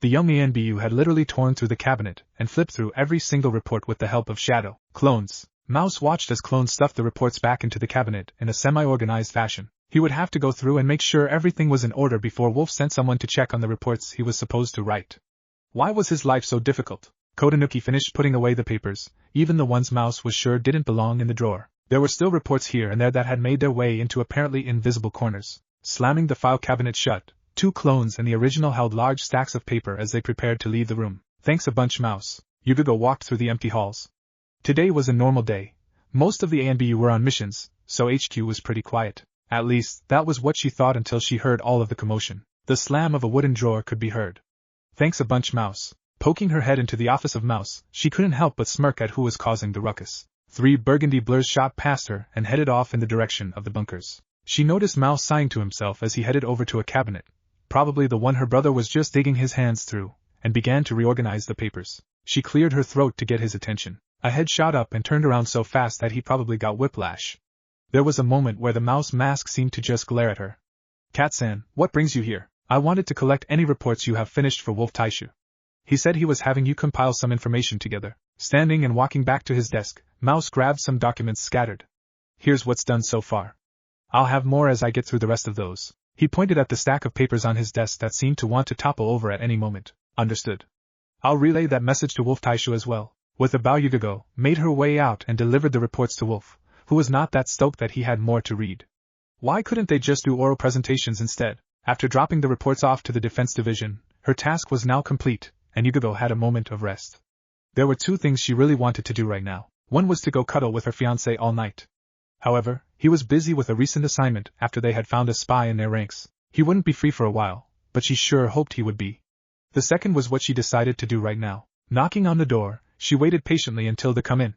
The young ANBU had literally torn through the cabinet and flipped through every single report with the help of shadow clones. Mouse watched as clones stuffed the reports back into the cabinet in a semi-organized fashion. He would have to go through and make sure everything was in order before Wolf sent someone to check on the reports he was supposed to write. Why was his life so difficult? Kodanuki finished putting away the papers, even the ones Mouse was sure didn't belong in the drawer. There were still reports here and there that had made their way into apparently invisible corners. Slamming the file cabinet shut, two clones and the original held large stacks of paper as they prepared to leave the room. Thanks a bunch, Mouse. Yugigo walked through the empty halls. Today was a normal day. Most of the ANBU were on missions, so HQ was pretty quiet. At least, that was what she thought until she heard all of the commotion. The slam of a wooden drawer could be heard. Thanks a bunch, Mouse. Poking her head into the office of Mouse, she couldn't help but smirk at who was causing the ruckus. 3 burgundy blurs shot past her and headed off in the direction of the bunkers. She noticed Mouse sighing to himself as he headed over to a cabinet, probably the one her brother was just digging his hands through, and began to reorganize the papers. She cleared her throat to get his attention. A head shot up and turned around so fast that he probably got whiplash. There was a moment where the mouse mask seemed to just glare at her. Kat-san, what brings you here? I wanted to collect any reports you have finished for Wolf Taishu. He said he was having you compile some information together. Standing and walking back to his desk, Mouse grabbed some documents scattered. Here's what's done so far. I'll have more as I get through the rest of those. He pointed at the stack of papers on his desk that seemed to want to topple over at any moment. Understood. I'll relay that message to Wolf Taishu as well. With a bow, Yugigo made her way out and delivered the reports to Wolf, who was not that stoked that he had more to read. Why couldn't they just do oral presentations instead? After dropping the reports off to the defense division, her task was now complete, and Yugigo had a moment of rest. There were 2 things she really wanted to do right now. One was to go cuddle with her fiancé all night. However, he was busy with a recent assignment after they had found a spy in their ranks. He wouldn't be free for a while, but she sure hoped he would be. The second was what she decided to do right now. Knocking on the door, she waited patiently until the come in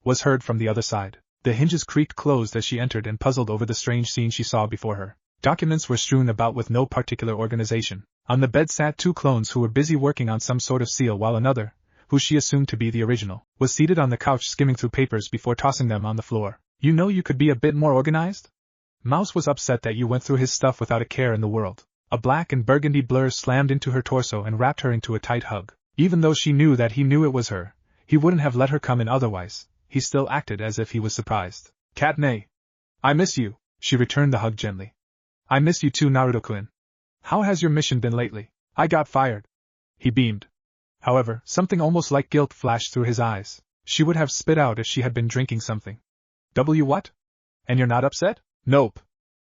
was heard from the other side. The hinges creaked closed as she entered and puzzled over the strange scene she saw before her. Documents were strewn about with no particular organization. On the bed sat 2 clones who were busy working on some sort of seal, while another, who she assumed to be the original, was seated on the couch skimming through papers before tossing them on the floor. You know you could be a bit more organized? Mouse was upset that you went through his stuff without a care in the world. A black and burgundy blur slammed into her torso and wrapped her into a tight hug. Even though she knew that he knew it was her, he wouldn't have let her come in otherwise. He still acted as if he was surprised. Katne. I miss you, she returned the hug gently. I miss you too, Naruto-kun. How has your mission been lately? I got fired. He beamed. However, something almost like guilt flashed through his eyes. She would have spit out if she had been drinking something. What? And you're not upset? Nope.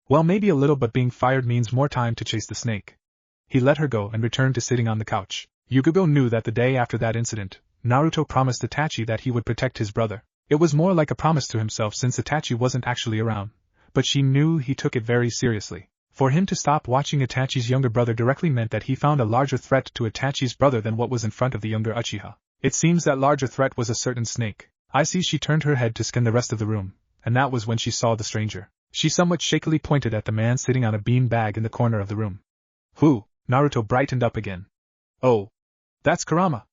Well, maybe a little, but being fired means more time to chase the snake. He let her go and returned to sitting on the couch. Yugo knew that the day after that incident, Naruto promised Itachi that he would protect his brother. It was more like a promise to himself since Itachi wasn't actually around, but she knew he took it very seriously. For him to stop watching Itachi's younger brother directly meant that he found a larger threat to Itachi's brother than what was in front of the younger Uchiha. It seems that larger threat was a certain snake. I see. She turned her head to scan the rest of the room, and that was when she saw the stranger. She somewhat shakily pointed at the man sitting on a bean bag in the corner of the room. Who? Naruto brightened up again. Oh. That's Kurama.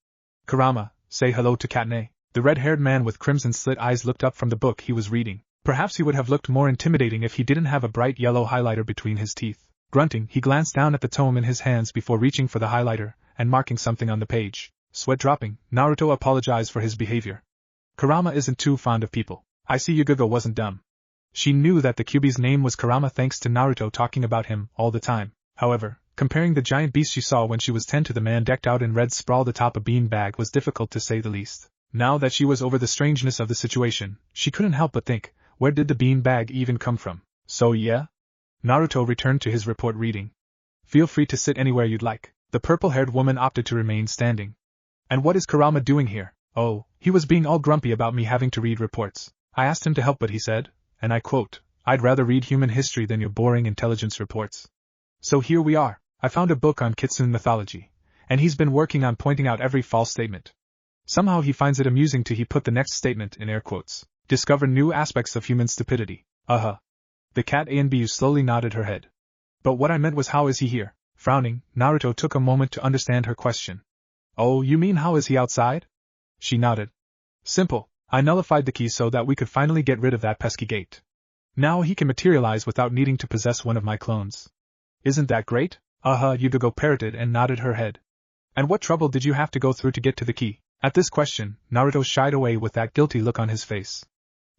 Kurama, say hello to Katane. The red-haired man with crimson slit eyes looked up from the book he was reading. Perhaps he would have looked more intimidating if he didn't have a bright yellow highlighter between his teeth. Grunting, he glanced down at the tome in his hands before reaching for the highlighter and marking something on the page. Sweat dropping, Naruto apologized for his behavior. Kurama isn't too fond of people. I see Yugo wasn't dumb. She knew that the Kyuubi's name was Kurama thanks to Naruto talking about him all the time. However, comparing the giant beast she saw when she was 10 to the man decked out in red sprawled atop a bean bag was difficult to say the least. Now that she was over the strangeness of the situation, she couldn't help but think, where did the bean bag even come from? So yeah? Naruto returned to his report reading. Feel free to sit anywhere you'd like. The purple-haired woman opted to remain standing. And what is Kurama doing here? Oh, he was being all grumpy about me having to read reports. I asked him to help, but he said, and I quote, I'd rather read human history than your boring intelligence reports. So here we are. I found a book on kitsune mythology, and he's been working on pointing out every false statement. Somehow he finds it amusing to he put the next statement in air quotes. Discover new aspects of human stupidity. The cat ANBU slowly nodded her head. But what I meant was, how is he here? Frowning, Naruto took a moment to understand her question. Oh, you mean how is he outside? She nodded. Simple. I nullified the key so that we could finally get rid of that pesky gate. Now he can materialize without needing to possess one of my clones. Isn't that great? Yugo parroted and nodded her head. And what trouble did you have to go through to get to the key? At this question, Naruto shied away with that guilty look on his face.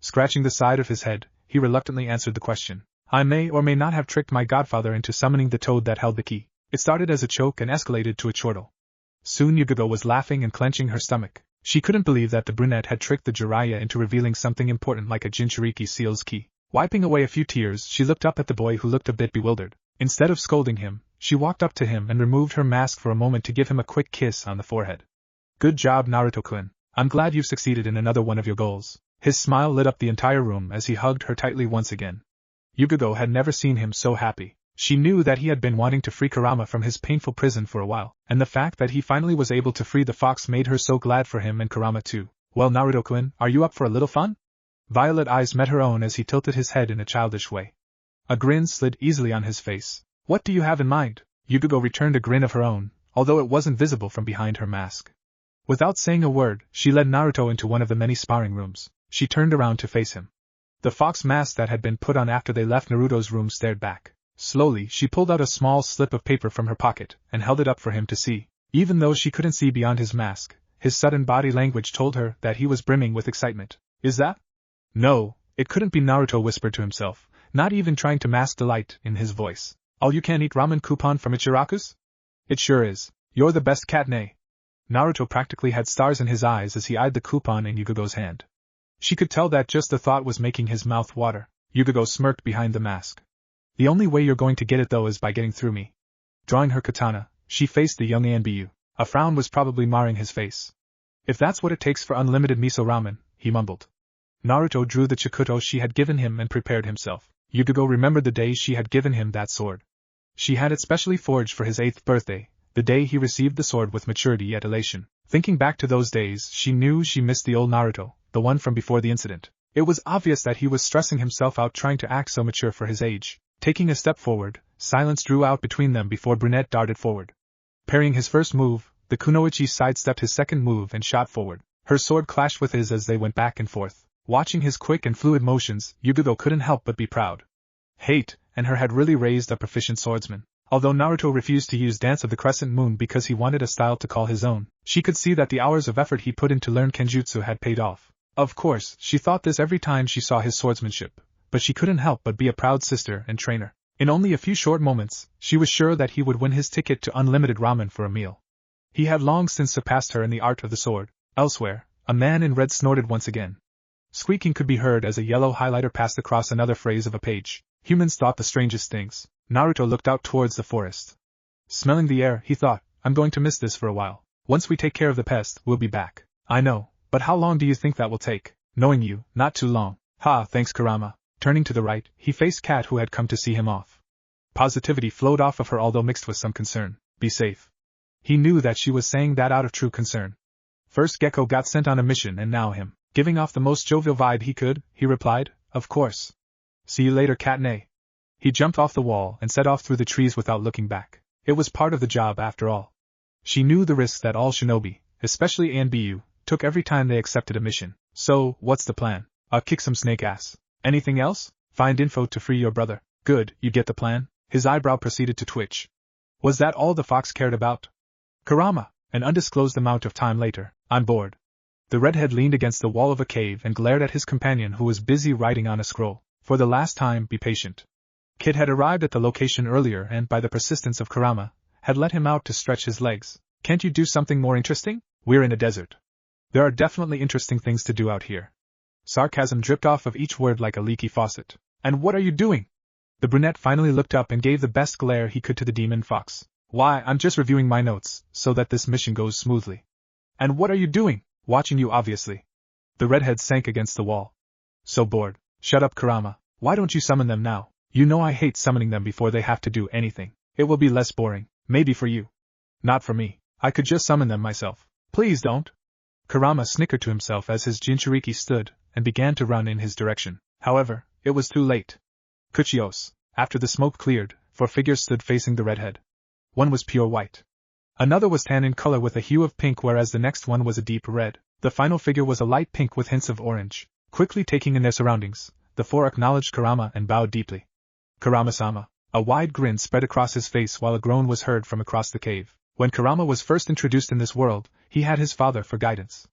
Scratching the side of his head, he reluctantly answered the question. I may or may not have tricked my godfather into summoning the toad that held the key. It started as a joke and escalated to a chortle. Soon Yugo was laughing and clenching her stomach. She couldn't believe that the brunette had tricked the Jiraiya into revealing something important like a Jinchuriki seal's key. Wiping away a few tears, she looked up at the boy who looked a bit bewildered. Instead of scolding him, she walked up to him and removed her mask for a moment to give him a quick kiss on the forehead. Good job, Naruto-kun. I'm glad you've succeeded in another one of your goals. His smile lit up the entire room as he hugged her tightly once again. Yugo had never seen him so happy. She knew that he had been wanting to free Kurama from his painful prison for a while, and the fact that he finally was able to free the fox made her so glad for him and Kurama too. Well, Naruto-kun, are you up for a little fun? Violet eyes met her own as he tilted his head in a childish way. A grin slid easily on his face. What do you have in mind? Yugo returned a grin of her own, although it wasn't visible from behind her mask. Without saying a word, she led Naruto into one of the many sparring rooms. She turned around to face him. The fox mask that had been put on after they left Naruto's room stared back. Slowly, she pulled out a small slip of paper from her pocket and held it up for him to see. Even though she couldn't see beyond his mask, his sudden body language told her that he was brimming with excitement. Is that? No, it couldn't be, Naruto whispered to himself, not even trying to mask delight in his voice. All-you-can-eat ramen coupon from Ichiraku's? It sure is. You're the best, Katane. Naruto practically had stars in his eyes as he eyed the coupon in Yugo's hand. She could tell that just the thought was making his mouth water. Yugo smirked behind the mask. The only way you're going to get it though is by getting through me. Drawing her katana, she faced the young ANBU. A frown was probably marring his face. If that's what it takes for unlimited miso ramen, he mumbled. Naruto drew the chikuto she had given him and prepared himself. Yugo remembered the day she had given him that sword. She had it specially forged for his 8th birthday, the day he received the sword with maturity yet elation. Thinking back to those days, she knew she missed the old Naruto, the one from before the incident. It was obvious that he was stressing himself out trying to act so mature for his age. Taking a step forward, silence drew out between them before brunette darted forward. Parrying his first move, the kunoichi sidestepped his second move and shot forward. Her sword clashed with his as they went back and forth. Watching his quick and fluid motions, Yugo couldn't help but be proud. Hate, and her had really raised a proficient swordsman. Although Naruto refused to use Dance of the Crescent Moon because he wanted a style to call his own, she could see that the hours of effort he put in to learn Kenjutsu had paid off. Of course, she thought this every time she saw his swordsmanship, but she couldn't help but be a proud sister and trainer. In only a few short moments, she was sure that he would win his ticket to unlimited ramen for a meal. He had long since surpassed her in the art of the sword. Elsewhere, a man in red snorted once again. Squeaking could be heard as a yellow highlighter passed across another phrase of a page. Humans thought the strangest things. Naruto looked out towards the forest. Smelling the air, he thought, I'm going to miss this for a while. Once we take care of the pest, we'll be back. I know, but how long do you think that will take? Knowing you, not too long. Ha, thanks Kurama. Turning to the right, he faced Cat who had come to see him off. Positivity flowed off of her although mixed with some concern. Be safe. He knew that she was saying that out of true concern. First Gecko got sent on a mission and now him. Giving off the most jovial vibe he could, he replied, of course. See you later Katnae. He jumped off the wall and set off through the trees without looking back. It was part of the job after all. She knew the risks that all shinobi, especially ANBU, took every time they accepted a mission. So, what's the plan? I'll kick some snake ass. Anything else? Find info to free your brother. Good, you get the plan? His eyebrow proceeded to twitch. Was that all the fox cared about? Kurama, an undisclosed amount of time later, I'm bored. The redhead leaned against the wall of a cave and glared at his companion who was busy writing on a scroll. For the last time, be patient. Kid had arrived at the location earlier and, by the persistence of Kurama, had let him out to stretch his legs. Can't you do something more interesting? We're in a desert. There are definitely interesting things to do out here. Sarcasm dripped off of each word like a leaky faucet. And what are you doing? The brunette finally looked up and gave the best glare he could to the demon fox. Why, I'm just reviewing my notes, so that this mission goes smoothly. And what are you doing? Watching you obviously. The redhead sank against the wall. So bored. Shut up Kurama. Why don't you summon them now? You know I hate summoning them before they have to do anything. It will be less boring. Maybe for you. Not for me. I could just summon them myself. Please don't. Kurama snickered to himself as his Jinchuriki stood, and began to run in his direction. However, it was too late. Kuchios, after the smoke cleared, 4 figures stood facing the redhead. One was pure white. Another was tan in color with a hue of pink whereas the next one was a deep red. The final figure was a light pink with hints of orange. Quickly taking in their surroundings, the 4 acknowledged Kurama and bowed deeply. Kurama-sama. A wide grin spread across his face while a groan was heard from across the cave. When Kurama was first introduced in this world, he had his father for guidance.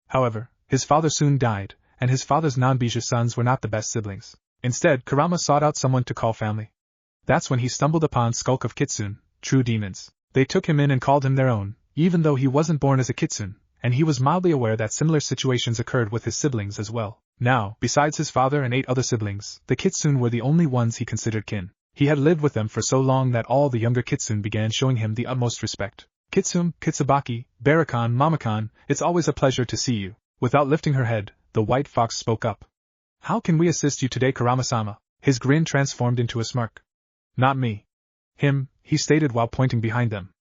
However, his father soon died, and his father's non-Bijou sons were not the best siblings. Instead, Kurama sought out someone to call family. That's when he stumbled upon Skulk of Kitsune, true demons. They took him in and called him their own, even though he wasn't born as a kitsune, and he was mildly aware that similar situations occurred with his siblings as well. Now, besides his father and 8 other siblings, the kitsune were the only ones he considered kin. He had lived with them for so long that all the younger kitsune began showing him the utmost respect. Kitsune, Kitsubaki, Barakan, Mamakan, it's always a pleasure to see you. Without lifting her head, the white fox spoke up. How can we assist you today Kurama-sama? His grin transformed into a smirk. Not me. Him, he stated while pointing behind them.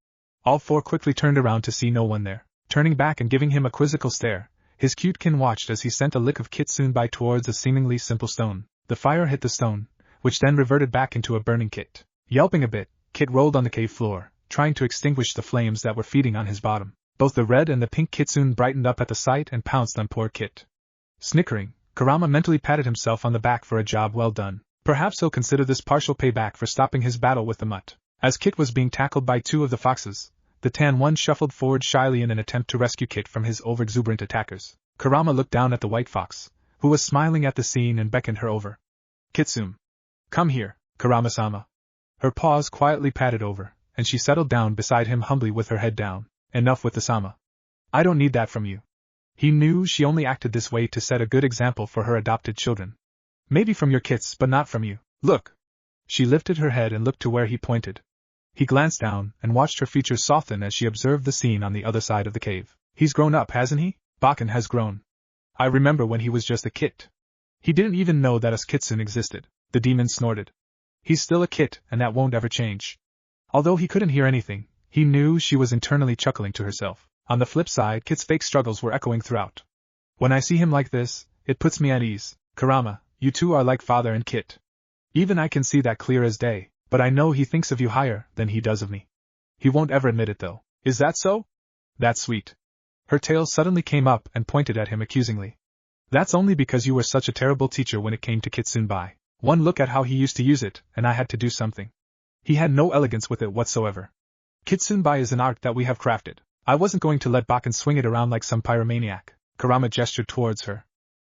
All 4 quickly turned around to see no one there. Turning back and giving him a quizzical stare, his cute kin watched as he sent a lick of kitsune by towards a seemingly simple stone. The fire hit the stone, which then reverted back into a burning Kit. Yelping a bit, Kit rolled on the cave floor, trying to extinguish the flames that were feeding on his bottom. Both the red and the pink kitsune brightened up at the sight and pounced on poor Kit. Snickering, Kurama mentally patted himself on the back for a job well done. Perhaps he'll consider this partial payback for stopping his battle with the mutt. As Kit was being tackled by 2 of the foxes, the tan one shuffled forward shyly in an attempt to rescue Kit from his overexuberant attackers. Kurama looked down at the white fox, who was smiling at the scene and beckoned her over. Kitsune. Come here, Kurama-sama. Her paws quietly patted over, and she settled down beside him humbly with her head down. Enough with the sama. I don't need that from you. He knew she only acted this way to set a good example for her adopted children. Maybe from your kits but not from you. Look. She lifted her head and looked to where he pointed. He glanced down and watched her features soften as she observed the scene on the other side of the cave. He's grown up, hasn't he? Bakken has grown. I remember when he was just a kit. He didn't even know that a kitsune existed. The demon snorted. He's still a kit, and that won't ever change. Although he couldn't hear anything, he knew she was internally chuckling to herself. On the flip side, Kit's fake struggles were echoing throughout. When I see him like this, it puts me at ease. Kurama, you 2 are like father and Kit. Even I can see that clear as day, but I know he thinks of you higher than he does of me. He won't ever admit it though. Is that so? That's sweet. Her tail suddenly came up and pointed at him accusingly. That's only because you were such a terrible teacher when it came to Kitsunbai. One look at how he used to use it, and I had to do something. He had no elegance with it whatsoever. Kitsunbai is an art that we have crafted. I wasn't going to let Bakken swing it around like some pyromaniac. Kurama gestured towards her.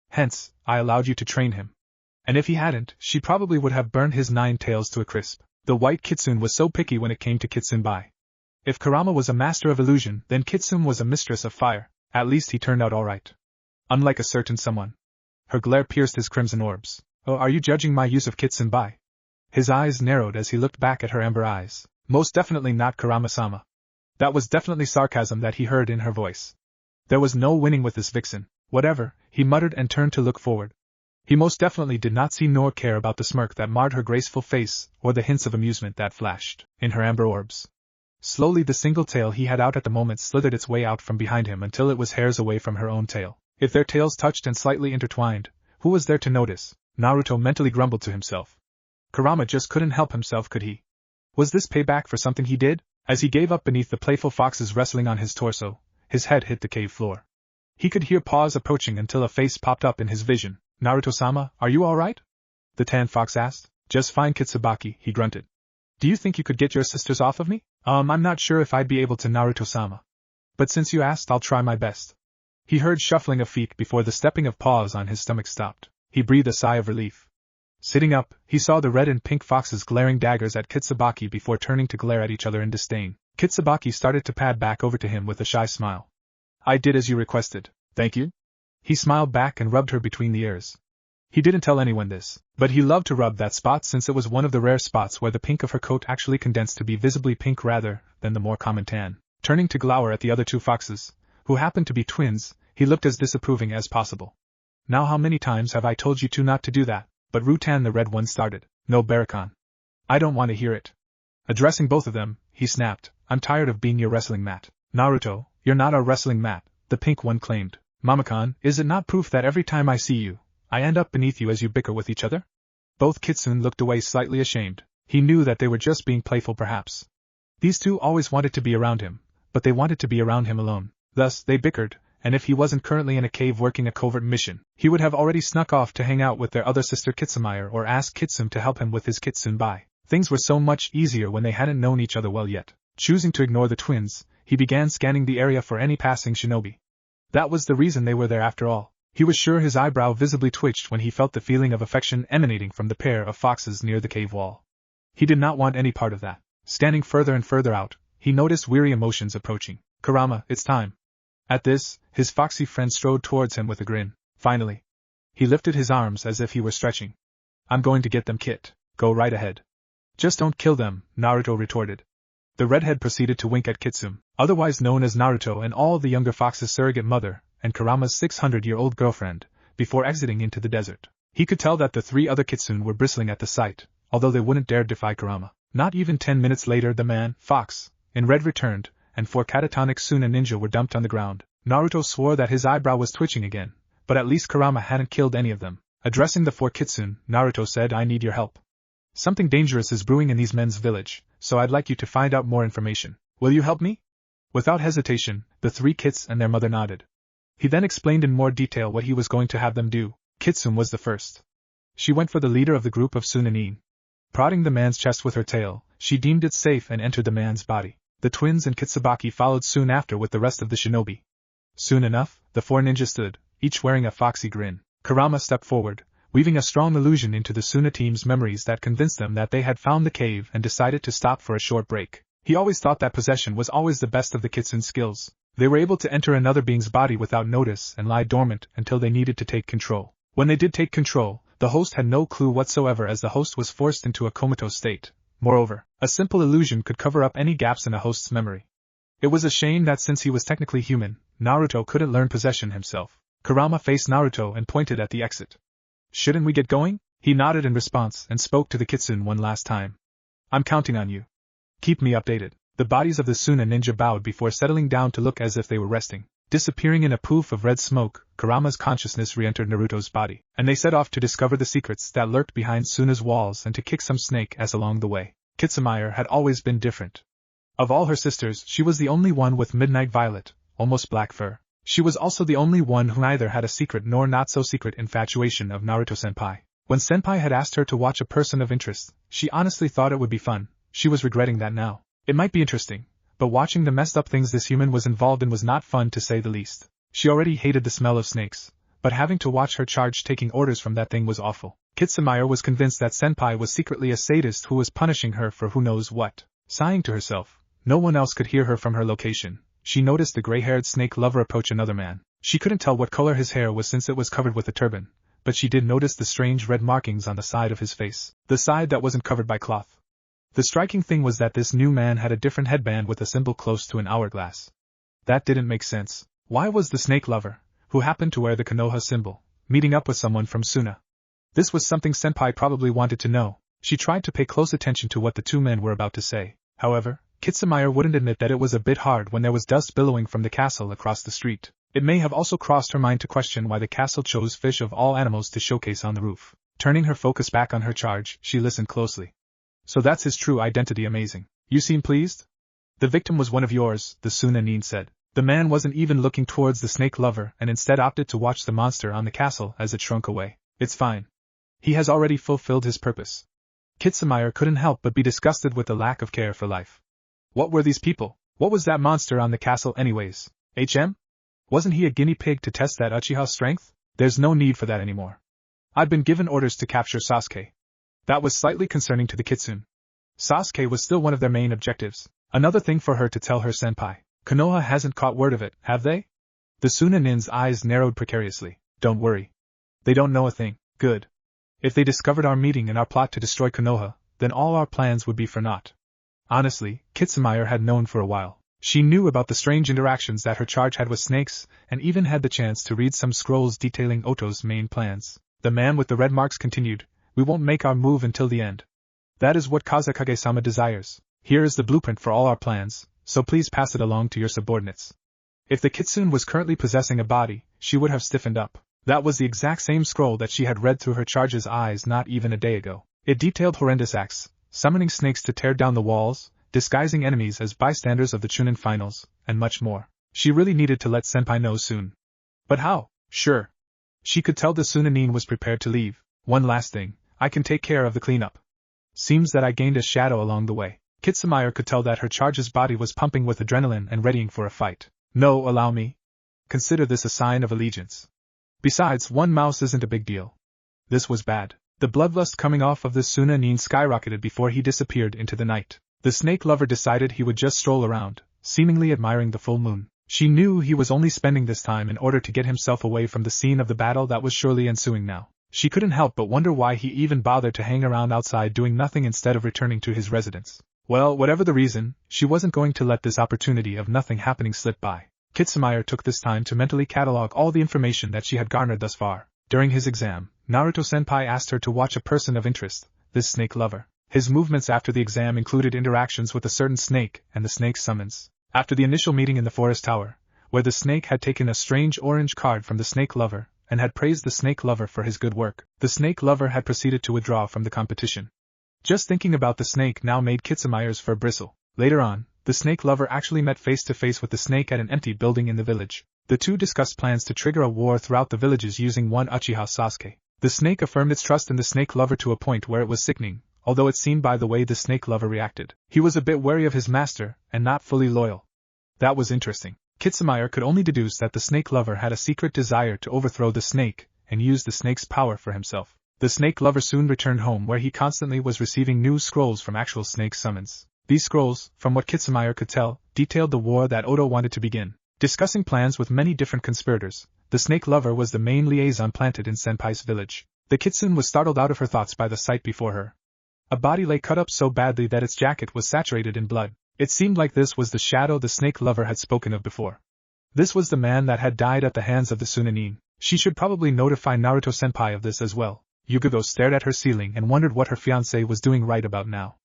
Hence, I allowed you to train him. And if he hadn't, she probably would have burned his 9 tails to a crisp. The white kitsune was so picky when it came to Kitsunbai. If Kurama was a master of illusion, then Kitsune was a mistress of fire. At least he turned out alright. Unlike a certain someone. Her glare pierced his crimson orbs. Oh, are you judging my use of Kitsune by? His eyes narrowed as he looked back at her amber eyes. Most definitely not Kurama-sama. That was definitely sarcasm that he heard in her voice. There was no winning with this vixen. Whatever, he muttered and turned to look forward. He most definitely did not see nor care about the smirk that marred her graceful face, or the hints of amusement that flashed in her amber orbs. Slowly the single tail he had out at the moment slithered its way out from behind him until it was hairs away from her own tail. If their tails touched and slightly intertwined, who was there to notice? Naruto mentally grumbled to himself. Kurama just couldn't help himself, could he? Was this payback for something he did? As he gave up beneath the playful foxes wrestling on his torso, his head hit the cave floor. He could hear paws approaching until a face popped up in his vision. Naruto-sama, are you alright? The tan fox asked. Just fine, Kitsubaki, he grunted. Do you think you could get your sisters off of me? I'm not sure if I'd be able to, Naruto-sama. But since you asked, I'll try my best. He heard shuffling of feet before the stepping of paws on his stomach stopped. He breathed a sigh of relief. Sitting up, he saw the red and pink foxes glaring daggers at Kitsubaki before turning to glare at each other in disdain. Kitsubaki started to pad back over to him with a shy smile. I did as you requested, thank you. He smiled back and rubbed her between the ears. He didn't tell anyone this, but he loved to rub that spot since it was one of the rare spots where the pink of her coat actually condensed to be visibly pink rather than the more common tan. Turning to glower at the other two foxes, who happened to be twins, he looked as disapproving as possible. Now how many times have I told you two not to do that? But Rutan the red one started. No, Barakan. I don't want to hear it. Addressing both of them, he snapped, I'm tired of being your wrestling mat. Naruto, you're not our wrestling mat, the pink one claimed. Mamakan, is it not proof that every time I see you, I end up beneath you as you bicker with each other? Both Kitsune looked away slightly ashamed. He knew that they were just being playful perhaps. These two always wanted to be around him, but they wanted to be around him alone. Thus, they bickered, and if he wasn't currently in a cave working a covert mission, he would have already snuck off to hang out with their other sister Kitsumire or ask Kitsune to help him with his Kitsune bai. Things were so much easier when they hadn't known each other well yet. Choosing to ignore the twins, he began scanning the area for any passing shinobi. That was the reason they were there after all. He was sure his eyebrow visibly twitched when he felt the feeling of affection emanating from the pair of foxes near the cave wall. He did not want any part of that. Standing further and further out, he noticed weary emotions approaching. Kurama, it's time. At this, his foxy friend strode towards him with a grin. Finally. He lifted his arms as if he were stretching. I'm going to get them, Kit. Go right ahead. Just don't kill them, Naruto retorted. The redhead proceeded to wink at Kitsune, otherwise known as Naruto and all the younger foxes' surrogate mother, and Kurama's 600-year-old girlfriend, before exiting into the desert. He could tell that the three other Kitsune were bristling at the sight, although they wouldn't dare defy Kurama. Not even 10 minutes later the man, fox, in red returned, and 4 catatonic Suna ninja were dumped on the ground. Naruto swore that his eyebrow was twitching again, but at least Kurama hadn't killed any of them. Addressing the 4 Kitsune, Naruto said, I need your help. Something dangerous is brewing in these men's village, so I'd like you to find out more information. Will you help me? Without hesitation, the 3 Kits and their mother nodded. He then explained in more detail what he was going to have them do. Kitsune was the first. She went for the leader of the group of Sunanin. Prodding the man's chest with her tail, she deemed it safe and entered the man's body. The twins and Kitsubaki followed soon after with the rest of the shinobi. Soon enough, the 4 ninjas stood, each wearing a foxy grin. Kurama stepped forward, weaving a strong illusion into the Suna team's memories that convinced them that they had found the cave and decided to stop for a short break. He always thought that possession was always the best of the Kitsune skills. They were able to enter another being's body without notice and lie dormant until they needed to take control. When they did take control, the host had no clue whatsoever as the host was forced into a comatose state. Moreover, a simple illusion could cover up any gaps in a host's memory. It was a shame that since he was technically human, Naruto couldn't learn possession himself. Kurama faced Naruto and pointed at the exit. Shouldn't we get going? He nodded in response and spoke to the Kitsune one last time. I'm counting on you. Keep me updated. The bodies of the Suna ninja bowed before settling down to look as if they were resting. Disappearing in a poof of red smoke, Kurama's consciousness re-entered Naruto's body, and they set off to discover the secrets that lurked behind Suna's walls and to kick some snake ass along the way. Kitsumire had always been different. Of all her sisters, she was the only one with midnight violet, almost black fur. She was also the only one who neither had a secret nor not-so-secret infatuation of Naruto-senpai. When senpai had asked her to watch a person of interest, she honestly thought it would be fun. She was regretting that now. It might be interesting, but watching the messed up things this human was involved in was not fun to say the least. She already hated the smell of snakes, but having to watch her charge taking orders from that thing was awful. Kitsumire was convinced that senpai was secretly a sadist who was punishing her for who knows what. Sighing to herself, No one else could hear her from her location. She noticed the gray-haired snake lover approach another man. She couldn't tell what color his hair was since it was covered with a turban, but she did notice the strange red markings on the side of his face, the side that wasn't covered by cloth. The striking thing was that this new man had a different headband with a symbol close to an hourglass. That didn't make sense. Why was the snake lover, who happened to wear the Konoha symbol, meeting up with someone from Suna? This was something Senpai probably wanted to know. She tried to pay close attention to what the two men were about to say. However, Kitsune wouldn't admit that it was a bit hard when there was dust billowing from the castle across the street. It may have also crossed her mind to question why the castle chose fish of all animals to showcase on the roof. Turning her focus back on her charge, she listened closely. So that's his true identity. Amazing. You seem pleased? The victim was one of yours, the Sunanin said. The man wasn't even looking towards the snake lover and instead opted to watch the monster on the castle as it shrunk away. It's fine. He has already fulfilled his purpose. Kitsune couldn't help but be disgusted with the lack of care for life. What were these people? What was that monster on the castle anyways? Wasn't he a guinea pig to test that Uchiha's strength? There's no need for that anymore. I'd been given orders to capture Sasuke. That was slightly concerning to the kitsune. Sasuke was still one of their main objectives. Another thing for her to tell her senpai. Konoha hasn't caught word of it, have they? The Sunanin's eyes narrowed precariously. Don't worry. They don't know a thing. Good. If they discovered our meeting and our plot to destroy Konoha, then all our plans would be for naught. Honestly, Kitsune had known for a while. She knew about the strange interactions that her charge had with snakes, and even had the chance to read some scrolls detailing Oto's main plans. The man with the red marks continued, we won't make our move until the end. That is what Kazekage-sama desires. Here is the blueprint for all our plans, so please pass it along to your subordinates. If the kitsune was currently possessing a body, she would have stiffened up. That was the exact same scroll that she had read through her charge's eyes not even a day ago. It detailed horrendous acts, summoning snakes to tear down the walls, disguising enemies as bystanders of the chunin finals, and much more. She really needed to let senpai know soon. But how? Sure. She could tell the Sunanin was prepared to leave. One last thing, I can take care of the cleanup. Seems that I gained a shadow along the way. Kitsune could tell that her charge's body was pumping with adrenaline and readying for a fight. No, allow me. Consider this a sign of allegiance. Besides, one mouse isn't a big deal. This was bad. The bloodlust coming off of the Sunanin skyrocketed before he disappeared into the night. The snake lover decided he would just stroll around, seemingly admiring the full moon. She knew he was only spending this time in order to get himself away from the scene of the battle that was surely ensuing now. She couldn't help but wonder why he even bothered to hang around outside doing nothing instead of returning to his residence. Well, whatever the reason, she wasn't going to let this opportunity of nothing happening slip by. Kitsune took this time to mentally catalog all the information that she had garnered thus far. During his exam, Naruto-senpai asked her to watch a person of interest, this snake lover. His movements after the exam included interactions with a certain snake and the snake's summons. After the initial meeting in the forest tower, where the snake had taken a strange orange card from the snake lover, and had praised the snake lover for his good work, the snake lover had proceeded to withdraw from the competition. Just thinking about the snake now made Kitsune's fur bristle. Later on, the snake lover actually met face to face with the snake at an empty building in the village. The two discussed plans to trigger a war throughout the villages using one Uchiha Sasuke. The snake affirmed its trust in the snake lover to a point where it was sickening, although it seemed by the way the snake lover reacted. He was a bit wary of his master, and not fully loyal. That was interesting. Kitsune could only deduce that the snake lover had a secret desire to overthrow the snake, and use the snake's power for himself. The snake lover soon returned home where he constantly was receiving new scrolls from actual snake summons. These scrolls, from what Kitsune could tell, detailed the war that Oto wanted to begin. Discussing plans with many different conspirators, the snake lover was the main liaison planted in Senpai's village. The kitsune was startled out of her thoughts by the sight before her. A body lay cut up so badly that its jacket was saturated in blood. It seemed like this was the shadow the snake lover had spoken of before. This was the man that had died at the hands of the Sunanin. She should probably notify Naruto-senpai of this as well. Yugugo stared at her ceiling and wondered what her fiancé was doing right about now.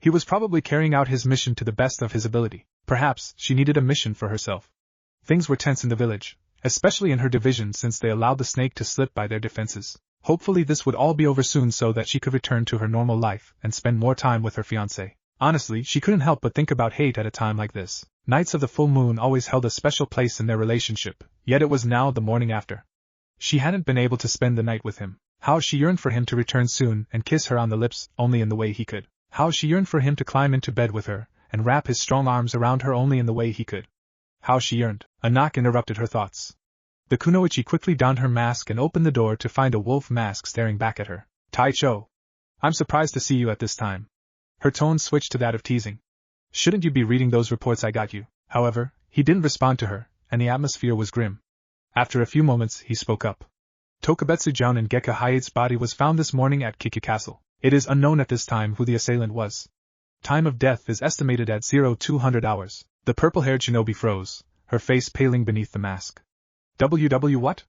He was probably carrying out his mission to the best of his ability. Perhaps she needed a mission for herself. Things were tense in the village, especially in her division since they allowed the snake to slip by their defenses. Hopefully this would all be over soon so that she could return to her normal life and spend more time with her fiancé. Honestly, she couldn't help but think about hate at a time like this. Nights of the full moon always held a special place in their relationship, yet it was now the morning after. She hadn't been able to spend the night with him. How she yearned for him to return soon and kiss her on the lips only in the way he could. How she yearned for him to climb into bed with her and wrap his strong arms around her only in the way he could. How she yearned. A knock interrupted her thoughts. The kunoichi quickly donned her mask and opened the door to find a wolf mask staring back at her. Taicho. I'm surprised to see you at this time. Her tone switched to that of teasing. Shouldn't you be reading those reports I got you? However, he didn't respond to her, and the atmosphere was grim. After a few moments, he spoke up. Tokubetsu Jounin Gekka Hyate's body was found this morning at Kikyu Castle. It is unknown at this time who the assailant was. Time of death is estimated at 0200 hours. The purple-haired shinobi froze, her face paling beneath the mask. WW what?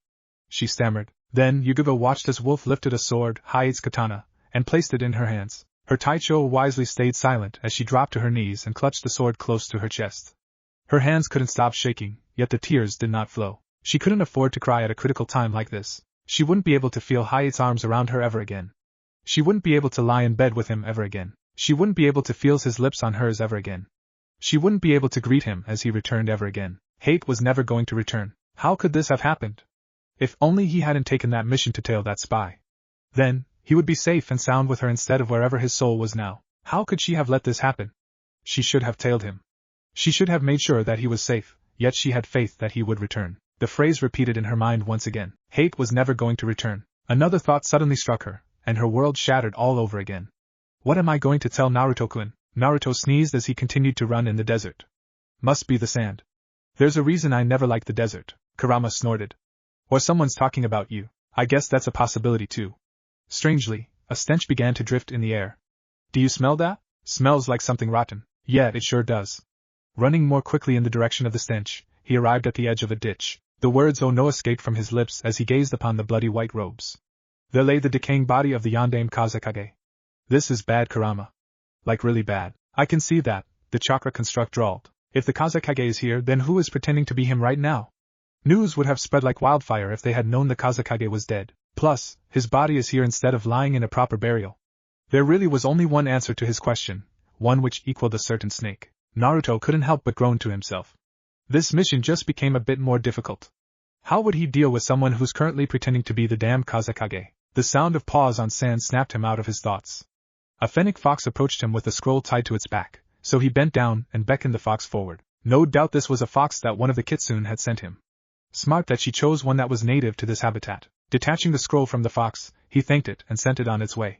She stammered. Then Yugiba watched as Wolf lifted a sword, Hyate's katana, and placed it in her hands. Her Taicho wisely stayed silent as she dropped to her knees and clutched the sword close to her chest. Her hands couldn't stop shaking, yet the tears did not flow. She couldn't afford to cry at a critical time like this. She wouldn't be able to feel Hyate's arms around her ever again. She wouldn't be able to lie in bed with him ever again. She wouldn't be able to feel his lips on hers ever again. She wouldn't be able to greet him as he returned ever again. Hate was never going to return. How could this have happened? If only he hadn't taken that mission to tail that spy. Then, he would be safe and sound with her instead of wherever his soul was now. How could she have let this happen? She should have tailed him. She should have made sure that he was safe, yet she had faith that he would return. The phrase repeated in her mind once again. Hate was never going to return. Another thought suddenly struck her, and her world shattered all over again. What am I going to tell Naruto-kun? Naruto sneezed as he continued to run in the desert. Must be the sand. There's a reason I never liked the desert, Kurama snorted. Or someone's talking about you. I guess that's a possibility too. Strangely, a stench began to drift in the air. Do you smell that? Smells like something rotten. Yeah, it sure does. Running more quickly in the direction of the stench, he arrived at the edge of a ditch. The words "Oh no" escaped from his lips as he gazed upon the bloody white robes. There lay the decaying body of the Yondaime Kazekage. This is bad, Kurama. Like really bad. I can see that, the chakra construct drawled. If the Kazekage is here, then who is pretending to be him right now? News would have spread like wildfire if they had known the Kazekage was dead. Plus, his body is here instead of lying in a proper burial. There really was only one answer to his question, one which equaled a certain snake. Naruto couldn't help but groan to himself. This mission just became a bit more difficult. How would he deal with someone who's currently pretending to be the damned Kazekage? The sound of paws on sand snapped him out of his thoughts. A fennec fox approached him with a scroll tied to its back, so he bent down and beckoned the fox forward. No doubt this was a fox that one of the kitsune had sent him. Smart that she chose one that was native to this habitat. Detaching the scroll from the fox, he thanked it and sent it on its way.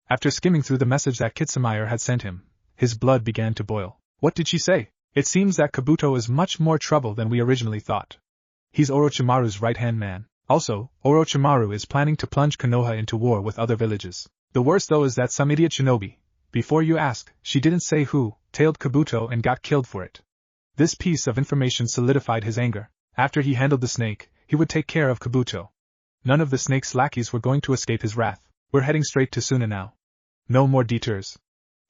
After skimming through the message that Kitsumaru had sent him, his blood began to boil. What did she say? It seems that Kabuto is much more trouble than we originally thought. He's Orochimaru's right-hand man. Also, Orochimaru is planning to plunge Konoha into war with other villages. The worst though is that some idiot shinobi, before you ask, she didn't say who, tailed Kabuto and got killed for it. This piece of information solidified his anger. After he handled the snake, he would take care of Kabuto. None of the snake's lackeys were going to escape his wrath. We're heading straight to Suna now. No more detours.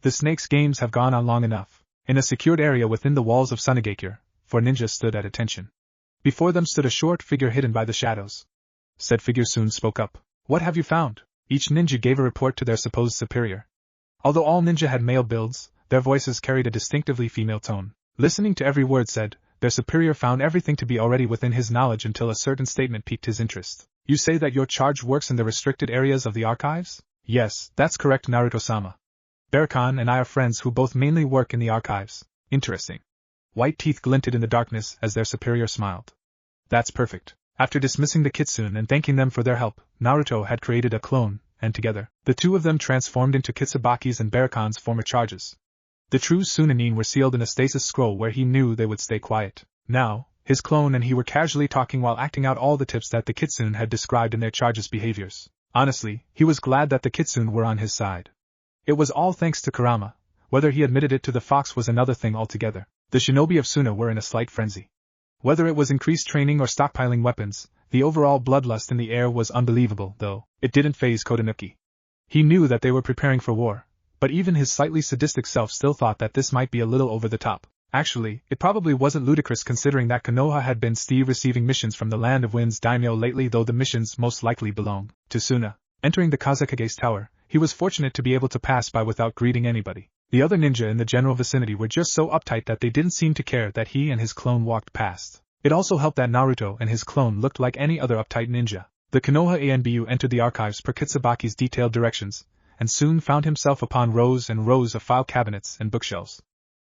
The snake's games have gone on long enough. In a secured area within the walls of Sunagakure, 4 ninjas stood at attention. Before them stood a short figure hidden by the shadows. Said figure soon spoke up. What have you found? Each ninja gave a report to their supposed superior. Although all ninja had male builds, their voices carried a distinctively female tone. Listening to every word said, their superior found everything to be already within his knowledge until a certain statement piqued his interest. You say that your charge works in the restricted areas of the archives? Yes, that's correct, Naruto-sama. Bear-Khan and I are friends who both mainly work in the archives. Interesting. White teeth glinted in the darkness as their superior smiled. That's perfect. After dismissing the kitsune and thanking them for their help, Naruto had created a clone, and together, the two of them transformed into Kitsubaki's and Bear-Khan's former charges. The true Sunanin were sealed in a stasis scroll where he knew they would stay quiet. Now, his clone and he were casually talking while acting out all the tips that the kitsune had described in their charges' behaviors. Honestly, he was glad that the kitsune were on his side. It was all thanks to Kurama. Whether he admitted it to the fox was another thing altogether. The shinobi of Suna were in a slight frenzy. Whether it was increased training or stockpiling weapons, the overall bloodlust in the air was unbelievable, though it didn't faze Kotonuki. He knew that they were preparing for war, but even his slightly sadistic self still thought that this might be a little over the top. Actually, it probably wasn't ludicrous considering that Konoha had been receiving missions from the Land of Winds daimyo lately, though the missions most likely belonged to Suna. Entering the Kazekage's tower, he was fortunate to be able to pass by without greeting anybody. The other ninja in the general vicinity were just so uptight that they didn't seem to care that he and his clone walked past. It also helped that Naruto and his clone looked like any other uptight ninja. The Konoha ANBU entered the archives per Kitsubaki's detailed directions, and soon found himself upon rows and rows of file cabinets and bookshelves.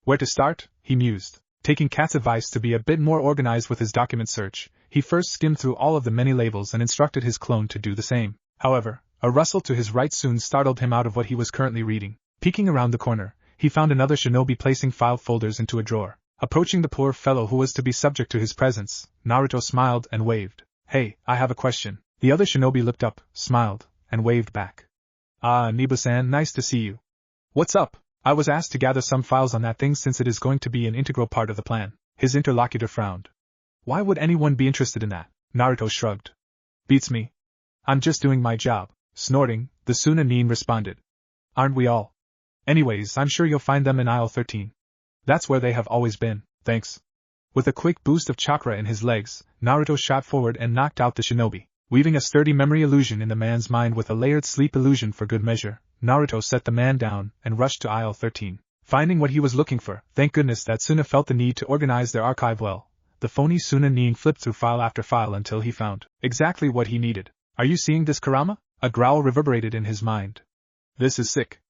Where to start, he mused. Taking Kat's advice to be a bit more organized with his document search, he first skimmed through all of the many labels and instructed his clone to do the same. However, a rustle to his right soon startled him out of what he was currently reading. Peeking around the corner, he found another shinobi placing file folders into a drawer. Approaching the poor fellow who was to be subject to his presence, Naruto smiled and waved. Hey, I have a question. The other shinobi looked up, smiled, and waved back. Ah, Nibu-san, nice to see you. What's up? I was asked to gather some files on that thing since it is going to be an integral part of the plan. His interlocutor frowned. Why would anyone be interested in that? Naruto shrugged. Beats me. I'm just doing my job. Snorting, the Chunin responded. Aren't we all? Anyways, I'm sure you'll find them in aisle 13. That's where they have always been, thanks. With a quick boost of chakra in his legs, Naruto shot forward and knocked out the shinobi. Weaving a sturdy memory illusion in the man's mind with a layered sleep illusion for good measure, Naruto set the man down and rushed to aisle 13. Finding what he was looking for, thank goodness that Suna felt the need to organize their archive well. The phony Chunin flipped through file after file until he found exactly what he needed. Are you seeing this, Kurama? A growl reverberated in his mind. This is sick.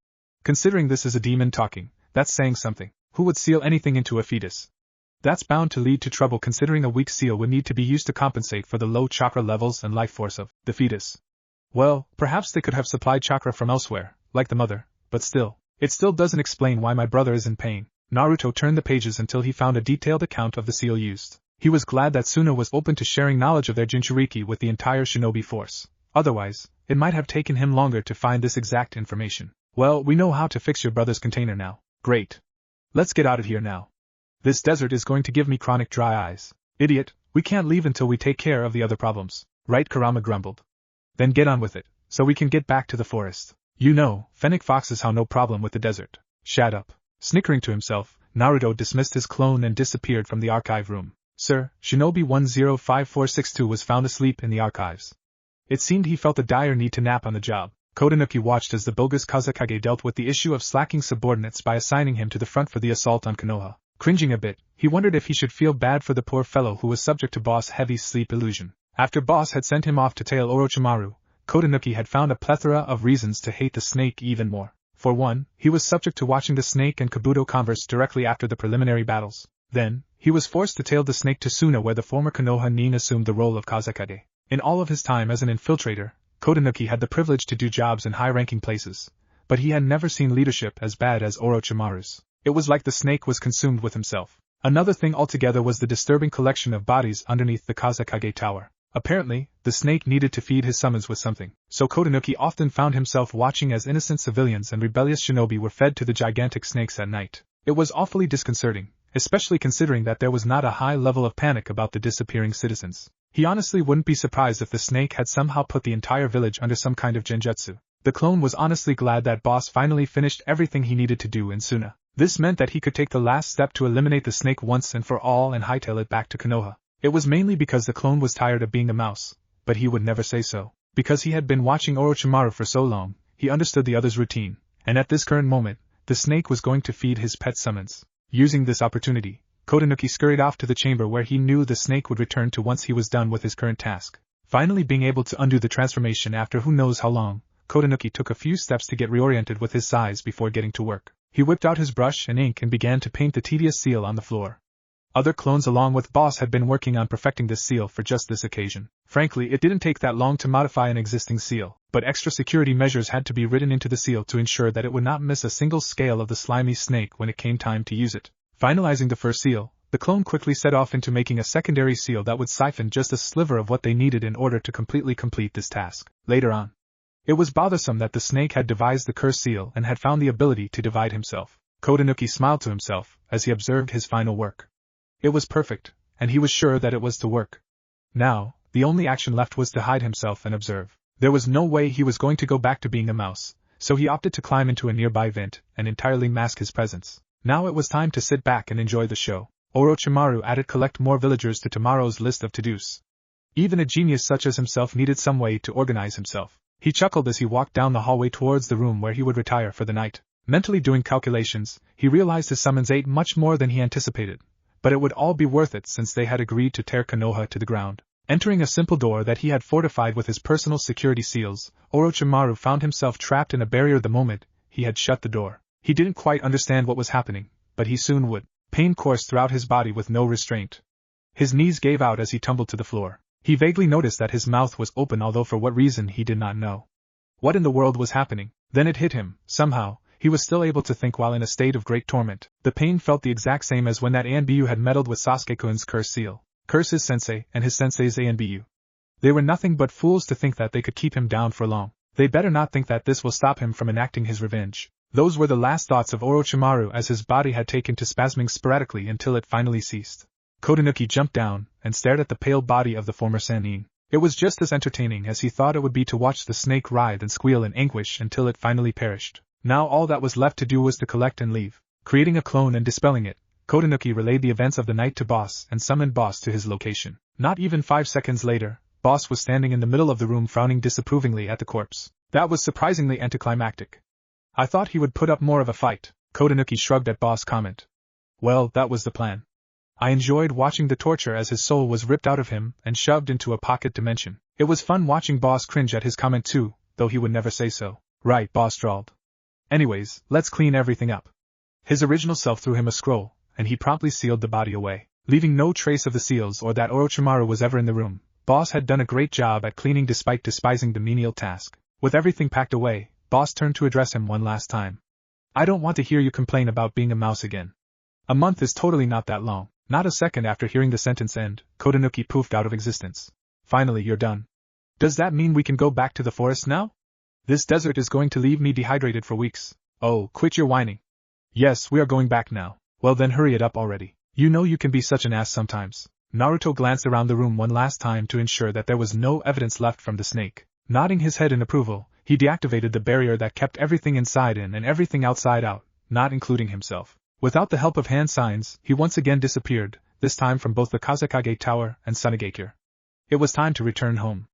Considering this is a demon talking, that's saying something. Who would seal anything into a fetus? That's bound to lead to trouble considering a weak seal would need to be used to compensate for the low chakra levels and life force of the fetus. Well, perhaps they could have supplied chakra from elsewhere, like the mother, but still. It still doesn't explain why my brother is in pain. Naruto turned the pages until he found a detailed account of the seal used. He was glad that Suna was open to sharing knowledge of their Jinchuriki with the entire shinobi force. Otherwise, it might have taken him longer to find this exact information. Well, we know how to fix your brother's container now. Great. Let's get out of here now. This desert is going to give me chronic dry eyes. Idiot, we can't leave until we take care of the other problems. Right, Kurama grumbled. Then get on with it, so we can get back to the forest. You know, fennec foxes have no problem with the desert. Shut up. Snickering to himself, Naruto dismissed his clone and disappeared from the archive room. Sir, Shinobi 105462 was found asleep in the archives. It seemed he felt a dire need to nap on the job. Kodanuki watched as the bogus Kazekage dealt with the issue of slacking subordinates by assigning him to the front for the assault on Konoha. Cringing a bit, he wondered if he should feel bad for the poor fellow who was subject to Boss Heavy's sleep illusion. After Boss had sent him off to tail Orochimaru, Kodanuki had found a plethora of reasons to hate the snake even more. For one, he was subject to watching the snake and Kabuto converse directly after the preliminary battles. Then, he was forced to tail the snake to Suna where the former Konoha nin assumed the role of Kazekage. In all of his time as an infiltrator, Kodanuki had the privilege to do jobs in high-ranking places, but he had never seen leadership as bad as Orochimaru's. It was like the snake was consumed with himself. Another thing altogether was the disturbing collection of bodies underneath the Kazekage tower. Apparently, the snake needed to feed his summons with something, so Kodanuki often found himself watching as innocent civilians and rebellious shinobi were fed to the gigantic snakes at night. It was awfully disconcerting, especially considering that there was not a high level of panic about the disappearing citizens. He honestly wouldn't be surprised if the snake had somehow put the entire village under some kind of genjutsu. The clone was honestly glad that Boss finally finished everything he needed to do in Suna. This meant that he could take the last step to eliminate the snake once and for all and hightail it back to Konoha. It was mainly because the clone was tired of being a mouse, but he would never say so. Because he had been watching Orochimaru for so long, he understood the other's routine, and at this current moment, the snake was going to feed his pet summons. Using this opportunity, Kodanuki scurried off to the chamber where he knew the snake would return to once he was done with his current task. Finally being able to undo the transformation after who knows how long, Kodanuki took a few steps to get reoriented with his size before getting to work. He whipped out his brush and ink and began to paint the tedious seal on the floor. Other clones along with Boss had been working on perfecting this seal for just this occasion. Frankly, it didn't take that long to modify an existing seal, but extra security measures had to be written into the seal to ensure that it would not miss a single scale of the slimy snake when it came time to use it. Finalizing the first seal, the clone quickly set off into making a secondary seal that would siphon just a sliver of what they needed in order to completely complete this task. Later on, it was bothersome that the snake had devised the cursed seal and had found the ability to divide himself. Kodanuki smiled to himself as he observed his final work. It was perfect, and he was sure that it was to work. Now, the only action left was to hide himself and observe. There was no way he was going to go back to being a mouse, so he opted to climb into a nearby vent and entirely mask his presence. Now it was time to sit back and enjoy the show. Orochimaru added collect more villagers to tomorrow's list of to-dos. Even a genius such as himself needed some way to organize himself. He chuckled as he walked down the hallway towards the room where he would retire for the night. Mentally doing calculations, he realized his summons ate much more than he anticipated, but it would all be worth it since they had agreed to tear Konoha to the ground. Entering a simple door that he had fortified with his personal security seals, Orochimaru found himself trapped in a barrier the moment he had shut the door. He didn't quite understand what was happening, but he soon would. Pain coursed throughout his body with no restraint. His knees gave out as he tumbled to the floor. He vaguely noticed that his mouth was open, although for what reason he did not know. What in the world was happening? Then it hit him, somehow, he was still able to think while in a state of great torment. The pain felt the exact same as when that ANBU had meddled with Sasuke-kun's curse seal. Curse his sensei, and his sensei's ANBU. They were nothing but fools to think that they could keep him down for long. They better not think that this will stop him from enacting his revenge. Those were the last thoughts of Orochimaru as his body had taken to spasming sporadically until it finally ceased. Kotonuki jumped down and stared at the pale body of the former Sannin. It was just as entertaining as he thought it would be to watch the snake writhe and squeal in anguish until it finally perished. Now all that was left to do was to collect and leave. Creating a clone and dispelling it, Kotonuki relayed the events of the night to Boss and summoned Boss to his location. Not even 5 seconds later, Boss was standing in the middle of the room frowning disapprovingly at the corpse. That was surprisingly anticlimactic. I thought he would put up more of a fight. Kotonuki shrugged at Boss' comment. Well, that was the plan. I enjoyed watching the torture as his soul was ripped out of him and shoved into a pocket dimension. It was fun watching Boss cringe at his comment too, though he would never say so. Right, Boss drawled. Anyways, let's clean everything up. His original self threw him a scroll, and he promptly sealed the body away. Leaving no trace of the seals or that Orochimaru was ever in the room, Boss had done a great job at cleaning despite despising the menial task. With everything packed away, Boss turned to address him one last time. I don't want to hear you complain about being a mouse again. A month is totally not that long. Not a second after hearing the sentence end, Kotonuki poofed out of existence. Finally, you're done. Does that mean we can go back to the forest now? This desert is going to leave me dehydrated for weeks. Oh, quit your whining. Yes, we are going back now. Well then hurry it up already. You know you can be such an ass sometimes. Naruto glanced around the room one last time to ensure that there was no evidence left from the snake. Nodding his head in approval, he deactivated the barrier that kept everything inside in and everything outside out, not including himself. Without the help of hand signs, he once again disappeared, this time from both the Kazekage Tower and Sunagakure. It was time to return home.